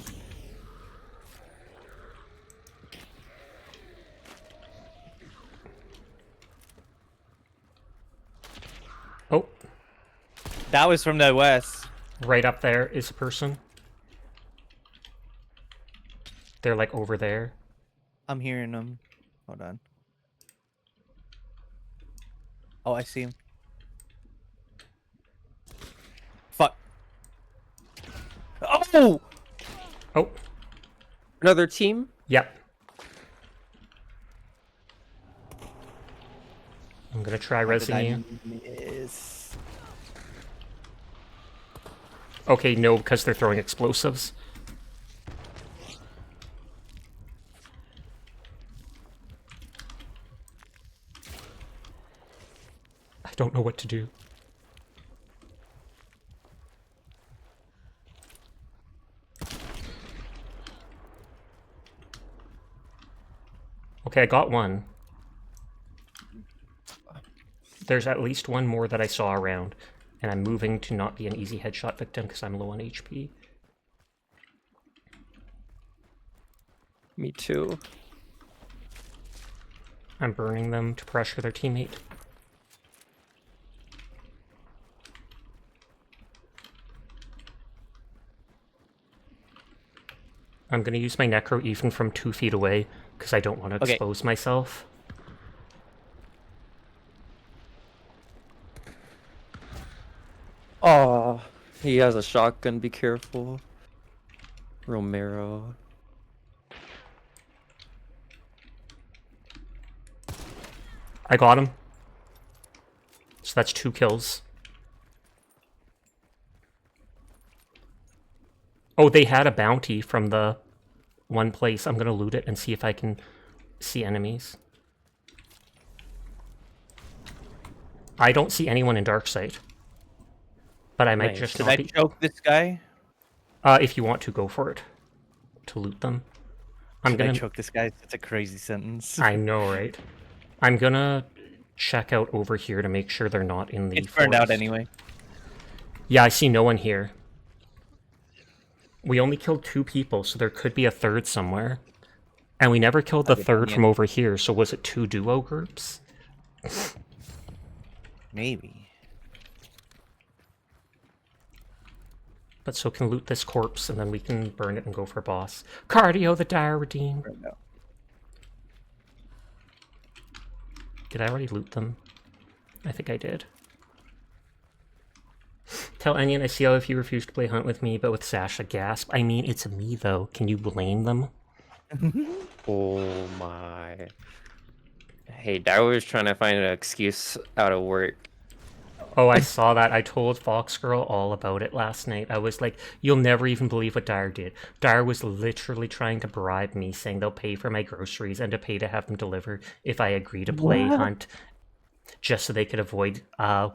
Oh. That was from the west. Right up there is a person. They're like over there. I'm hearing them. Hold on. Oh, I see him. Fuck. Oh! Oh. Another team? Yep. I'm gonna try resing you. Okay, no, because they're throwing explosives. I don't know what to do. Okay, I got one. There's at least one more that I saw around, and I'm moving to not be an easy headshot victim because I'm low on HP. Me too. I'm burning them to pressure their teammate. I'm gonna use my Necro even from 2 feet away, because I don't want to expose myself. Oh, he has a shotgun, be careful. Romero. I got him. So that's 2 kills. Oh, they had a bounty from the one place. I'm gonna loot it and see if I can see enemies. I don't see anyone in Darksight. But I might just not be... Did I choke this guy? If you want to, go for it. To loot them. Did I choke this guy? That's a crazy sentence. I know, right? I'm gonna check out over here to make sure they're not in the It's burned out anyway. Yeah, I see no one here. We only killed 2 people, so there could be a 3rd somewhere. And we never killed the 3rd from over here, so was it 2 duo groups? Maybe. But so can loot this corpse, and then we can burn it and go for boss. Cardio, the Dire Redeem. Did I already loot them? I think I did. Tell Onion I see how if you refuse to play Hunt with me, but with Sasha, gasp. I mean, it's me, though. Can you blame them? Oh my. Hey, Dad was trying to find an excuse out of work. Oh, I saw that. I told Fox Girl all about it last night. I was like, you'll never even believe what Dyer did. Dyer was literally trying to bribe me, saying they'll pay for my groceries and to pay to have them delivered if I agree to play Hunt, just so they could avoid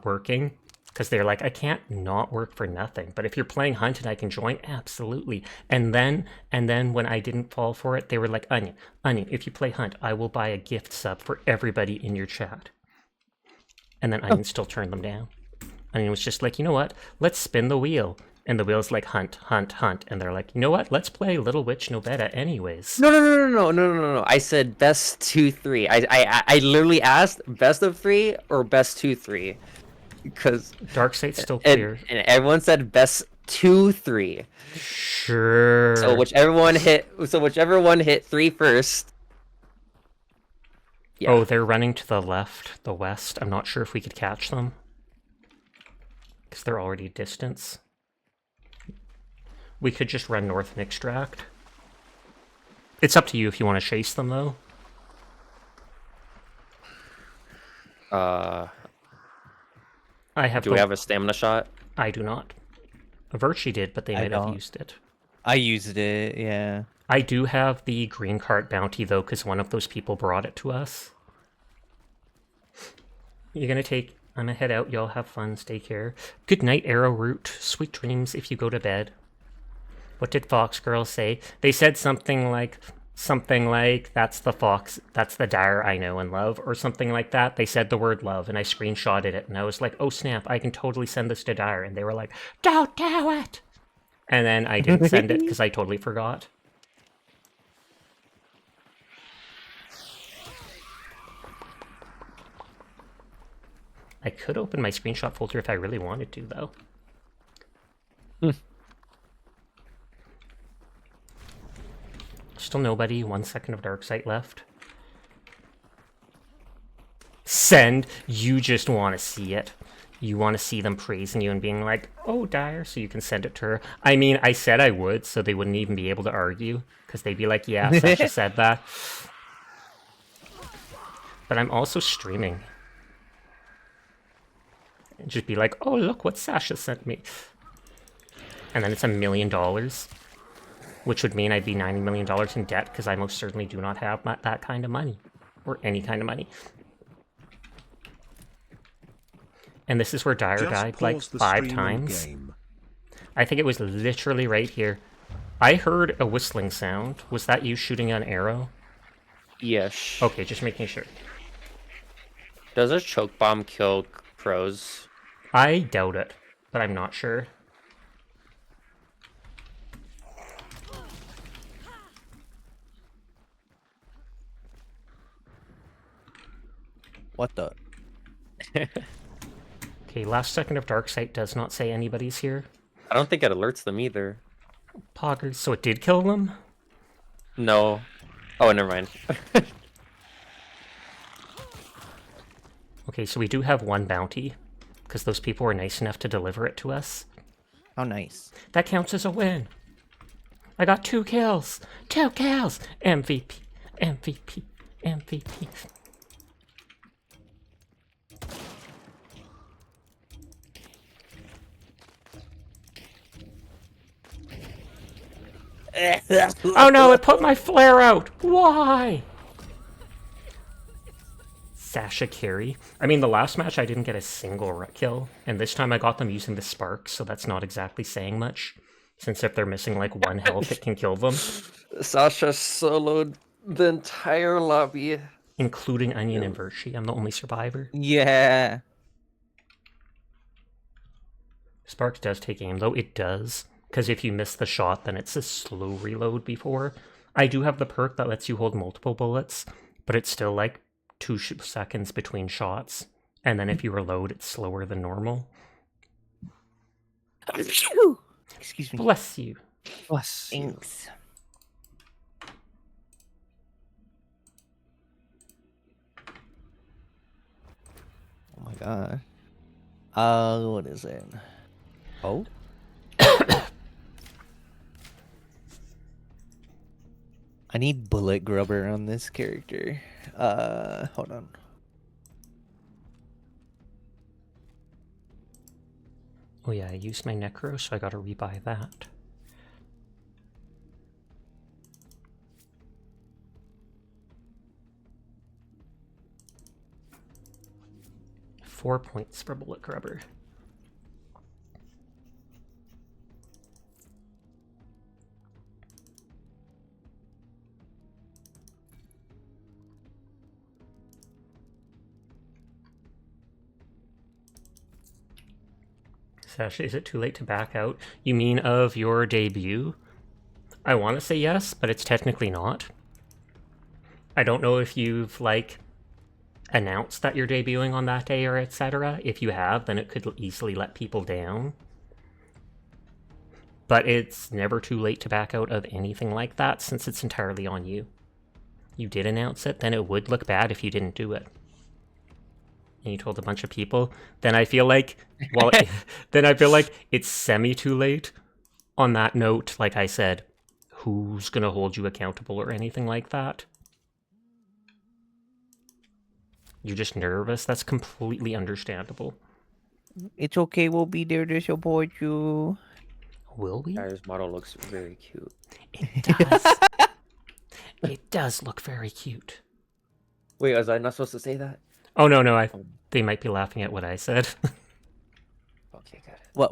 working. Because they're like, I can't not work for nothing. But if you're playing Hunt and I can join, absolutely. And then when I didn't fall for it, they were like, Onion, if you play Hunt, I will buy a gift sub for everybody in your chat. And then Onion still turned them down. Onion was just like, you know what? Let's spin the wheel. And the wheel's like, Hunt. And they're like, you know what? Let's play Little Witch No Beta anyways. No. I said best 2-3. I literally asked best of 3 or best 2-3. Because Darksight's still clear. And everyone said best 2-3. Sure. So whichever one hit 3 first. Yeah. Oh, they're running to the left, the west. I'm not sure if we could catch them. Because they're already distance. We could just run north and extract. It's up to you if you want to chase them, though. I have. Do we have a stamina shot? I do not. Virtue did, but they might have used it. I used it, yeah. I do have the green cart bounty, though, because one of those people brought it to us. You're gonna take... I'm gonna head out. Y'all have fun. Stay care. Good night, Arrow Root. Sweet dreams if you go to bed. What did Fox Girl say? They said something like, that's the fox, that's the dire I know and love, or something like that. They said the word love, and I screenshotted it, and I was like, oh snap, I can totally send this to dire. And they were like, don't do it! And then I didn't send it, because I totally forgot. I could open my screenshot folder if I really wanted to, though. Still nobody. 1 second of dark sight left. Send. You just want to see it. You want to see them praising you and being like, oh, dire, so you can send it to her. I mean, I said I would, so they wouldn't even be able to argue, because they'd be like, yeah, Sasha said that. But I'm also streaming. And just be like, oh, look what Sasha sent me. And then it's $1 million. Which would mean I'd be $90 million in debt, because I most certainly do not have that kind of money. Or any kind of money. And this is where Dire died, like, 5 times. I think it was literally right here. I heard a whistling sound. Was that you shooting an arrow? Yes. Okay, just making sure. Does a choke bomb kill crows? I doubt it, but I'm not sure. What the? Okay, last second of dark sight does not say anybody's here. I don't think it alerts them either. Poggers, so it did kill them? No. Oh, never mind. Okay, so we do have 1 bounty, because those people were nice enough to deliver it to us. How nice. That counts as a win. I got 2 kills. 2 kills. MVP. MVP. MVP. Oh no, it put my flare out. Why? Sasha carry. I mean, the last match I didn't get a single kill, and this time I got them using the spark, so that's not exactly saying much. Since if they're missing like 1 health, it can kill them. Sasha soloed the entire lobby. Including Onion and Virtue. I'm the only survivor. Yeah. Spark does take aim, though. It does. Because if you miss the shot, then it's a slow reload before. I do have the perk that lets you hold multiple bullets, but it's still like 2 seconds between shots. And then if you reload, it's slower than normal. Excuse me. Bless you. Bless. Thanks. Oh my god. What is it? Oh? I need bullet grubber on this character. Hold on. Oh yeah, I used my Necro, so I gotta rebuy that. Four points for bullet grubber. Sasha, is it too late to back out? You mean of your debut? I want to say yes, but it's technically not. I don't know if you've, like, announced that you're debuting on that day or etc. If you have, then it could easily let people down. But it's never too late to back out of anything like that, since it's entirely on you. you did announce it, then it would look bad if you didn't do it. And you told a bunch of people, then I feel like, well, then I feel like it's semi too late. On that note, like I said, who's gonna hold you accountable or anything like that? You're just nervous? That's completely understandable. It's okay, we'll be there to support you. Will we? Dyer's model looks very cute. It does. It does look very cute. Wait, was I not supposed to say that? Oh, no, they might be laughing at what I said. Okay, good. What?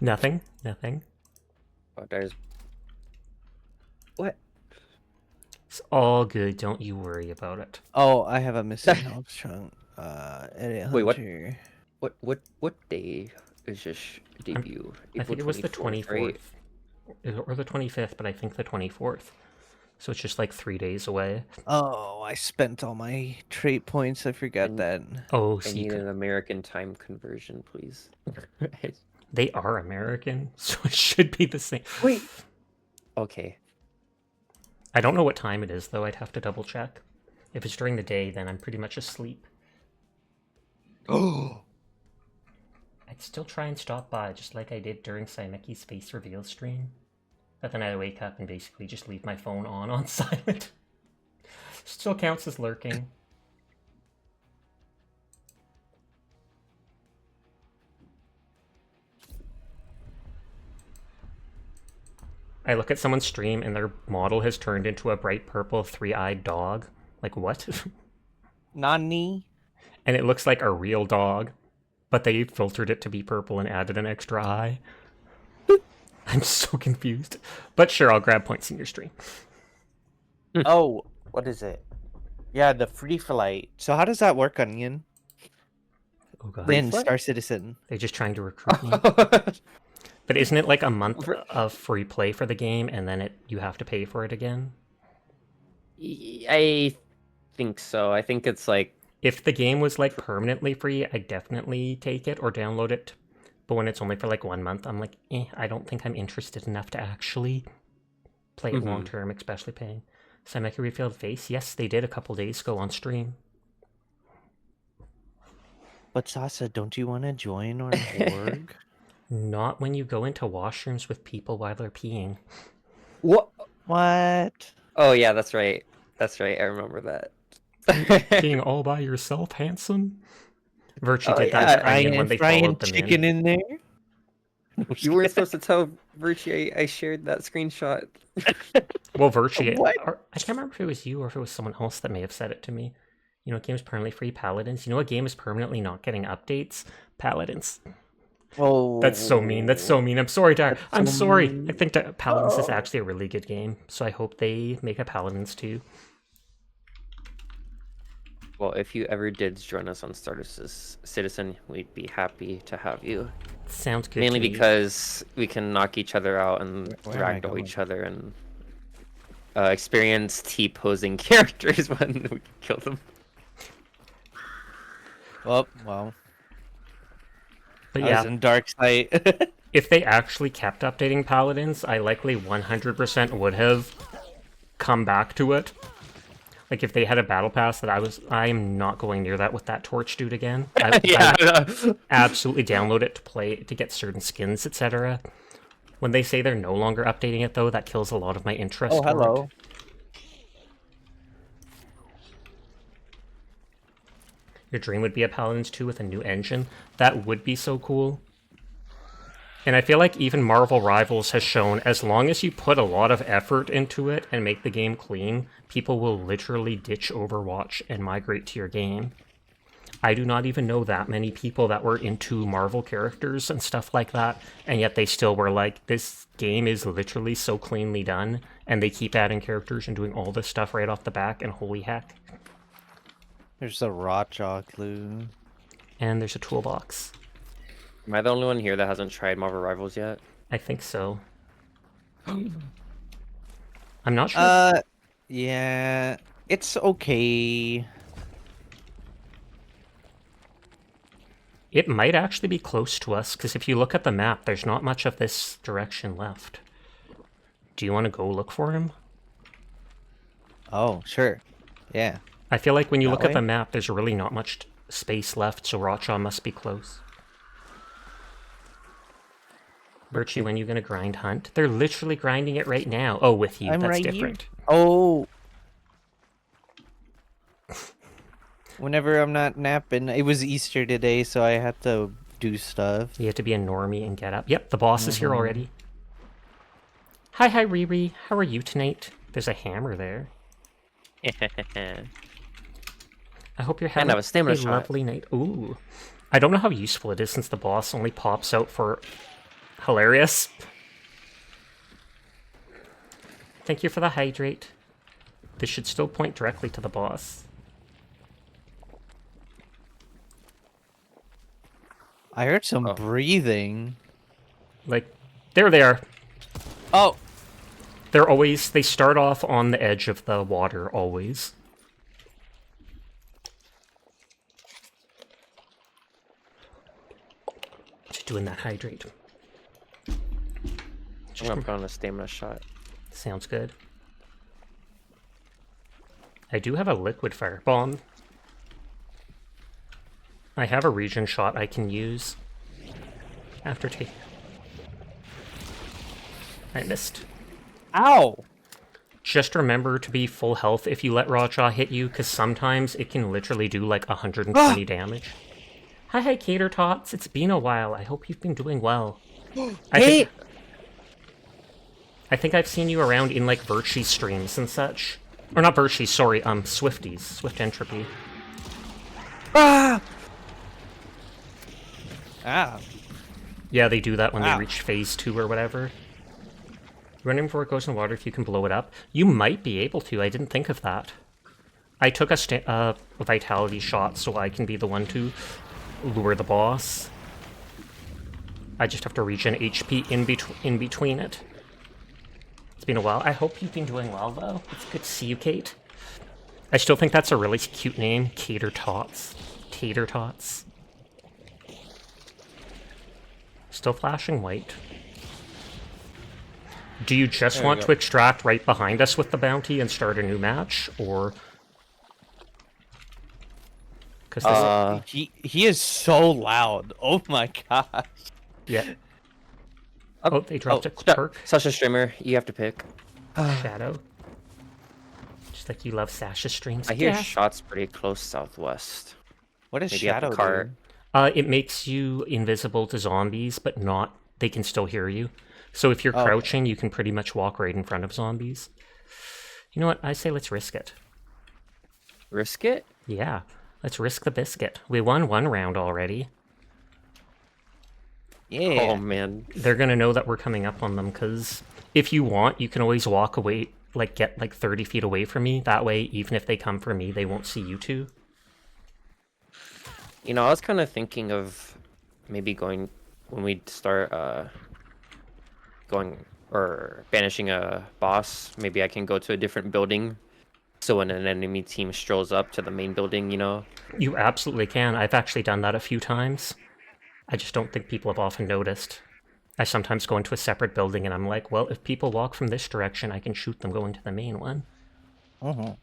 Nothing. Oh, Dyer's... What? It's all good, don't you worry about it. Oh, I have a missing health chunk. Edit Wait, what? Hunter. What day is this debut? I think it was the 24th. Right? Or the 25th, but I think the 24th. So it's just like 3 days away. Oh, I spent all my trait points. I forgot And- that. Oh, I so need an American time conversion, please. they are American, so it should be the same. Wait. Okay. I don't know what time it is, though. I'd have to double check. If it's during the day, then I'm pretty much asleep. Oh. I'd still try and stop by, just like I did during Saimeki's face reveal stream. But then I wake up and basically just leave my phone on silent. Still counts as lurking. I look at someone's stream and their model has turned into a bright purple three-eyed dog. Like, what? Nani? And it looks like a real dog, but they filtered it to be purple and added an extra eye. I'm so confused. But sure, I'll grab points in your stream. Oh, what is it? Yeah, the free flight. So how does that work, Onion? Oh god. Lynn, flight? Star Citizen. They're just trying to recruit me. But isn't it like a month of free play for the game and then you have to pay for it again? I think so. I think it's like... If the game was like permanently free, I'd definitely take it or download it. But when it's only for like 1 month, I'm like, I don't think I'm interested enough to actually play it long term, especially paying. Saimeki refilled face? Yes, they did a couple days ago on stream. But Sasa, don't you want to join our org? Not when you go into washrooms with people while they're peeing. What? What? Oh, yeah, that's right. That's right. I remember that. Peeing all by yourself, handsome? Virtue did that to I Onion when they followed them chicken in there. You weren't supposed to tell Virtue I shared that screenshot. Well, Virtue, What? I can't remember if it was you or if it was someone else that may have said it to me. You know, a game is permanently free, Paladins. You know, a game is permanently not getting updates, Paladins. Oh, That's so mean. That's so mean. I'm sorry, Dar. I'm so sorry. mean. I think that Paladins is actually a really good game, so I hope they make a Paladins too. Well, if you ever did join us on Star Citizen, we'd be happy to have you. Sounds good. Mainly to me. because we can knock each other out and Where am I ragdoll going? each other and experience T-posing characters when we kill them. well, But I yeah, was in dark side. if they actually kept updating Paladins, I likely 100% would have come back to it. Like if they had a battle pass that I am not going near that with that torch dude again. I would absolutely download it to play to get certain skins, etc. When they say they're no longer updating it though, that kills a lot of my interest. Oh, for it. hello. Your dream would be a Paladins 2 with a new engine. That would be so cool. And I feel like even Marvel Rivals has shown as long as you put a lot of effort into it and make the game clean, people will literally ditch Overwatch and migrate to your game. I do not even know that many people that were into Marvel characters and stuff like that, and yet they still were like, this game is literally so cleanly done, and they keep adding characters and doing all this stuff right off the back, and holy heck. There's a Rotjaw clue. And there's a toolbox. Am I the only one here that hasn't tried Marvel Rivals yet? I think so. I'm not sure. Yeah, it's okay. It might actually be close to us, because if you look at the map, there's not much of this direction left. Do you want to go look for him? Oh, sure. Yeah. I feel like when you That look at way? the map, there's really not much space left, so Rotjaw must be close. Virtue, Okay. when you gonna grind Hunt? They're literally grinding it right now. Oh, with you. I'm That's right different. here. Oh. Whenever I'm not napping, it was Easter today, so I had to do stuff. You have to be a normie and get up. Yep, the boss is here Mhm. already. Hi, Riri. How are you tonight? There's a hammer there. I hope you're having have a stamina a shot. lovely night. Ooh. I don't know how useful it is since the boss only pops out for hilarious. Thank you for the hydrate. This should still point directly to the boss. I heard some Oh. breathing. Like, there they are. Oh. They start off on the edge of the water, always. Just doing that hydrate. I'm gonna put on a stamina shot. Sounds good. I do have a liquid fire bomb. I have a regen shot I can use after take. I missed. Ow. Just remember to be full health if you let Rotjaw hit you, because sometimes it can literally do like 120 damage. Hi, Cater Tots. It's been a while. I hope you've been doing well. Hey. I think I've seen you around in like Virtue streams and such. Or not Virtue, sorry, Swifties. Swift Entropy. Ah. Ah. Yeah, they do that when they Ow. reach phase 2 or whatever. Running before it goes in the water if you can blow it up. You might be able to. I didn't think of that. I took a vitality shot so I can be the one to lure the boss. I just have to regen HP in between it. It's been a while. I hope you've been doing well, though. It's good to see you, Kate. I still think that's a really cute name. Cater Tots. Tater Tots. Still flashing white. Do you just want to extract right behind us with the bounty and start a new match, or... Because He is so loud. Oh my gosh. yeah. Oh, they dropped a perk. Sasha streamer, you have to pick. Shadow. Just like you love Sasha streams. I hear Yeah. shots pretty close southwest. What does Maybe at the Shadow cart. do? It makes you invisible to zombies, but not... They can still hear you. So if you're Okay. crouching, you can pretty much walk right in front of zombies. You know what? I say let's risk it. Risk it? Yeah. Let's risk the biscuit. We won one round already. Yeah. Oh man. They're gonna know that we're coming up on them, because if you want, you can always walk away, like get like 30 feet away from me. That way, even if they come for me, they won't see you two. You know, I was kind of thinking of maybe going when we start going or banishing a boss. Maybe I can go to a different building, so when an enemy team strolls up to the main building, you know. You absolutely can. I've actually done that a few times. I just don't think people have often noticed. I sometimes go into a separate building and I'm like, well, if people walk from this direction, I can shoot them going to the main one. Uh-huh.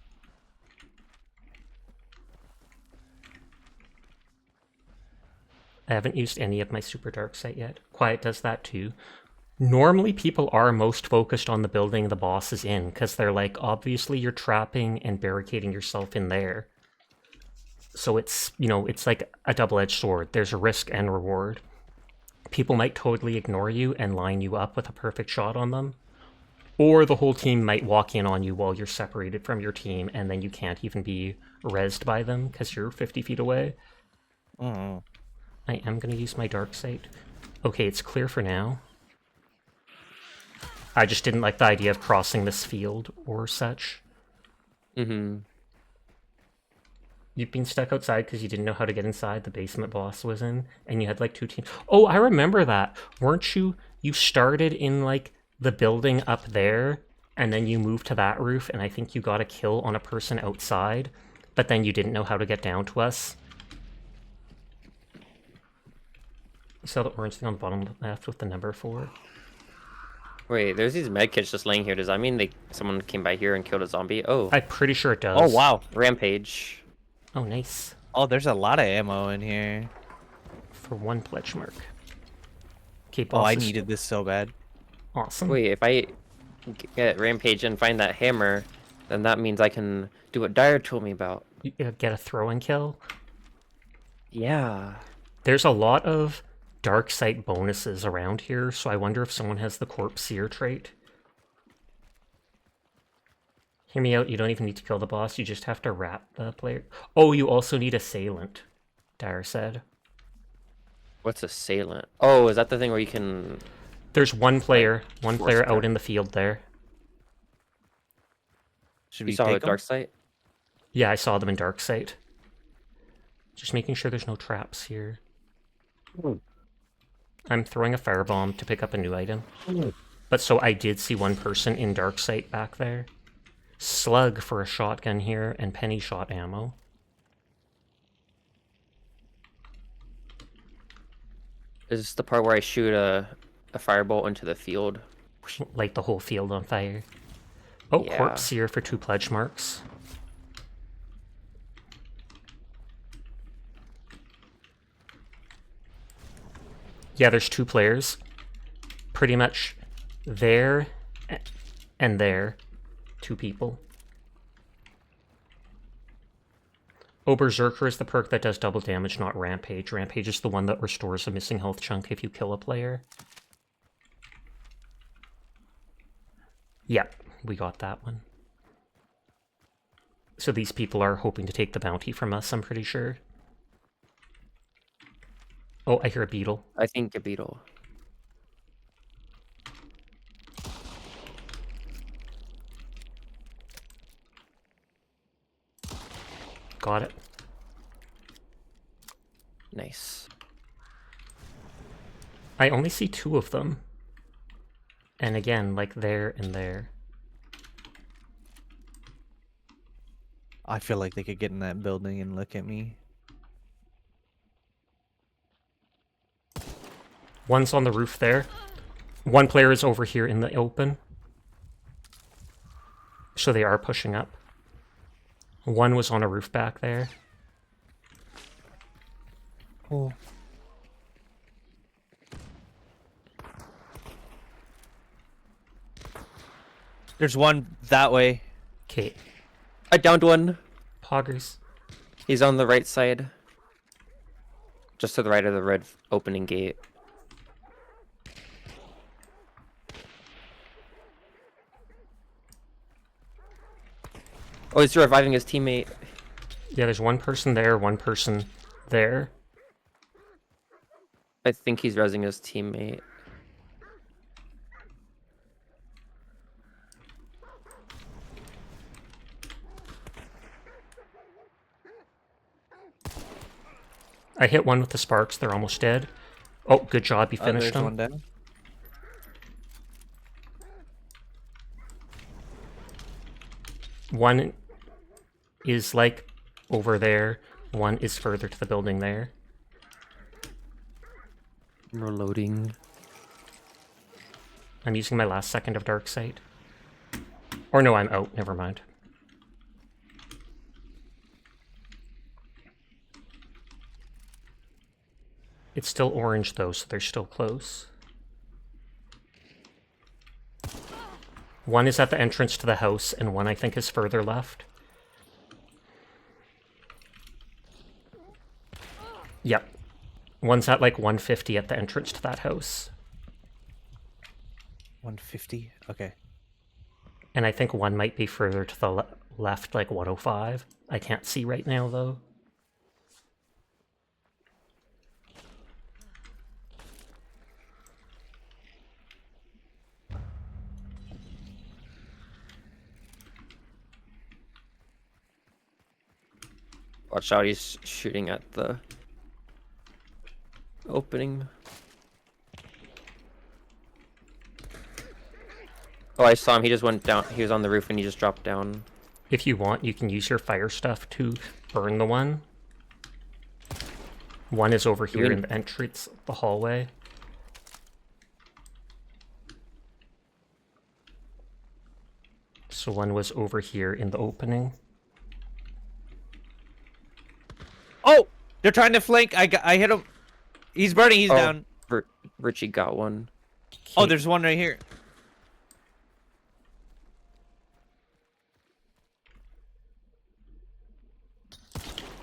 I haven't used any of my super dark sight yet. Quiet does that too. Normally, people are most focused on the building the boss is in, because they're like, obviously you're trapping and barricading yourself in there. So it's, you know, it's like a double-edged sword. There's a risk and reward. People might totally ignore you and line you up with a perfect shot on them. Or the whole team might walk in on you while you're separated from your team, and then you can't even be rezzed by them because you're 50 feet away. Uh-huh. I am going to use my dark sight. Okay, it's clear for now. I just didn't like the idea of crossing this field or such. Mm-hmm. You've been stuck outside because you didn't know how to get inside the basement boss was in, and you had like 2 teams. Oh, I remember that. Weren't you? You started in like the building up there, and then you moved to that roof, and I think you got a kill on a person outside, but then you didn't know how to get down to us. You saw the orange thing on the bottom left with the number 4. Wait, there's these medkits just laying here. Does that mean someone came by here and killed a zombie? Oh, I'm pretty sure it does. Oh wow. rampage. Oh, nice. Oh, there's a lot of ammo in here. For 1 pledge mark. Okay, Oh, I boss is needed this so bad. awesome. Wait, if I get rampage and find that hammer, then that means I can do what Dyer told me about. Get a throw-in kill. Yeah. There's a lot of dark sight bonuses around here, so I wonder if someone has the corpse seer trait. Hear me out, you don't even need to kill the boss, you just have to wrap the player. Oh, you also need assailant, Dyer said. What's assailant? Oh, is that the thing where you can... There's one player force out in the field there. Should You we saw take the 'em? dark sight? Yeah, I saw them in dark sight. Just making sure there's no traps here. I'm throwing a firebomb to pick up a new item. But so I did see one person in dark sight back there. Slug for a shotgun here, and penny shot ammo. Is this the part where I shoot a firebolt into the field? Light the whole field on fire. Oh, Yeah. corpse seer for 2 pledge marks. Yeah, there's 2 players. Pretty much there and there. 2 people. Oh, Berserker is the perk that does double damage, not Rampage. Rampage is the one that restores a missing health chunk if you kill a player. Yep, we got that one. So these people are hoping to take the bounty from us, I'm pretty sure. Oh, I hear a beetle. I think a beetle. Got it. Nice. I only see 2 of them. And again, like there and there. I feel like they could get in that building and look at me. One's on the roof there. One player is over here in the open. So they are pushing up. One was on a roof back there. Oh. There's one that way. Okay, I downed one. poggers. He's on the right side. Just to the right of the red opening gate. Oh, he's reviving his teammate. Yeah, there's one person there, one person there. I think he's rezzing his teammate. I hit one with the sparks, they're almost dead. Oh, good job, you finished There's one them. down. One is like over there, one is further to the building there. I'm reloading. I'm using my last second of dark sight. Or no, I'm out, never mind. It's still orange though, so they're still close. One is at the entrance to the house, and one I think is further left. Yep. One's at like 150 at the entrance to that house. 150? Okay. And I think one might be further to the left, like 105. I can't see right now, though. Watch out, he's shooting at the opening. Oh, I saw him. He just went down. He was on the roof and he just dropped down. If you want, you can use your fire stuff to burn the one. One is over here in the entrance of the hallway. So one was over here in the opening. Oh! They're trying to flank. I hit him. He's burning. He's down. Richie got one. Oh, there's one right here.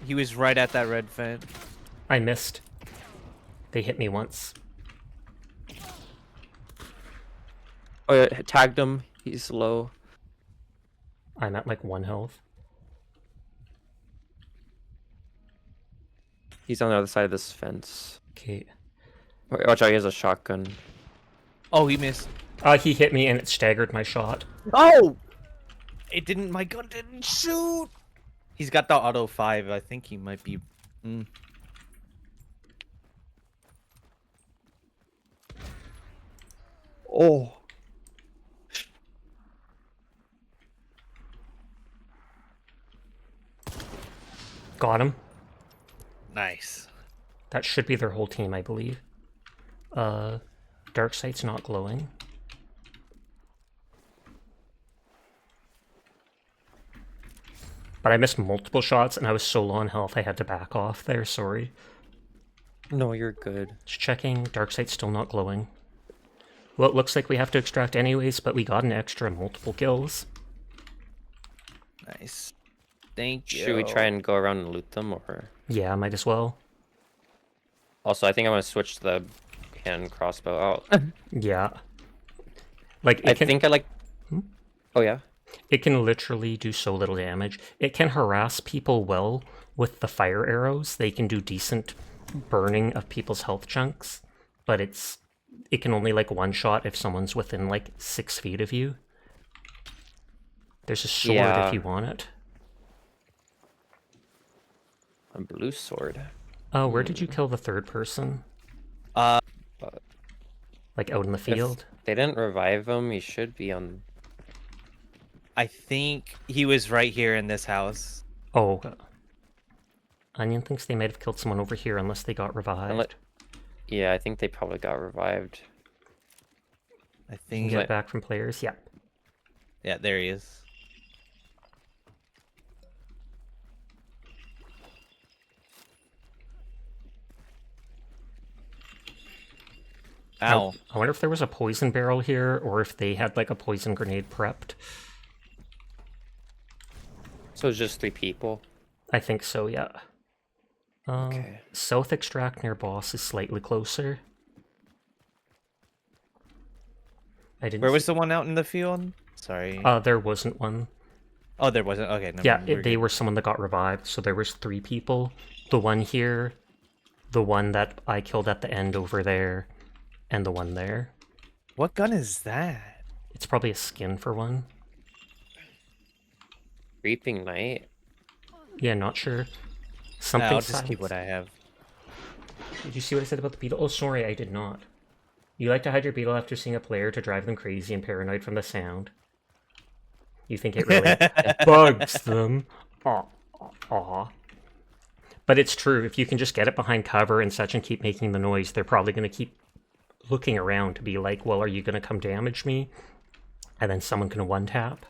He was right at that red fence. I missed. They hit me once. Oh, yeah, tagged him. He's low. I'm at like 1 health. He's on the other side of this fence. Okay. Wait, watch out, he has a shotgun. Oh, he missed. He hit me and it staggered my shot. Oh! It didn't. My gun didn't shoot. He's got the auto 5. I think he might be. Oh. Got him. Nice. That should be their whole team, I believe. Dark sight's not glowing. But I missed multiple shots and I was so low on health I had to back off there, sorry. No, you're good. Just checking, dark sight's still not glowing. Well, it looks like we have to extract anyways, but we got an extra multiple kills. Nice. Thank you. Should we try and go around and loot them, or? Yeah, might as well. Also, I think I'm gonna switch the hand crossbow out. Yeah. Like, I think I like... Oh, yeah? It can literally do so little damage. It can harass people well with the fire arrows. They can do decent burning of people's health chunks, but it can only like one-shot if someone's within like 6 feet of you. There's a sword if you want it. A blue sword. Where did you kill the third person? Like out in the field? If they didn't revive him, he should be on... I think he was right here in this house. Oh. Onion thinks they might have killed someone over here unless they got revived. Yeah, I think they probably got revived. I think. Get back from players? Yeah. Yeah, there he is. Ow. I wonder if there was a poison barrel here, or if they had like a poison grenade prepped. So it's just 3 people. I think so, yeah. Okay. South extract near boss is slightly closer. I didn't. Where was the one out in the field? Sorry. There wasn't one. Oh, there wasn't. Okay. Never Yeah, mind. they were someone that got revived, so there was 3 people. The one here, the one that I killed at the end over there, and the one there. What gun is that? It's probably a skin for one. Creeping Night. Yeah, not sure. Something. I'll just keep what I have. Did you see what I said about the beetle? Oh, sorry, I did not. You like to hide your beetle after seeing a player to drive them crazy and paranoid from the sound. You think it really bugs them. Aw. But it's true. If you can just get it behind cover and such and keep making the noise, they're probably going to keep looking around to be like, well, are you going to come damage me? And then someone can one-tap.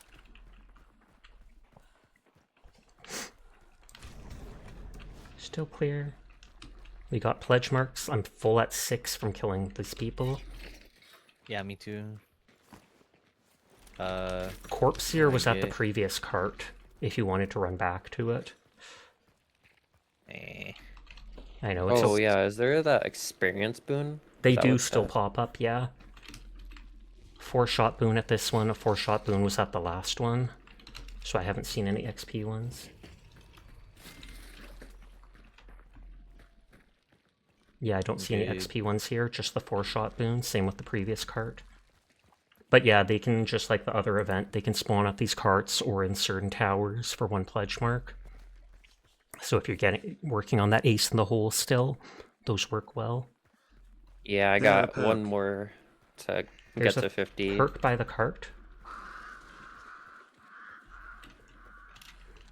Still clear. We got pledge marks. I'm full at 6 from killing these people. Yeah, me too. Corpse here was at the previous cart, if you wanted to run back to it. I know. It's Yeah, is there that experience boon? They do still pop up, yeah. 4-shot boon at this one, a 4-shot boon was at the last one. So I haven't seen any XP ones. Yeah, I don't see any XP ones here, just the 4-shot boon, same with the previous cart. But yeah, they can, just like the other event, they can spawn up these carts or in certain towers for 1 pledge mark. So if you're working on that ace in the hole still, those work well. Yeah, I got one more to get to 50. Perk by the cart.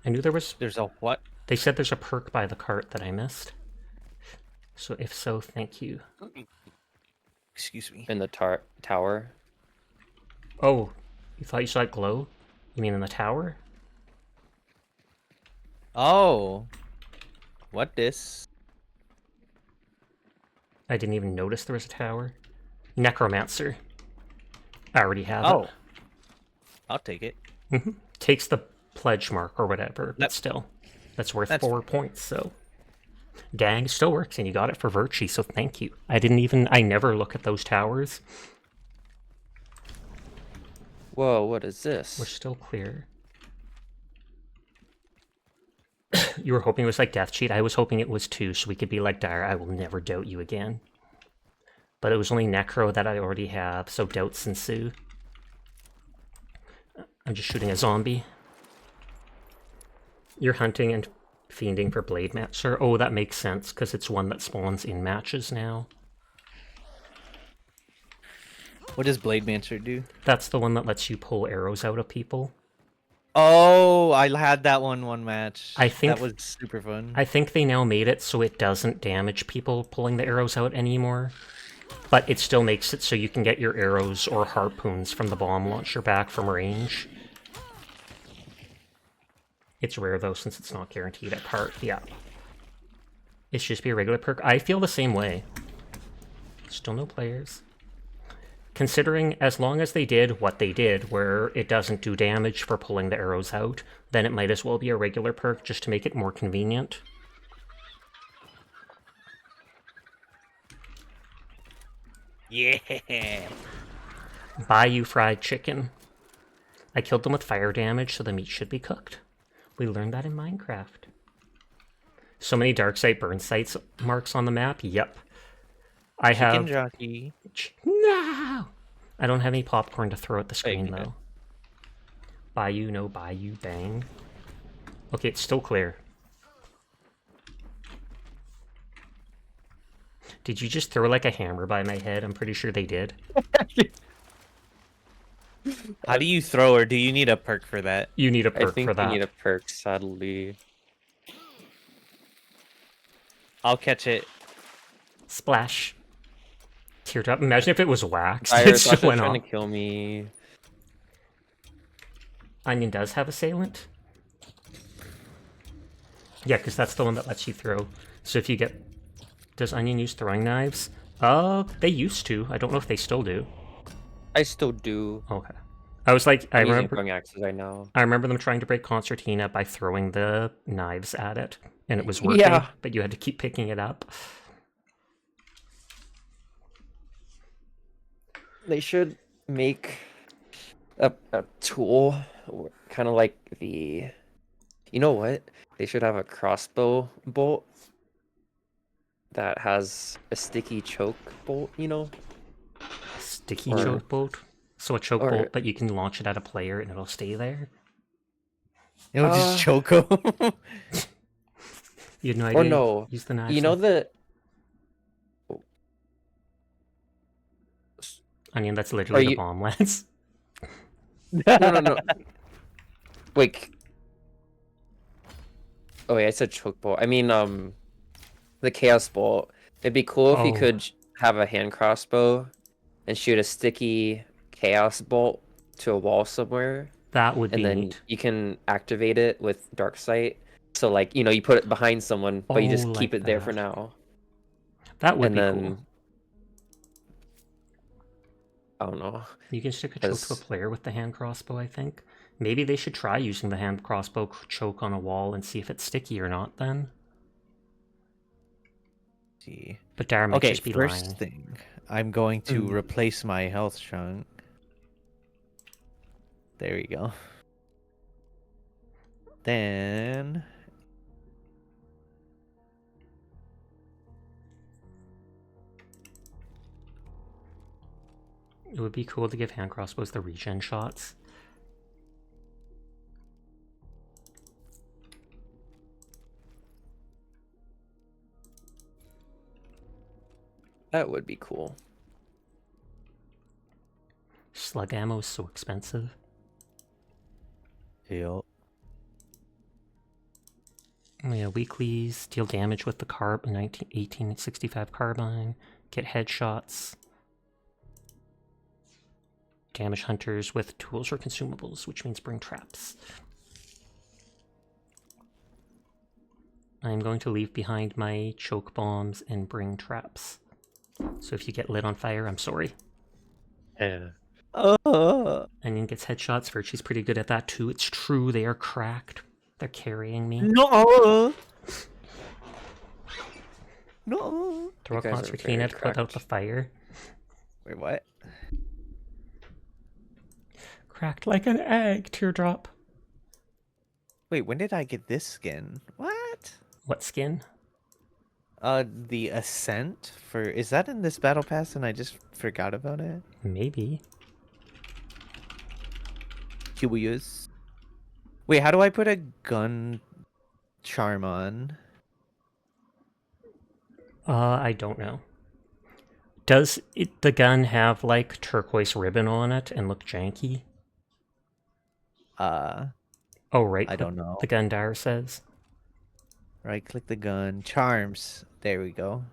I knew there was... There's a what? They said there's a perk by the cart that I missed. So if so, thank you. Excuse me. In the tower. Oh, you thought you saw it glow? You mean in the tower? Oh. What this? I didn't even notice there was a tower. Necromancer. I already have Oh. it. I'll take it. Takes the pledge mark or whatever, but Yep. still. That's worth That's 4 points, so. Dang, it still works, and you got it for Virchie, so thank you. I never look at those towers. Whoa, what is this? We're still clear. You were hoping it was like Death Cheat? I was hoping it was 2, so we could be like, Dire, I will never doubt you again. But it was only Necro that I already have, so doubts ensue. I'm just shooting a zombie. You're hunting and fiending for Blade Matcher. Oh, that makes sense, because it's one that spawns in matches now. What does Blade Mancer do? That's the one that lets you pull arrows out of people. Oh, I had that one match. I think that was super fun. I think they now made it so it doesn't damage people pulling the arrows out anymore. But it still makes it so you can get your arrows or harpoons from the bomb launcher back from range. It's rare though, since it's not guaranteed at part. Yeah. It should just be a regular perk. I feel the same way. Still no players. Considering as long as they did what they did, where it doesn't do damage for pulling the arrows out, then it might as well be a regular perk just to make it more convenient. Yeah. Bayou fried chicken. I killed them with fire damage, so the meat should be cooked. We learned that in Minecraft. So many dark site burn sites marks on the map? Yep. I Chicken have... jockey. No! I don't have any popcorn to throw at the screen, Okay. though. Bayou, no bayou, bang. Okay, it's still clear. Did you just throw like a hammer by my head? I'm pretty sure they did. How do you throw, or do you need a perk for that? You need a I perk think for that. you need a perk, sadly. I'll catch it. Splash. Teardrop. Imagine if it was waxed. Fire It just Sasha went trying off. to kill me. Onion does have Assailant. Yeah, because that's the one that lets you throw. So if you get... Does Onion use throwing knives? They used to. I don't know if they still do. I still do. Okay. I was like, I I'm using remember... throwing axes right now. I remember them trying to break Concertina by throwing the knives at it, and it was working, Yeah. but you had to keep picking it up. They should make a tool, kind of like the... You know what? They should have a crossbow bolt that has a sticky choke bolt, you know? Sticky Or- choke bolt? So a choke or- bolt, but you can launch it at a player and it'll stay there? It'll just choke 'em. You had no idea? Or no, Use the knives. you know the... Onion, that's literally the you- bomb lance. No. Wait. Oh, wait, I said choke bolt. I mean, the chaos bolt. It'd be cool if you Oh. could have a hand crossbow and shoot a sticky chaos bolt to a wall somewhere, That would and be then neat. you can activate it with dark sight. So, like, you know, you put it behind someone, but you just Oh, keep like it there for that. now. That would And be then, cool. I don't know. You can stick a choke to a As- player with the hand crossbow, I think. Maybe they should try using the hand crossbow choke on a wall and see if it's sticky or not then. See. But Dara might Okay, just be first lying. thing, I'm going to replace my health chunk. There we go. Then It would be cool to give hand crossbows the regen shots. That would be cool. Slug ammo is so expensive. heal. Yeah, weeklies, deal damage with the 1865 carbine, get headshots. Damage hunters with tools or consumables, which means bring traps. I'm going to leave behind my choke bombs and bring traps. So if you get lit on fire, I'm sorry. Yeah. Onion gets headshots. Virtue's pretty good at that too. It's true, they are cracked. They're carrying me. No. No. Throw a You guys are concertina very to put out cracked. the fire. Wait, what? Cracked like an egg, teardrop. Wait, when did I get this skin? What? What skin? The Ascent for is that in this battle pass and I just forgot about it? Maybe. Curious. Wait, how do I put a gun charm on? I don't know. Does the gun have like turquoise ribbon on it and look janky? Oh, right. I don't know. The gun Dyer says. Right click the gun. Charms. There we go.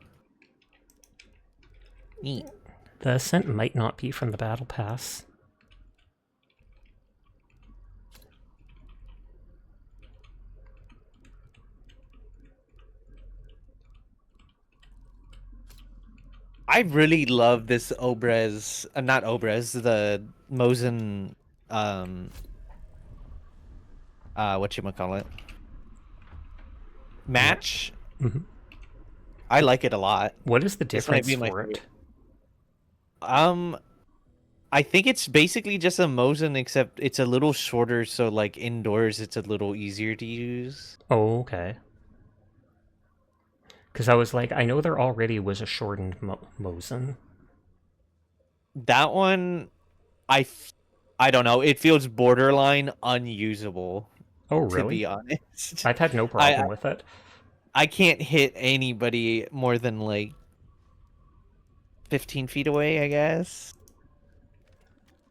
Neat. The Ascent might not be from the battle pass. I really love this Obrez, not Obrez, the Mosin, whatchamacallit? Match. Mm-hmm. I like it a lot. What is the This might difference be my for it? favorite. I think it's basically just a Mosin, except it's a little shorter, so like indoors it's a little easier to use. Oh, okay. Because I was like, I know there already was a shortened Mosin. That one, I don't know. It feels borderline unusable. Oh, To really? be honest, I've had no problem with it. I can't hit anybody more than like 15 feet away, I guess.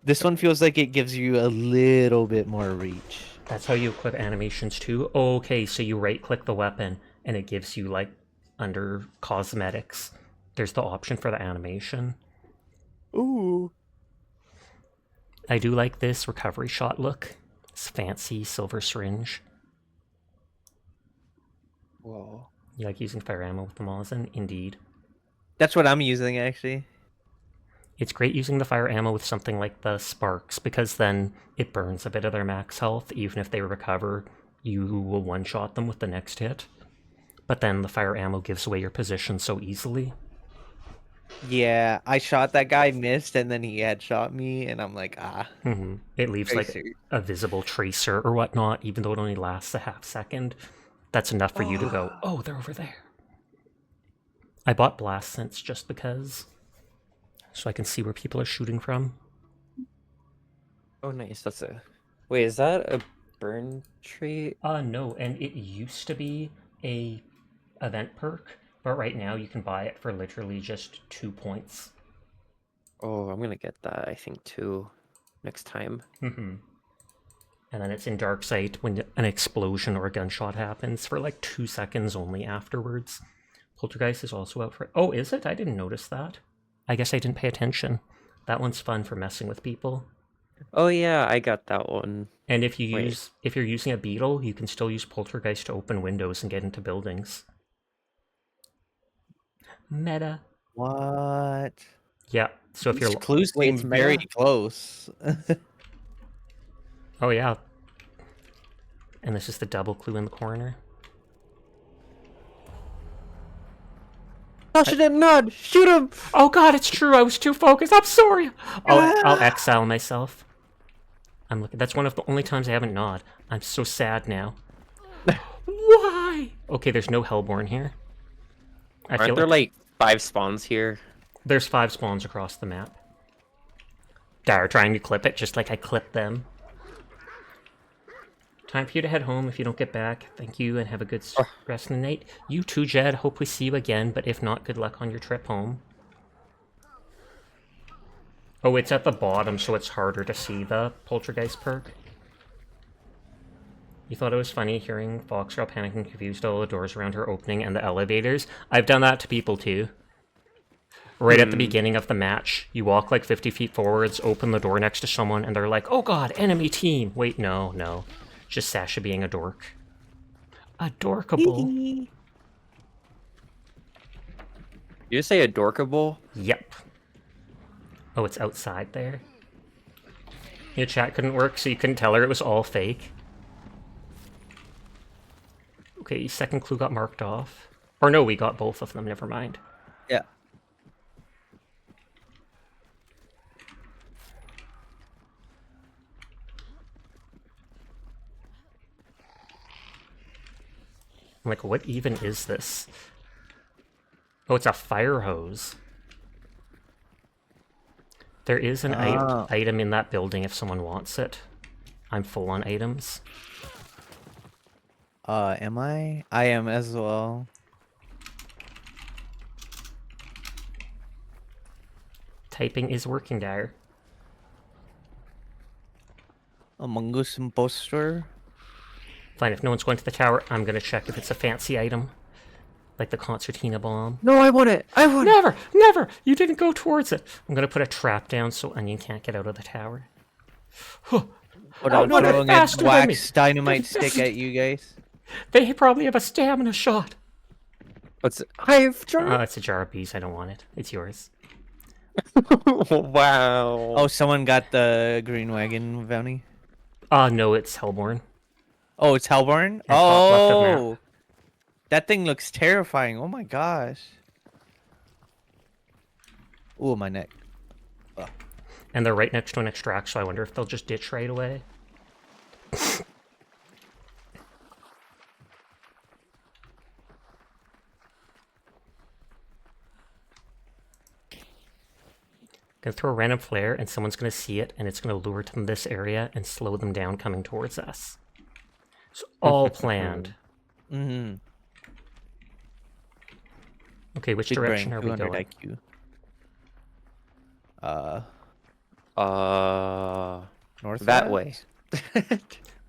This one feels like it gives you a little bit more reach. That's how you equip animations too? Oh, okay, so you right-click the weapon, and it gives you, like, under cosmetics, there's the option for the animation. Ooh. I do like this recovery shot look. It's fancy silver syringe. Whoa. You like using fire ammo with the Mosin? Indeed. That's what I'm using, actually. It's great using the fire ammo with something like the Sparks, because then it burns a bit of their max health. Even if they recover, you will one-shot them with the next hit. But then the fire ammo gives away your position so easily. Yeah, I shot that guy, missed, and then he had shot me, and I'm like, ah. Mm-hmm. It leaves Tracer. like a visible tracer or whatnot, even though it only lasts a half second. That's enough for you to go, oh, they're over there. I bought blast sense just because, so I can see where people are shooting from. Oh, nice. That's a. Wait, is that a burn trait? No, and it used to be a event perk, but right now you can buy it for literally just 2 points. Oh, I'm gonna get that, I think, too, next time. Mm-hmm. And then it's in Dark Sight when an explosion or a gunshot happens for like 2 seconds only afterwards. Poltergeist is also out for... Oh, is it? I didn't notice that. I guess I didn't pay attention. That one's fun for messing with people. Oh yeah, I got that one. And if you Wait. if you're using a beetle, you can still use Poltergeist to open windows and get into buildings. Meta. What? Yeah. So if These you're... clues Wait, seem it's very meta? close. Oh yeah. And this is the double clue in the corner. Gosh, I didn't nod! Shoot him! Oh god, it's true. I was too focused. I'm sorry. I'll exile myself. I'm looking. That's one of the only times I haven't gnawed. I'm so sad now. Why? Okay, there's no Hellborn here. I Aren't there like 5 spawns here? there's 5 spawns across the map. Dyer trying to clip it, just like I clipped them. Time for you to head home if you don't get back. Thank you, and have a good rest of the night. You too, Jed. Hope we see you again, but if not, good luck on your trip home. Oh, it's at the bottom, so it's harder to see the Poltergeist perk. You thought it was funny hearing Foxgirl panicking, confused, all the doors around her opening, and the elevators? I've done that to people too. Right at the beginning of the match, you walk like 50 feet forwards, open the door next to someone, and they're like, "Oh god, enemy team!" Wait, no. Just Sasha being a dork. Adorkable. You say adorkable? Yep. Oh, it's outside there. Your chat couldn't work, so you couldn't tell her it was all fake. Okay, second clue got marked off. Or no, we got both of them, never mind. Yeah. I'm like, what even is this? Oh, it's a fire hose. There is an item in that building if someone wants it. I'm full on items. Am I? I am as well. Typing is working there. A mongoose impostor. Fine, if no one's going to the tower, I'm gonna check if it's a fancy item. Like the concertina bomb. No, I want it. I want it. Never! You didn't go towards it. I'm gonna put a trap down so Onion can't get out of the tower. Hold Oh, on, no, they're throwing a faster than me. wax dynamite stick at you guys. They probably have a stamina shot. What's it? I've tried. It's a jar of bees. I don't want it. It's yours. Wow. Oh, someone got the green wagon bounty. No, it's Hellborn. Oh, it's Hellborn? top left of map. Oh! That thing looks terrifying. Oh my gosh. Ooh, my neck. And they're right next to an extract, so I wonder if they'll just ditch right away. Gonna throw a random flare, and someone's gonna see it, and it's gonna lure them to this area and slow them down coming towards us. It's all planned. Mm-hmm. Okay, which Big direction brain, are we 200 going? IQ. North. That way.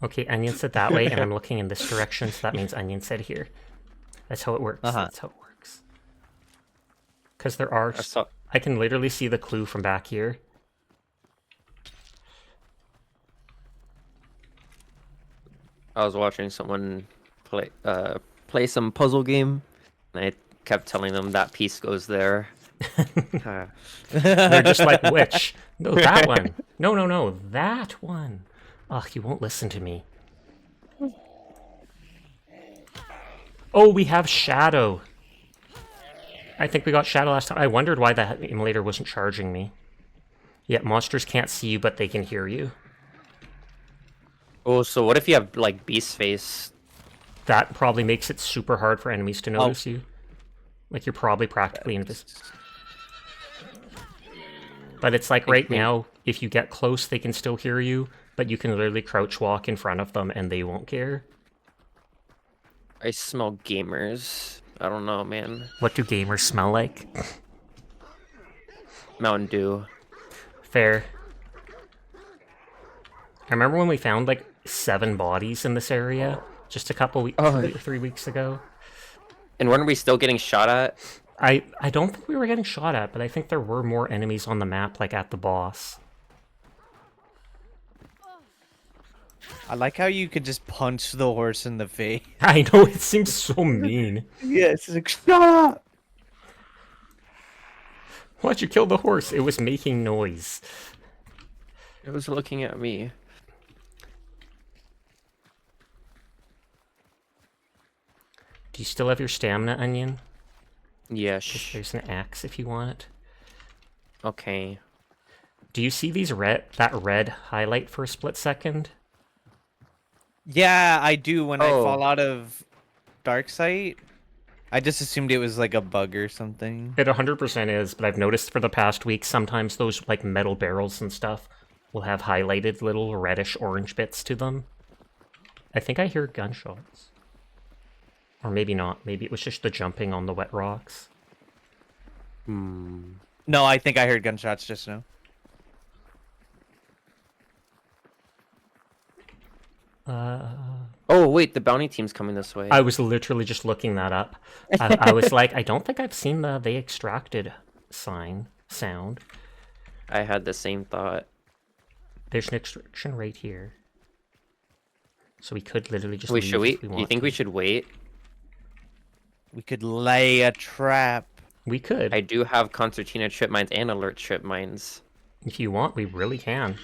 Okay, Onion said that way, and I'm looking in this direction, so that means Onion said here. That's how it works. That's how it works. Because there are... I can literally see the clue from back here. I was watching someone play some puzzle game, and I kept telling them that piece goes there. They're just like, which? No, that one. No, that one. Ugh, you won't listen to me. Oh, we have Shadow. I think we got Shadow last time. I wondered why the emulator wasn't charging me. Yeah, monsters can't see you, but they can hear you. Oh, so what if you have, like, Beast Face? That probably makes it super hard for enemies to notice you. Like, you're probably practically invisible. But it's like right now, if you get close, they can still hear you, but you can literally crouch walk in front of them and they won't care. I smell gamers. I don't know, man. What do gamers smell like? Mountain Dew. Fair. I remember when we found like 7 bodies in this area just a couple weeks, 3 weeks ago. And when are we still getting shot at? I don't think we were getting shot at, but I think there were more enemies on the map, like at the boss. I like how you could just punch the horse in the face. I know, it seems so mean. Yeah, it's like, shut up! Why'd you kill the horse? It was making noise. It was looking at me. Do you still have your stamina, Onion? Yes. There's an axe if you want it. Okay. Do you see these that red highlight for a split second? Yeah, I do when I fall out of Dark Sight. I just assumed it was like a bug or something. It 100% is, but I've noticed for the past week sometimes those like metal barrels and stuff will have highlighted little reddish orange bits to them. I think I hear gunshots. Or maybe not. Maybe it was just the jumping on the wet rocks. No, I think I heard gunshots just now. Oh, wait, the bounty team's coming this way. I was literally just looking that up. I was like, I don't think I've seen they extracted sound. I had the same thought. There's an extraction right here. So we could literally just Wait, leave should we? if we Do you want think to. we should wait? We could lay a trap. We could. I do have concertina trip mines and alert trip mines. If you want, we really can.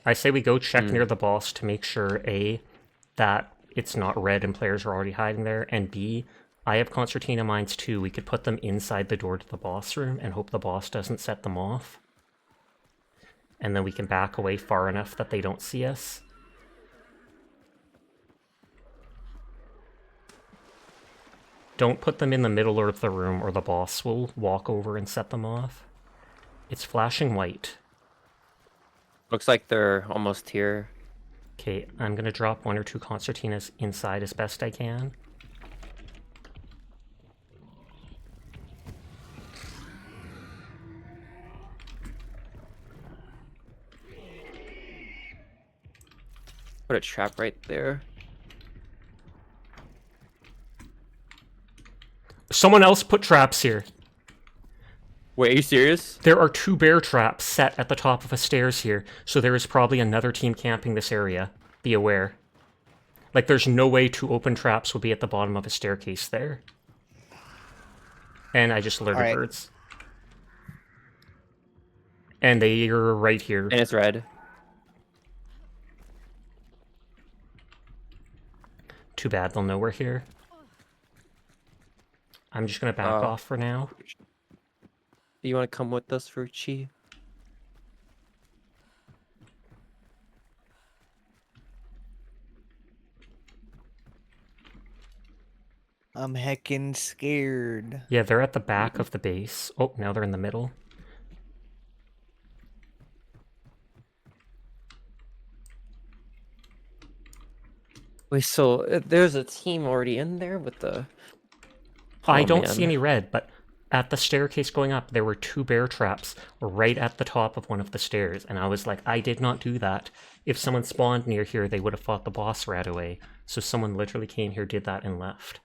I say we go check near the boss to make sure, A, that it's not red and players are already hiding there, and B, I have concertina mines too. We could put them inside the door to the boss room and hope the boss doesn't set them off. And then we can back away far enough that they don't see us. Don't put them in the middle of the room or the boss will walk over and set them off. It's flashing white. Looks like they're almost here. Okay, I'm gonna drop 1 or 2 concertinas inside as best I can. Put a trap right there. Someone else put traps here. Wait, are you serious? There are 2 bear traps set at the top of the stairs here, so there is probably another team camping this area. Be aware. Like, there's no way 2 open traps would be at the bottom of a staircase there. And I just alerted Alright. birds. And they are right here. And it's red. Too bad they'll know we're here. I'm just gonna back off for now. Do you want to come with us, Verchi? I'm heckin' scared. Yeah, they're at the back of the base. Oh, now they're in the middle. Wait, so there's a team already in there with the... I Oh, don't man. see any red, but at the staircase going up, there were 2 bear traps right at the top of one of the stairs, and I was like, I did not do that. If someone spawned near here, they would have fought the boss right away. So someone literally came here, did that, and left.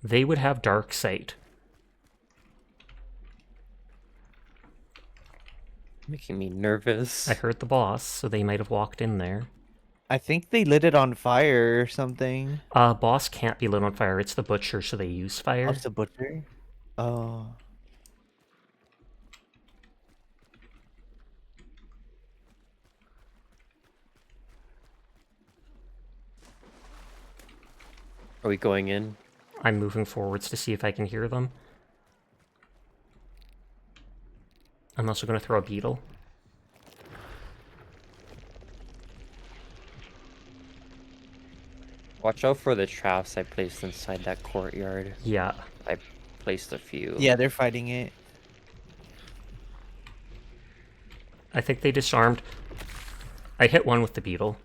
They would have dark sight. Making me nervous. I heard the boss, so they might have walked in there. I think they lit it on fire or something. Boss can't be lit on fire. It's the butcher, so they use fire. What's the butcher? Oh. Are we going in? I'm moving forwards to see if I can hear them. I'm also going to throw a beetle. Watch out for the traps I placed inside that courtyard. Yeah. I placed a few. Yeah, they're fighting it. I think they disarmed. I hit one with the beetle.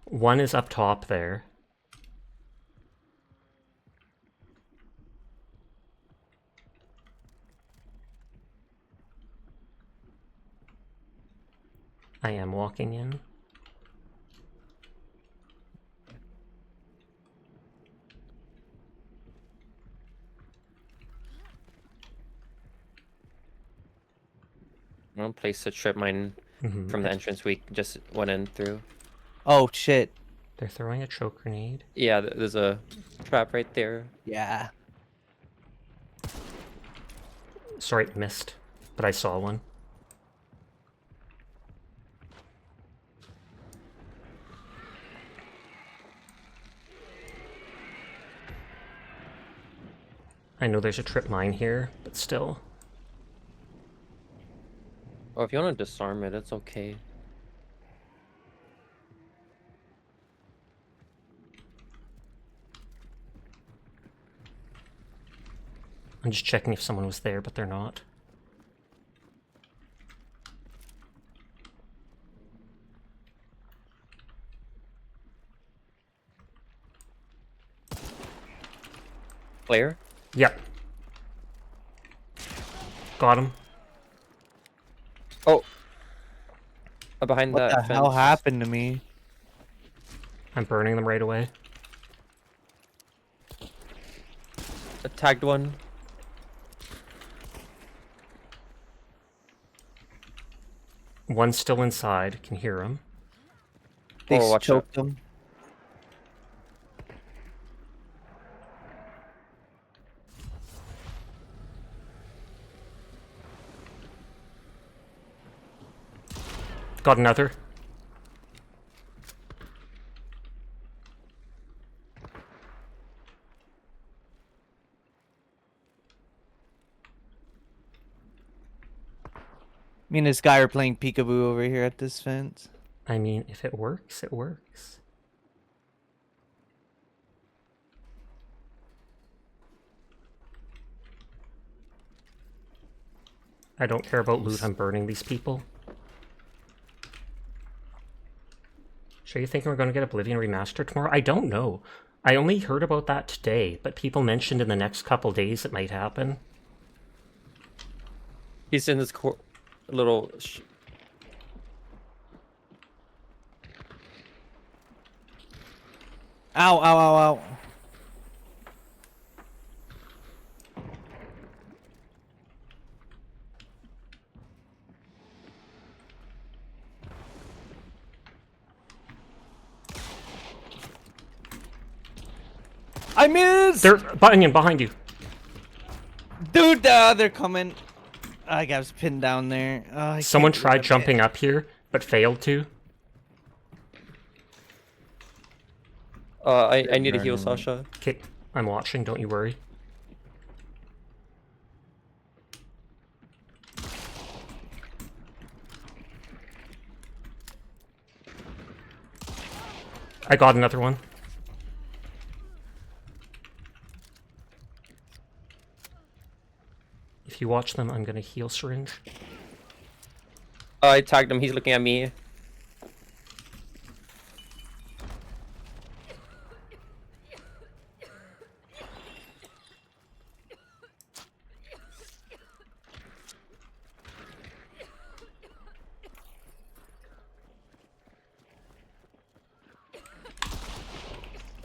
One is up top there. I am walking in. I'm gonna place a trip mine from the entrance we just went in through. Oh shit. They're throwing a choke grenade. Yeah, there's a trap right there. Yeah. Sorry, missed, but I saw one. I know there's a trip mine here, but still. Oh, if you want to disarm it, it's okay. I'm just checking if someone was there, but they're not. Player? Yep. Got him. Oh! Behind What that the fence. hell happened to me? I'm burning them right away. I tagged one. One's still inside. Can hear him. They Oh, watch out. choked him. Got another. Me and this guy are playing peekaboo over here at this fence. I mean, if it works, it works. I don't care about loot, I'm burning these people. So you thinking we're going to get Oblivion Remastered tomorrow? I don't know. I only heard about that today, but people mentioned in the next couple days it might happen. He's in this little... Ow, ow, ow, ow. I missed! They're Onion behind you. Dude, they're coming. I got pinned down there. Oh, I Someone can't tried believe I jumping missed. up here, but failed to. I need to heal burning. Sasha. Okay, I'm watching, don't you worry. I got another one. If you watch them, I'm gonna heal syringe. I tagged him. He's looking at me.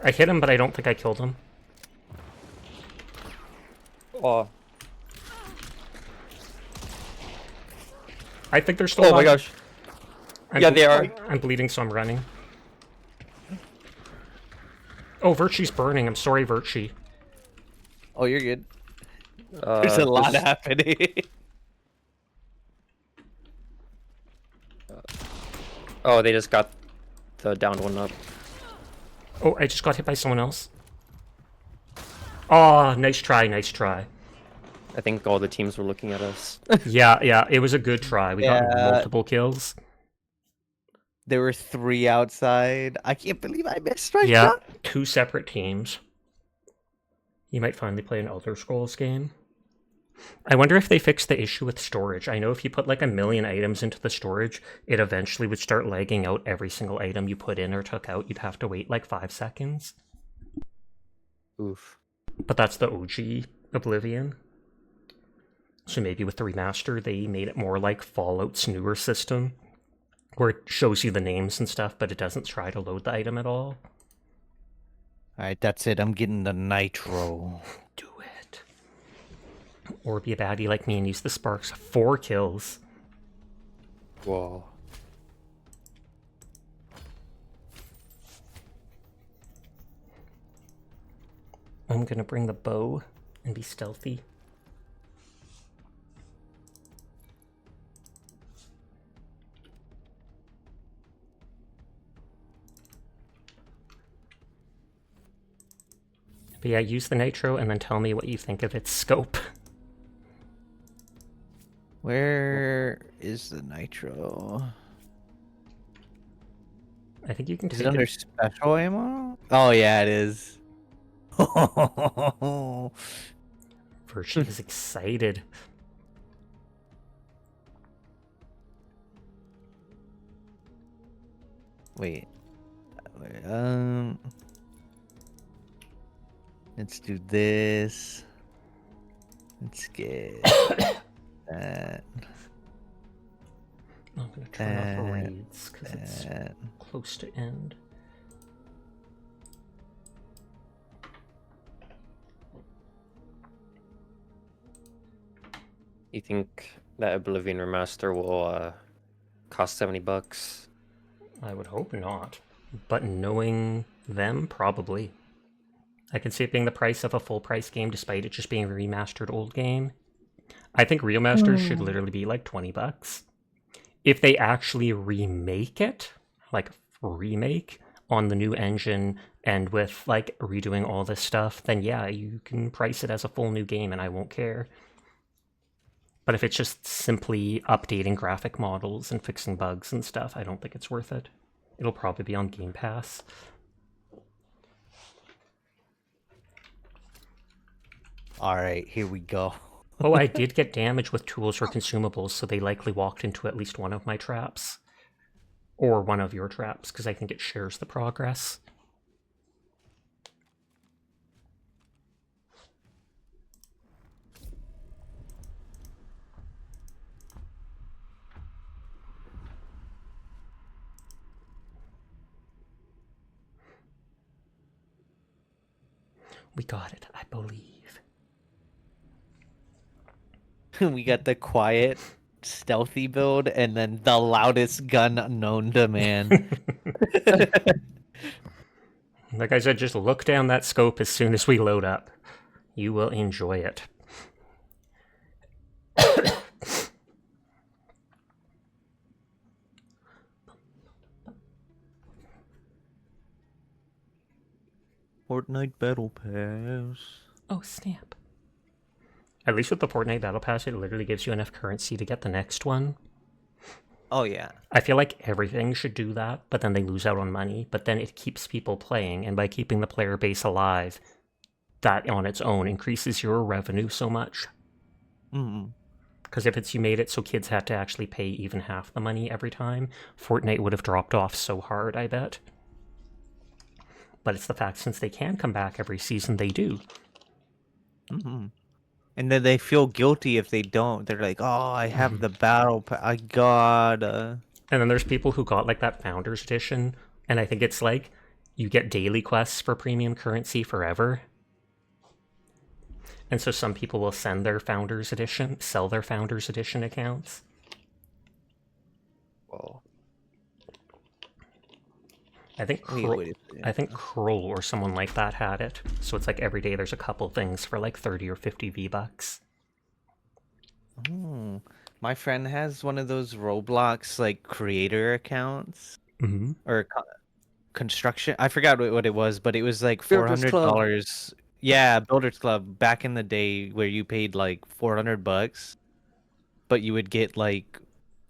I hit him, but I don't think I killed him. Oh, I think they're still oh my alive. gosh. I'm Yeah, they are. I'm bleeding, so I'm running. Oh, Virchie's burning. I'm sorry, Virchie. Oh, you're good. There's a lot happening. Oh, they just got the downed one up. Oh, I just got hit by someone else. Oh, nice try, nice try. I think all the teams were looking at us. Yeah, it was a good try. We got Yeah. multiple kills. There were 3 outside. I can't believe I missed strike Yeah, shot. 2 separate teams. You might finally play an Elder Scrolls game. I wonder if they fixed the issue with storage. I know if you put like 1 million items into the storage, it eventually would start lagging out every single item you put in or took out. You'd have to wait like 5 seconds. Oof. But that's the OG Oblivion. So maybe with the remaster, they made it more like Fallout's newer system, where it shows you the names and stuff, but it doesn't try to load the item at all. Alright, that's it. I'm getting the nitro. Do it. Or be a baddie like me and use the sparks. 4 kills. Whoa. I'm gonna bring the bow and be stealthy. But yeah, use the nitro and then tell me what you think of its scope. Where is the nitro? I think you can Is take it under special ammo? Oh, yeah, it is. Virtue is excited. Wait. Let's do this. Let's get that. I'm gonna turn off raids because it's close to end. You think that Oblivion remaster will cost $70? I would hope not. But knowing them, probably. I can see it being the price of a full price game despite it just being a remastered old game. I think remasters should literally be like $20. If they actually remake it, like remake on the new engine and with like redoing all this stuff, then yeah, you can price it as a full new game and I won't care. But if it's just simply updating graphic models and fixing bugs and stuff, I don't think it's worth it. It'll probably be on Game Pass. All right, here we go. Oh, I did get damage with tools or consumables, so they likely walked into at least one of my traps. Or one of your traps, because I think it shares the progress. We got it, I believe. We got the quiet, stealthy build, and then the loudest gun known to man. Like I said, just look down that scope as soon as we load up. You will enjoy it. Fortnite Battle Pass. Oh, snap. At least with the Fortnite Battle Pass, it literally gives you enough currency to get the next one. Oh, yeah. I feel like everything should do that, but then they lose out on money. But then it keeps people playing, and by keeping the player base alive, that on its own increases your revenue so much. Because if you made it so kids had to actually pay even half the money every time, Fortnite would have dropped off so hard, I bet. But it's the fact since they can come back every season, they do. And then they feel guilty if they don't. They're like, oh, I have the battle pass. I gotta. And then there's people who got like that Founders Edition, and I think it's like you get daily quests for premium currency forever. And so some people will sell their Founders Edition accounts. Whoa. I think Kroll or someone like that had it. So it's like every day there's a couple things for like 30 or 50 V-Bucks. My friend has one of those Roblox like creator accounts. Or construction. I forgot what it was, but it was like $400. Yeah, Builders Club back in the day where you paid like $400, but you would get like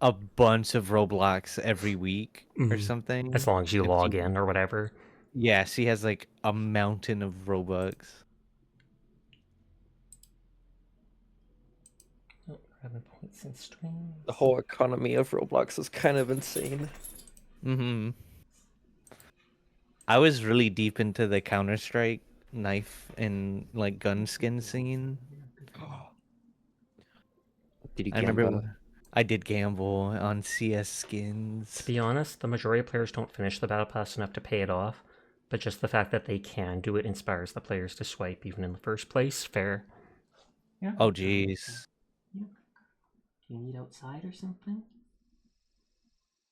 a bunch of Roblox every week or something. As long as you log in or whatever. Yeah, she has like a mountain of Robux. Oh, 11 points in stream. The whole economy of Roblox is kind of insane. I was really deep into the Counter-Strike knife and like gun skin scene. Did you I remember I did gamble on CS skins. To be honest, the majority of players don't finish the Battle Pass enough to pay it off, but just the fact that they can do it inspires the players to swipe even in the first place. Fair. Yeah. Oh, jeez. Do you need outside or something?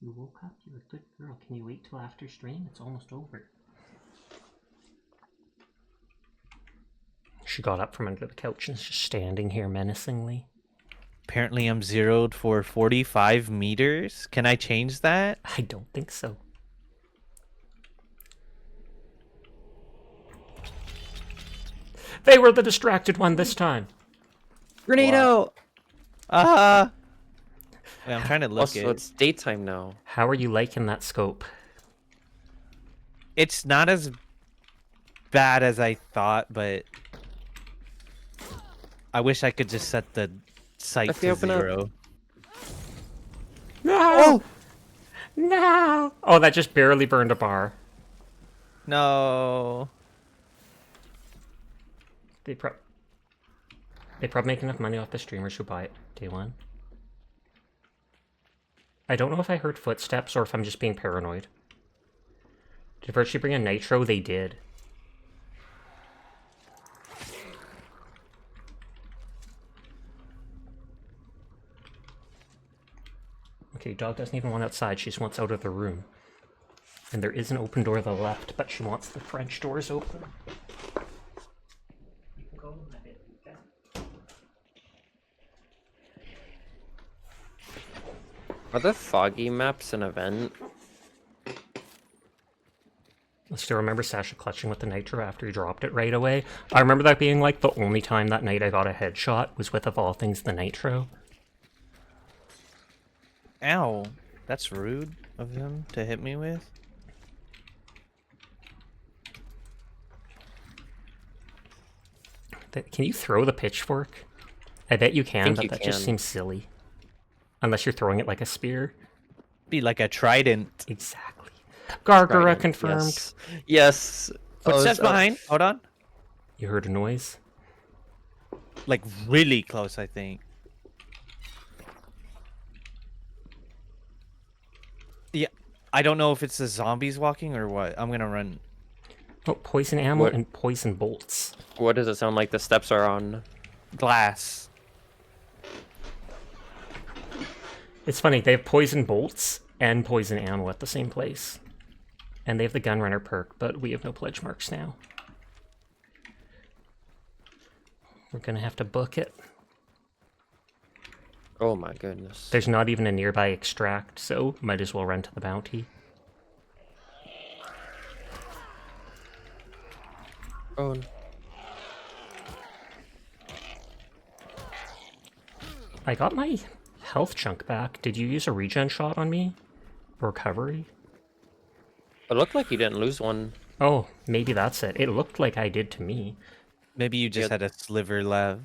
You woke up? You're a good girl. Can you wait till after stream? It's almost over. She got up from under the couch and is just standing here menacingly. Apparently I'm zeroed for 45 meters. Can I change that? I don't think so. They were the distracted one this time. Grenade out! Wait, I'm trying to look Also, it's daytime now. How are you liking that scope? It's not as bad as I thought, but I wish I could just set the sight to 0. No! No! Oh, that just barely burned a bar. No. They probably make enough money off the streamers who buy it day one. I don't know if I heard footsteps or if I'm just being paranoid. Did Virtue bring a nitro? They did. Okay, dog doesn't even want outside, she just wants out of the room. And there is an open door to the left, but she wants the French doors open. You can go in a bit, okay? Are the foggy maps an event? I still remember Sasha clutching with the nitro after he dropped it right away. I remember that being like the only time that night I got a headshot was with, of all things, the nitro. Ow. That's rude of him to hit me with. Can you throw the pitchfork? I bet you can, but you that just can. seems silly. Unless you're throwing it like a spear. Be like a trident. Exactly. Gargara Trident, confirmed. Yes. Yes. Footsteps behind. Hold on. You heard a noise? Like really close, I think. Yeah. I don't know if it's the zombies walking or what. I'm gonna run. Oh, poison ammo What? and poison bolts. What does it sound like the steps are on? Glass. It's funny, they have poison bolts and poison ammo at the same place. And they have the gunrunner perk, but we have no pledge marks now. We're gonna have to book it. Oh my goodness. There's not even a nearby extract, so might as well run to the bounty. Oh. I got my health chunk back. Did you use a regen shot on me? Recovery? It looked like you didn't lose one. Oh, maybe that's it. It looked like I did to me. Maybe you just Yeah. had a sliver left.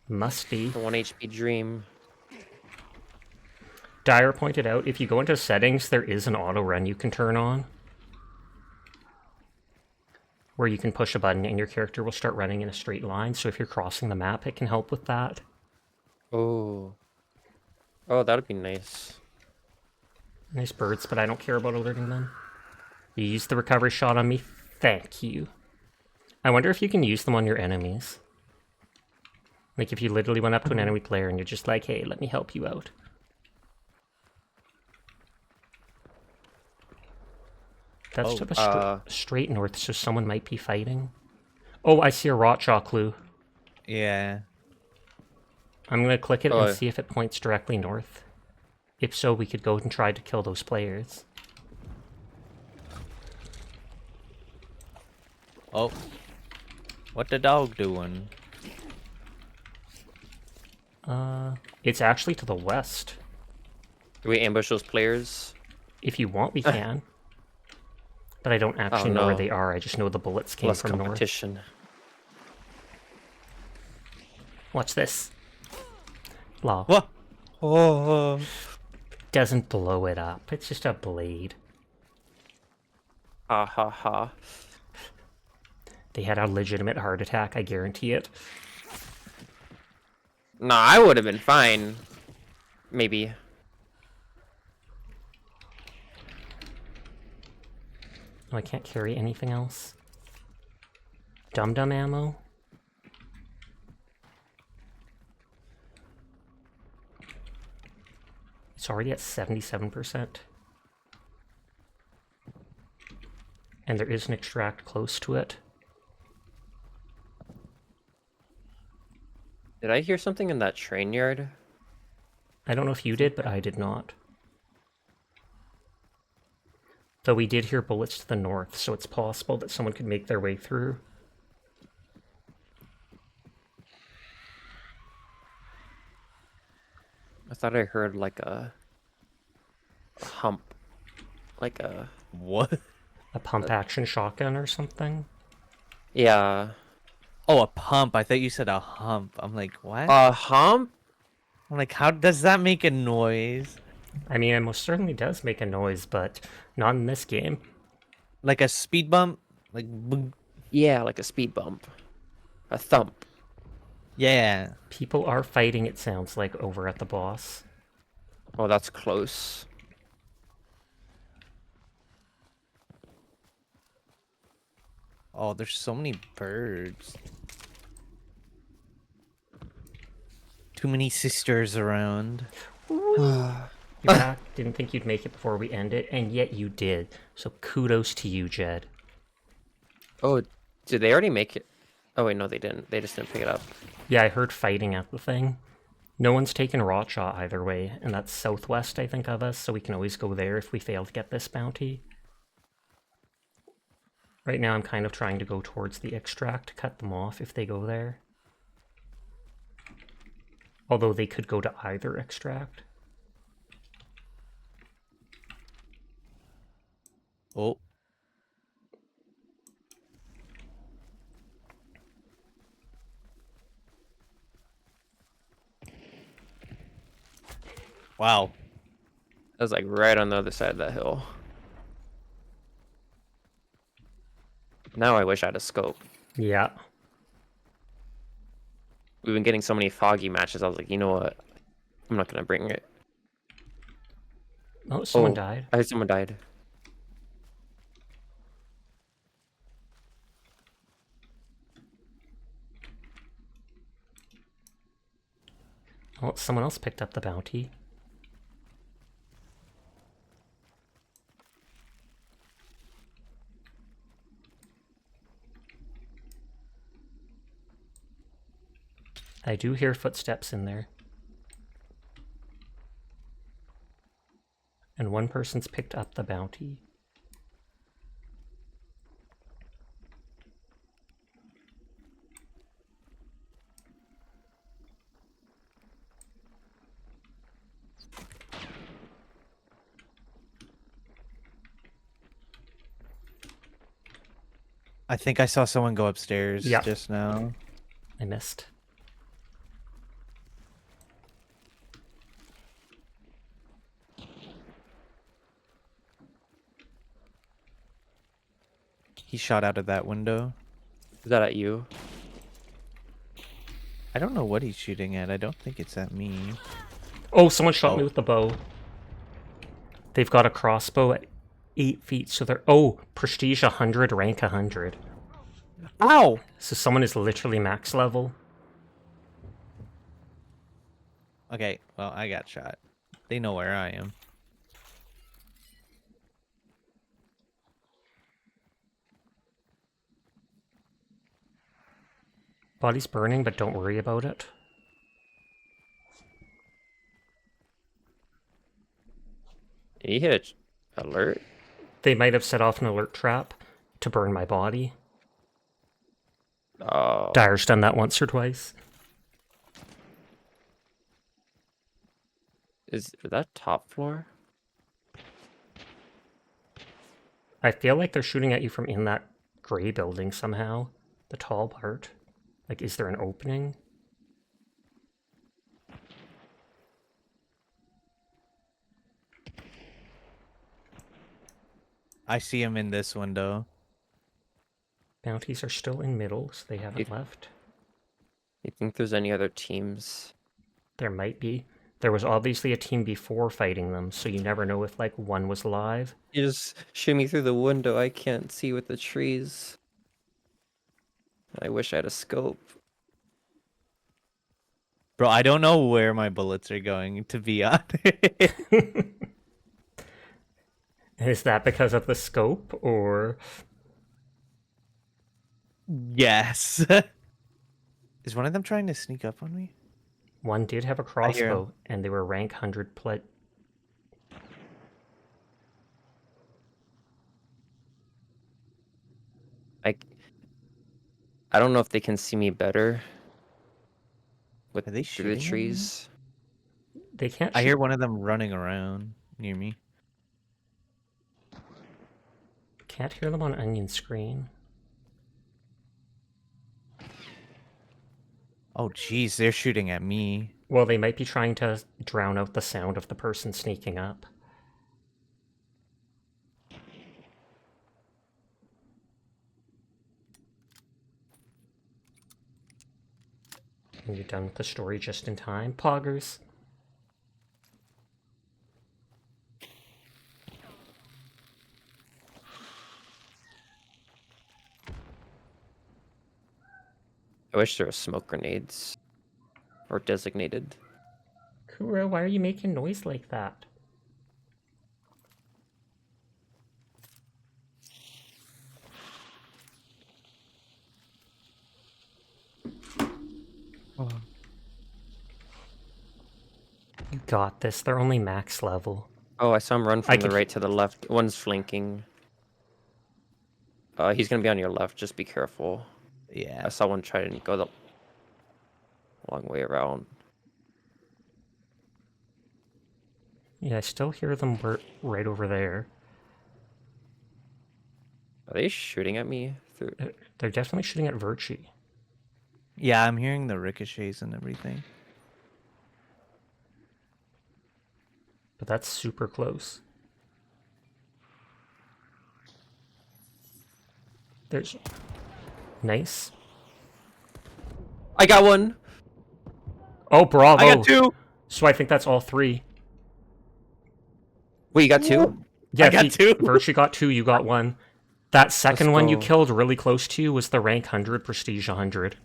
Must be. The 1 HP dream. Dyer pointed out, if you go into settings, there is an auto run you can turn on. Where you can push a button and your character will start running in a straight line. So if you're crossing the map, it can help with that. Oh. Oh, that'd be nice. Nice birds, but I don't care about alerting them. You used the recovery shot on me. Thank you. I wonder if you can use them on your enemies. Like if you literally went up to an enemy player and you're just like, hey, let me help you out. That's to the straight north, so someone might be fighting. Oh, I see a rotjaw clue. Yeah. I'm going to click it Oh, and see if it points directly north. If so, we could go and try to kill those players. Oh. What the dog doing? It's actually to the west. Do we ambush those players? If you want, we can. But I don't actually know where no. they are. I just know the bullets came Less from north. competition. Watch this. Law. What? Oh. Doesn't blow it up. It's just a blade. Ha ha ha. They had a legitimate heart attack, I guarantee it. Nah, I would have been fine. Maybe. Oh, I can't carry anything else. Dum-dum ammo? It's already at 77%. And there is an extract close to it. Did I hear something in that train yard? I don't know if you did, but I did not. Though we did hear bullets to the north, so it's possible that someone could make their way through. I thought I heard like a hump. Like a... What? A pump-action shotgun or something? Yeah. Oh, a pump. I thought you said a hump. I'm like, what? A hump? I'm like, how does that make a noise? I mean, it most certainly does make a noise, but not in this game. Like a speed bump? Like, boom. Yeah, like a speed bump. A thump. Yeah. People are fighting, it sounds like, over at the boss. Oh, that's close. Oh, there's so many birds. Too many sisters around. You back? Didn't think you'd make it before we end it, and yet you did. So kudos to you, Jed. Oh, did they already make it? Oh wait, no, they didn't. They just didn't pick it up. Yeah, I heard fighting at the thing. No one's taken Rotjaw either way, and that's southwest, I think, of us, so we can always go there if we fail to get this bounty. Right now I'm kind of trying to go towards the extract to cut them off if they go there. Although they could go to either extract. Oh. Wow. That was like right on the other side of that hill. Now I wish I had a scope. Yeah. We've been getting so many foggy matches. I was like, you know what? I'm not gonna bring it. Oh, someone died. I heard someone died. Oh, someone else picked up the bounty. I do hear footsteps in there. And one person's picked up the bounty. I think I saw someone go upstairs Yeah. just now. I missed. He shot out of that window. Is that at you? I don't know what he's shooting at. I don't think it's at me. Oh, someone shot me Oh. with the bow. They've got a crossbow at 8 feet, so they're... Oh, prestige 100, rank 100. Ow! So someone is literally max level. Okay, well, I got shot. They know where I am. Body's burning, but don't worry about it. You hit a alert. They might have set off an alert trap to burn my body. Oh. Dyer's done that once or twice. Is that top floor? I feel like they're shooting at you from in that gray building somehow. The tall part. Like, is there an opening? I see him in this window. Bounties are still in middle, so they haven't left. You think there's any other teams? There might be. There was obviously a team before fighting them, so you never know if, like, one was live. You just shoot me through the window. I can't see with the trees. I wish I had a scope. Bro, I don't know where my bullets are going, to be honest. Is that because of the scope, or... Yes. Is one of them trying to sneak up on me? One did have a hear him. crossbow, and they were rank 100 plit. I don't know if they can see me better with Are they through the shooting at me? trees. They can't I shoot- hear one of them running around near me. Can't hear them on onion screen. Oh, jeez, they're shooting at me. Well, they might be trying to drown out the sound of the person sneaking up. And you're done with the story just in time. Poggers. I wish there were smoke grenades or designated. Kuro, why are you making noise like that? Oh. You got this. They're only max level. Oh, I saw him run I from the could- right to the left. One's flanking. He's gonna be on your left. Just be careful. Yeah. I saw one try to go the long way around. Yeah, I still hear them right over there. Are they shooting at me? They're definitely shooting at Virchie. Yeah, I'm hearing the ricochets and everything. But that's super close. There's... Nice. I got one. Oh, bravo! I got 2! So I think that's all 3. Wait, you got 2? Yeah, I got 2. Virchie got 2, you got 1. That second one you go. killed really close to you was the rank 100, prestige 100.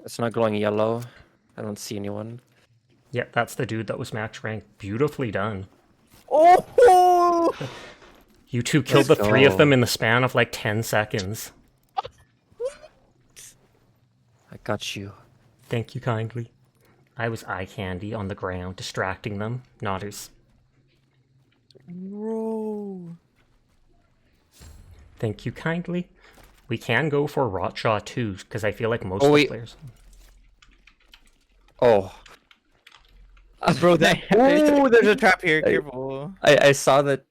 It's not glowing yellow. I don't see anyone. Yeah, that's the dude that was max rank. Beautifully done. Oh! You two killed the Let's 3 of go. them in the span of like 10 seconds. I got you. Thank you kindly. I was eye candy on the ground, distracting them. Nodders. Bro. Thank you kindly. We can go for Rotjaw too, because I feel like most Oh, of the wait. players... Oh. Bro, that... Oh, there's a trap here. Careful. I saw that.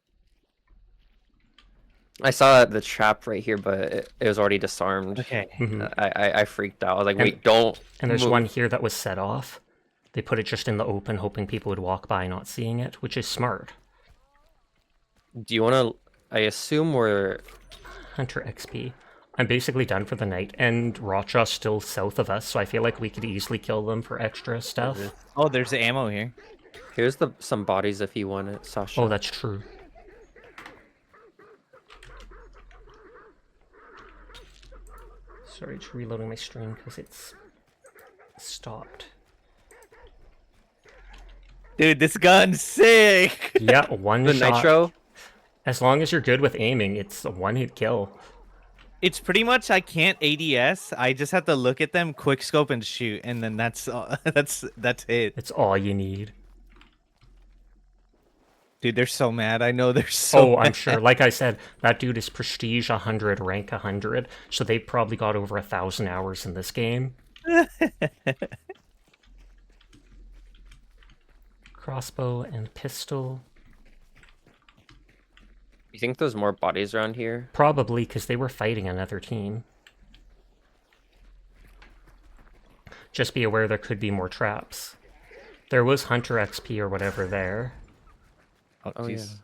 I saw the trap right here, but it was already disarmed. Okay. Mhm. I freaked out. I was like, And- wait, don't. And there's move. one here that was set off. They put it just in the open, hoping people would walk by not seeing it, which is smart. Do you want to? I assume we're. Hunter XP. I'm basically done for the night, and Rotjaw's still south of us, so I feel like we could easily kill them for extra stuff. Oh, there's the ammo here. Here's some bodies if you want it, Sasha. Oh, that's true. Sorry, just reloading my stream because it's stopped. Dude, this gun's sick. Yeah, one the shot. nitro. As long as you're good with aiming, it's a one-hit kill. It's pretty much I can't ADS. I just have to look at them, quick scope, and shoot, and then that's that's it. It's all you need. Dude, they're so mad. I know they're so. Oh, I'm mad. sure. Like I said, that dude is prestige 100, rank 100, so they probably got over 1,000 hours in this game. Crossbow and pistol. You think there's more bodies around here? Probably because they were fighting another team. Just be aware there could be more traps. There was Hunter XP or whatever there. Oh yeah. jeez.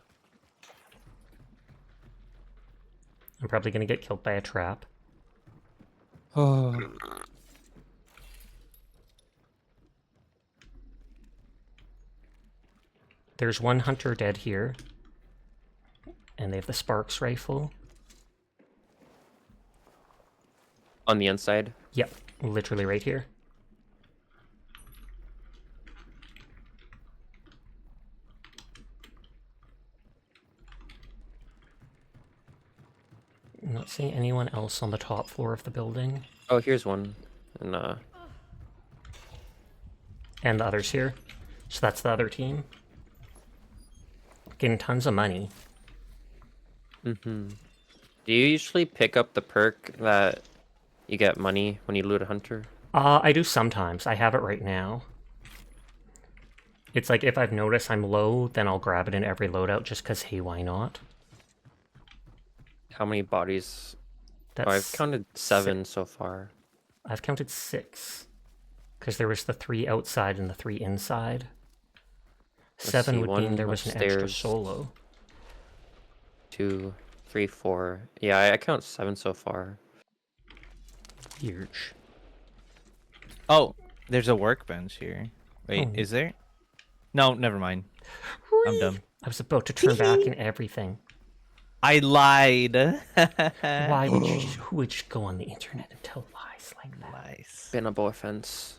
I'm probably going to get killed by a trap. Oh. There's one Hunter dead here. And they have the Sparks rifle. On the inside. Yep, literally right here. I'm not seeing anyone else on the top floor of the building. Oh, here's one. And And the others here. So that's the other team. Getting tons of money. do you usually pick up the perk that you get money when you loot a hunter? I do sometimes. I have it right now. It's like if I've noticed I'm low, then I'll grab it in every loadout just because, hey, why not? How many bodies? That's Oh, I've counted 7 so far. I've counted 6. Because there was the 3 outside and the 3 inside. Let's 7 see, would mean one there was an extra upstairs. solo. 2, 3, 4. Yeah, I count 7 so far. Huge. Oh, there's a workbench here. Wait, Oh. is there? No, never mind. I'm dumb. I was about to turn back and everything. I lied. Why would you? Who would you go on the internet and tell lies like that? Nice. Been offense.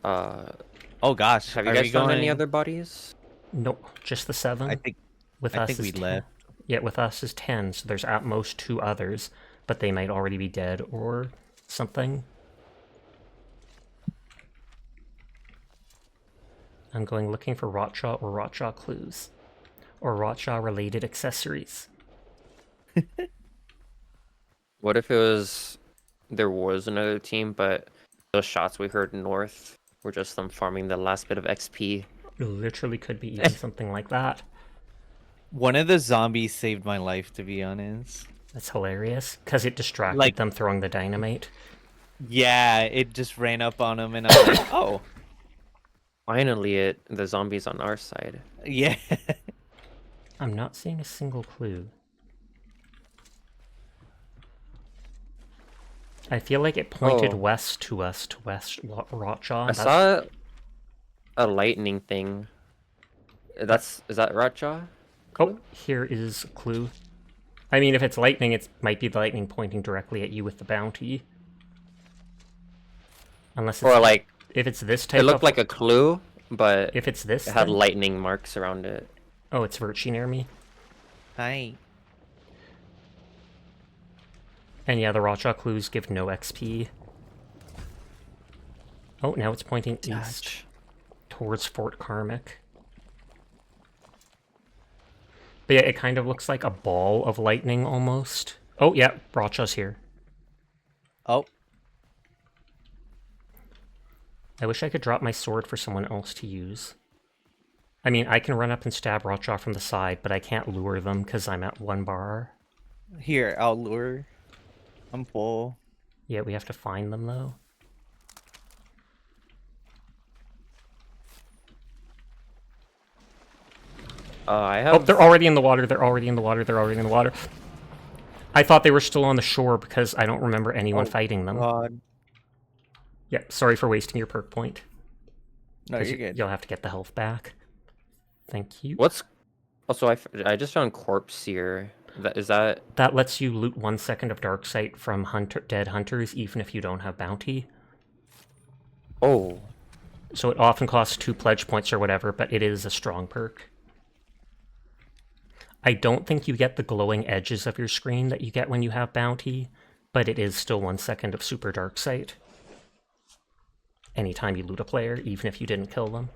Oh gosh, Have you are guys we found any going- other bodies? Nope, just the 7. I think with I us think is we 10. left. Yeah, with us is 10, so there's at most 2 others, but they might already be dead or something. I'm going looking for rotjaw or rotjaw clues. Or rotjaw related accessories. What if it was there was another team, but those shots we heard north were just them farming the last bit of XP? It literally could be even something like that. One of the zombies saved my life, to be honest. That's hilarious, because it distracted them throwing the dynamite. Yeah, it just ran up on him, and I was like, oh. Finally, the zombies on our side. Yeah. I'm not seeing a single clue. I feel like it pointed west to us, to West Rotjaw. I saw a lightning thing. Is that Rotjaw? Oh, here is a clue. I mean, if it's lightning, it might be the lightning pointing directly at you with the bounty. Unless it's... Or like... If it's this type It looked of... like a clue, but if it's this, it had then... lightning marks around it. Oh, it's Virchie near me. Hi. And yeah, the Rotjaw clues give no XP. Oh, now it's pointing east towards Fort Karmic. But yeah, it kind of looks like a ball of lightning almost. Oh yeah, Rotjaw's here. Oh. I wish I could drop my sword for someone else to use. I mean, I can run up and stab Rotjaw from the side, but I can't lure them because I'm at 1 bar. Here, I'll lure. I'm full. Yeah, we have to find them though. I have... Oh, they're already in the water, they're already in the water, they're already in the water. I thought they were still on the shore because I don't remember anyone fighting them. God. Yeah, sorry for wasting your perk point. No, you're good. You'll have to get the health back. Thank you. What's... Also, I just found Corpse Seer. Is that... That lets you loot 1 second of Dark Sight from dead hunters, even if you don't have bounty. Oh. So it often costs 2 pledge points or whatever, but it is a strong perk. I don't think you get the glowing edges of your screen that you get when you have bounty, but it is still 1 second of super Dark Sight. Anytime you loot a player, even if you didn't kill them.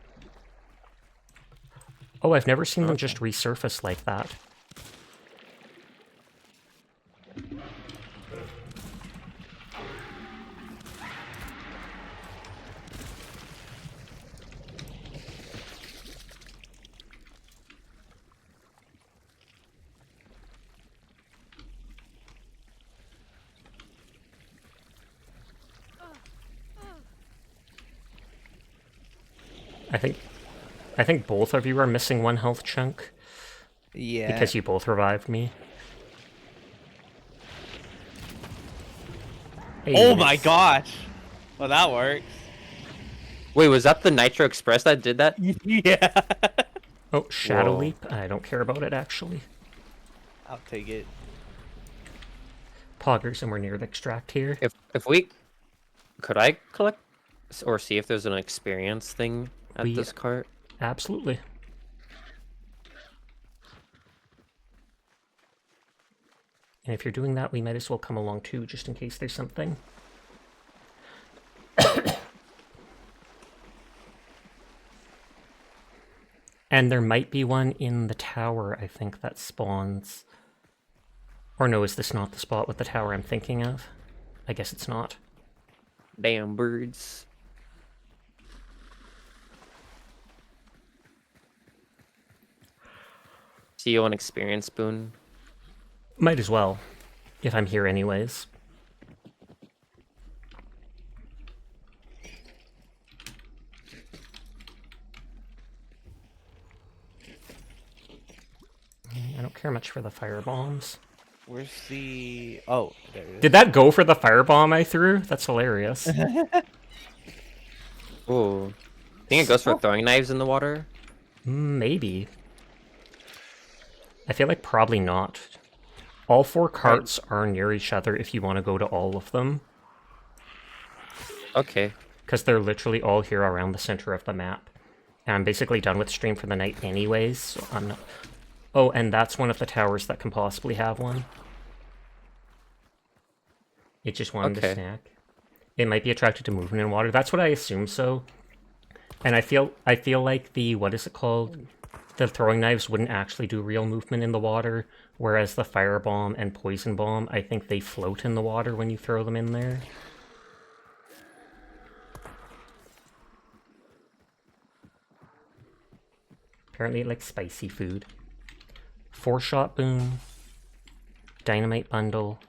Oh, I've never seen them just resurface like that. I think both of you are missing 1 health chunk. Yeah. Because you both revived me. Hey, Oh my gosh! Well, that works. Wait, was that the Nitro Express that did that? Yeah. Oh, Shadow Whoa. Leap? I don't care about it, actually. I'll take it. Poggers, and we're near the extract here. If we... Could I collect... Or see if there's an experience thing at this cart? Absolutely. And if you're doing that, we might as well come along too, just in case there's something. And there might be one in the tower, I think, that spawns. Or no, is this not the spot with the tower I'm thinking of? I guess it's not. Damn birds. See you on experience, Boone. Might as well, if I'm here anyways. I don't care much for the fire bombs. Where's the... Oh, there it is. Did that go for the firebomb I threw? That's hilarious. Ooh. Think it goes for throwing knives in the water? Maybe. I feel like probably not. All 4 carts are near each other if you want to go to all of them. Okay. Because they're literally all here around the center of the map. And I'm basically done with stream for the night anyways, so I'm not... Oh, and that's one of the towers that can possibly have one. It just wanted a snack. It might be attracted to movement in water. That's what I assume so. And I feel like the, what is it called? The throwing knives wouldn't actually do real movement in the water, whereas the firebomb and poison bomb, I think they float in the water when you throw them in there. Apparently it likes spicy food. 4-shot boon. Dynamite bundle.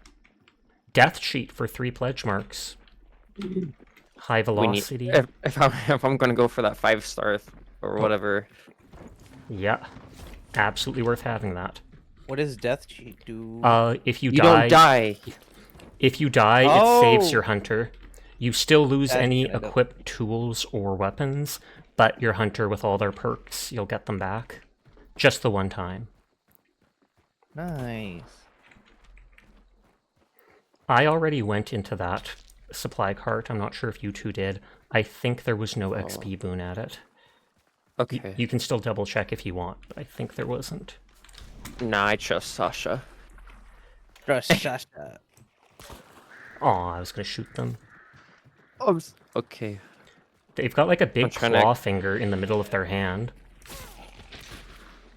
Death sheet for 3 pledge marks. High velocity. If I'm gonna go for that 5-star or whatever. Yeah. Absolutely worth having that. What does Death Cheat do? If you You die... don't die. If you die, it saves your hunter. You still lose That's any kind of- equipped tools or weapons, but your hunter with all their perks, you'll get them back. Just the one time. Nice. I already went into that supply cart. I'm not sure if you two did. I think there was no XP boon at it. Okay. You can still double check if you want, but I think there wasn't. Nah, I trust Sasha. Rashasha. Aw, I was gonna shoot them. Okay. They've got like a big trying to- claw finger in the middle of their hand.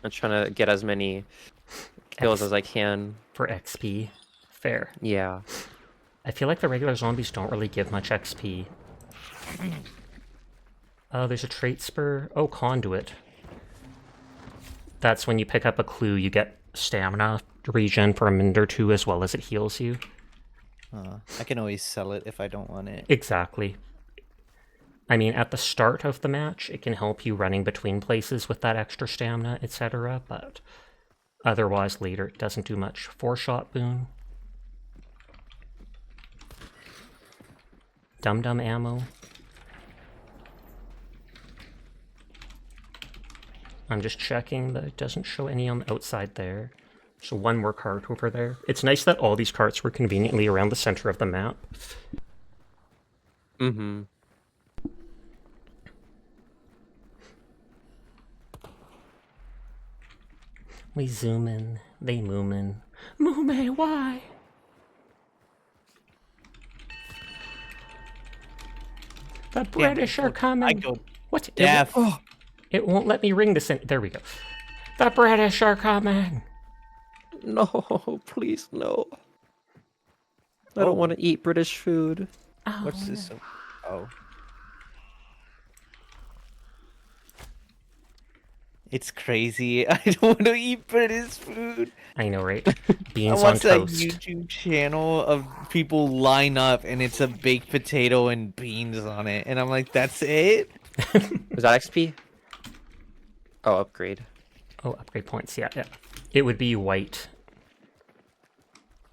I'm trying to get as many kills as I can. For XP. Fair. Yeah. I feel like the regular zombies don't really give much XP. There's a trait spur. Oh, conduit. That's when you pick up a clue, you get stamina regen for a minute or 2 as well as it heals you. I can always sell it if I don't want it. Exactly. I mean, at the start of the match, it can help you running between places with that extra stamina, etc., but otherwise later it doesn't do much. 4-shot boon. Dum-dum ammo. I'm just checking that it doesn't show any on the outside there. So one more cart over there. It's nice that all these carts were conveniently around the center of the map. Mm-hmm. We zoom in, they moomin'. Moomin', why? The British are coming. I go What? deaf. It won't let me ring this in. There we go. The British are coming. No, please, no. I don't want to eat British food. What's this? Oh. It's crazy. I don't want to eat British food. I know, right? I Beans on watched that toast. YouTube channel of people line up and it's a baked potato and beans on it. And I'm like, that's it? Is that XP? Oh, upgrade. Oh, upgrade points. Yeah, yeah. It would be white.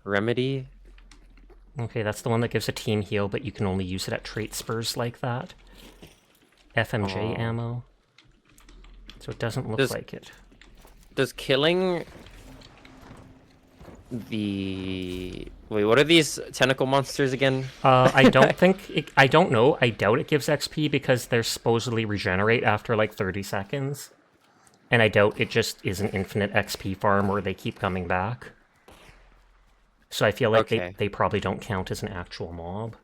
Remedy? Okay, that's the one that gives a team heal, but you can only use it at trait spurs like that. FMJ ammo. So it doesn't look like it. Does killing the... Wait, what are these tentacle monsters again? I don't think... I don't know. I doubt it gives XP because they're supposedly regenerate after like 30 seconds. And I doubt it just is an infinite XP farm where they keep coming back. So I feel like they probably don't count as an actual mob.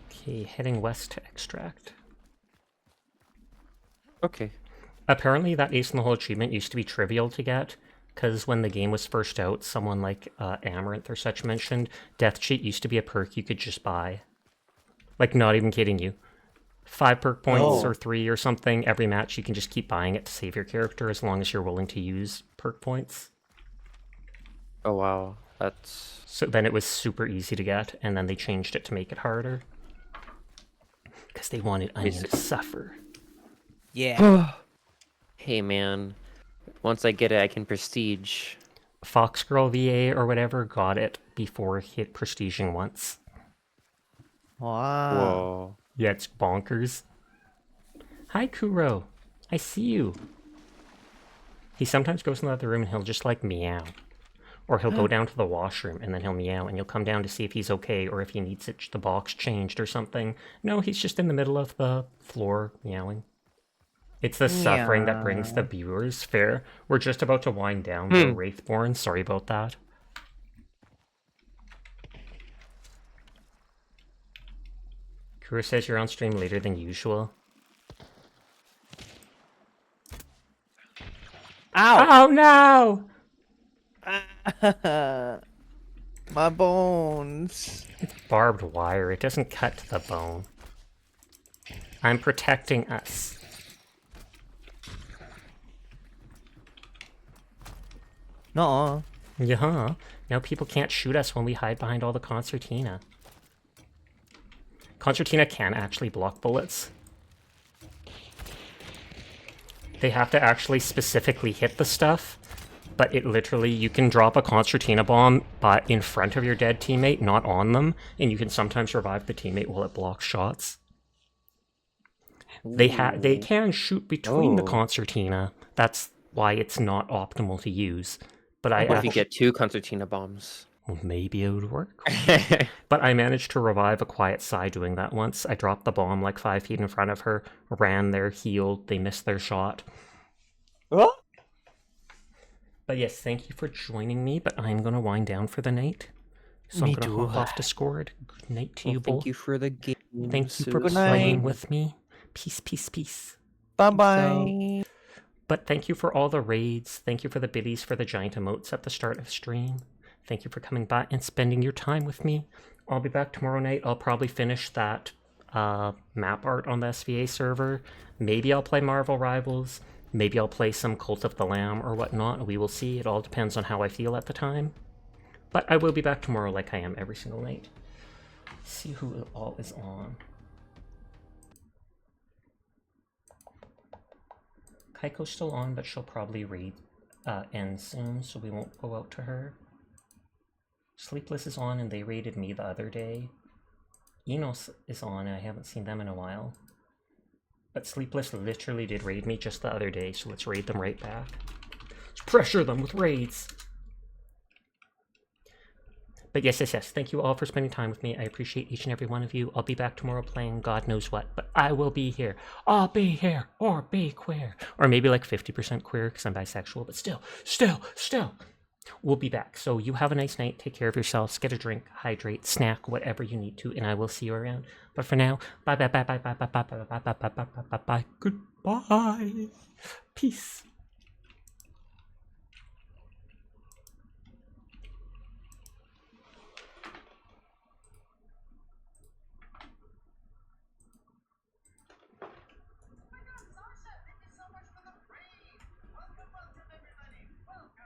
Okay, heading west to extract. Okay. Apparently that Ace in the Hole achievement used to be trivial to get, because when the game was first out, someone like Amaranth or such mentioned, Death Cheat used to be a perk you could just buy. Like, not even kidding you. 5 perk points or 3 or something, every match you can just keep buying it to save your character as long as you're willing to use perk points. Oh, wow. That's... So then it was super easy to get, and then they changed it to make it harder. Because they wanted Onion to suffer. Yeah. Hey, man. Once I get it, I can prestige. Foxgirl VA or whatever got it before it hit prestiging once. Wow. Whoa. Yeah, it's bonkers. Hi, Kuro. I see you. He sometimes goes in the other room and he'll just like meow. Or he'll go down to the washroom and then he'll meow and you'll come down to see if he's okay or if he needs the box changed or something. No, he's just in the middle of the floor meowing. It's the suffering that brings the viewers. Fair. We're just about to wind down the Wraithborn. Sorry about that. Who says you're on stream later than usual? Ow! Oh no! My bones. It's barbed wire. It doesn't cut to the bone. I'm protecting us. No. Yeah. Now people can't shoot us when we hide behind all the concertina. Concertina can actually block bullets. They have to actually specifically hit the stuff, but it literally, you can drop a concertina bomb but in front of your dead teammate, not on them, and you can sometimes revive the teammate while it blocks shots. They can shoot between the Oh. concertina. That's why it's not optimal to use. But What if you get 2 concertina bombs? well, maybe it would work. But I managed to revive a quiet Psy doing that once. I dropped the bomb like 5 feet in front of her, ran there, healed, they missed their shot. Oh? But yes, thank you for joining me, but I'm going to wind down for the night. So Me I'm going to too. hop off Discord. Good night to you both. Thank you for the game. Thank you for Good playing night. with me. Peace, peace, peace. Bye-bye. But thank you for all the raids. Thank you for the biddies for the giant emotes at the start of stream. Thank you for coming by and spending your time with me. I'll be back tomorrow night. I'll probably finish that map art on the SVA server. Maybe I'll play Marvel Rivals. Maybe I'll play some Cult of the Lamb or whatnot. We will see. It all depends on how I feel at the time. But I will be back tomorrow like I am every single night. See who all is on. Kaiko's still on, but she'll probably end soon, so we won't go out to her. Sleepless is on, and they raided me the other day. Enos is on, and I haven't seen them in a while. But Sleepless literally did raid me just the other day, so let's raid them right back. Let's pressure them with raids! But yes, thank you all for spending time with me. I appreciate each and every one of you. I'll be back tomorrow playing God knows what, but I will be here. I'll be here, or be queer. Or maybe like 50% queer, because I'm bisexual, but still. We'll be back. So you have a nice night. Take care of yourselves. Get a drink, hydrate, snack, whatever you need to, and I will see you around. But for now, bye. Goodbye. Peace.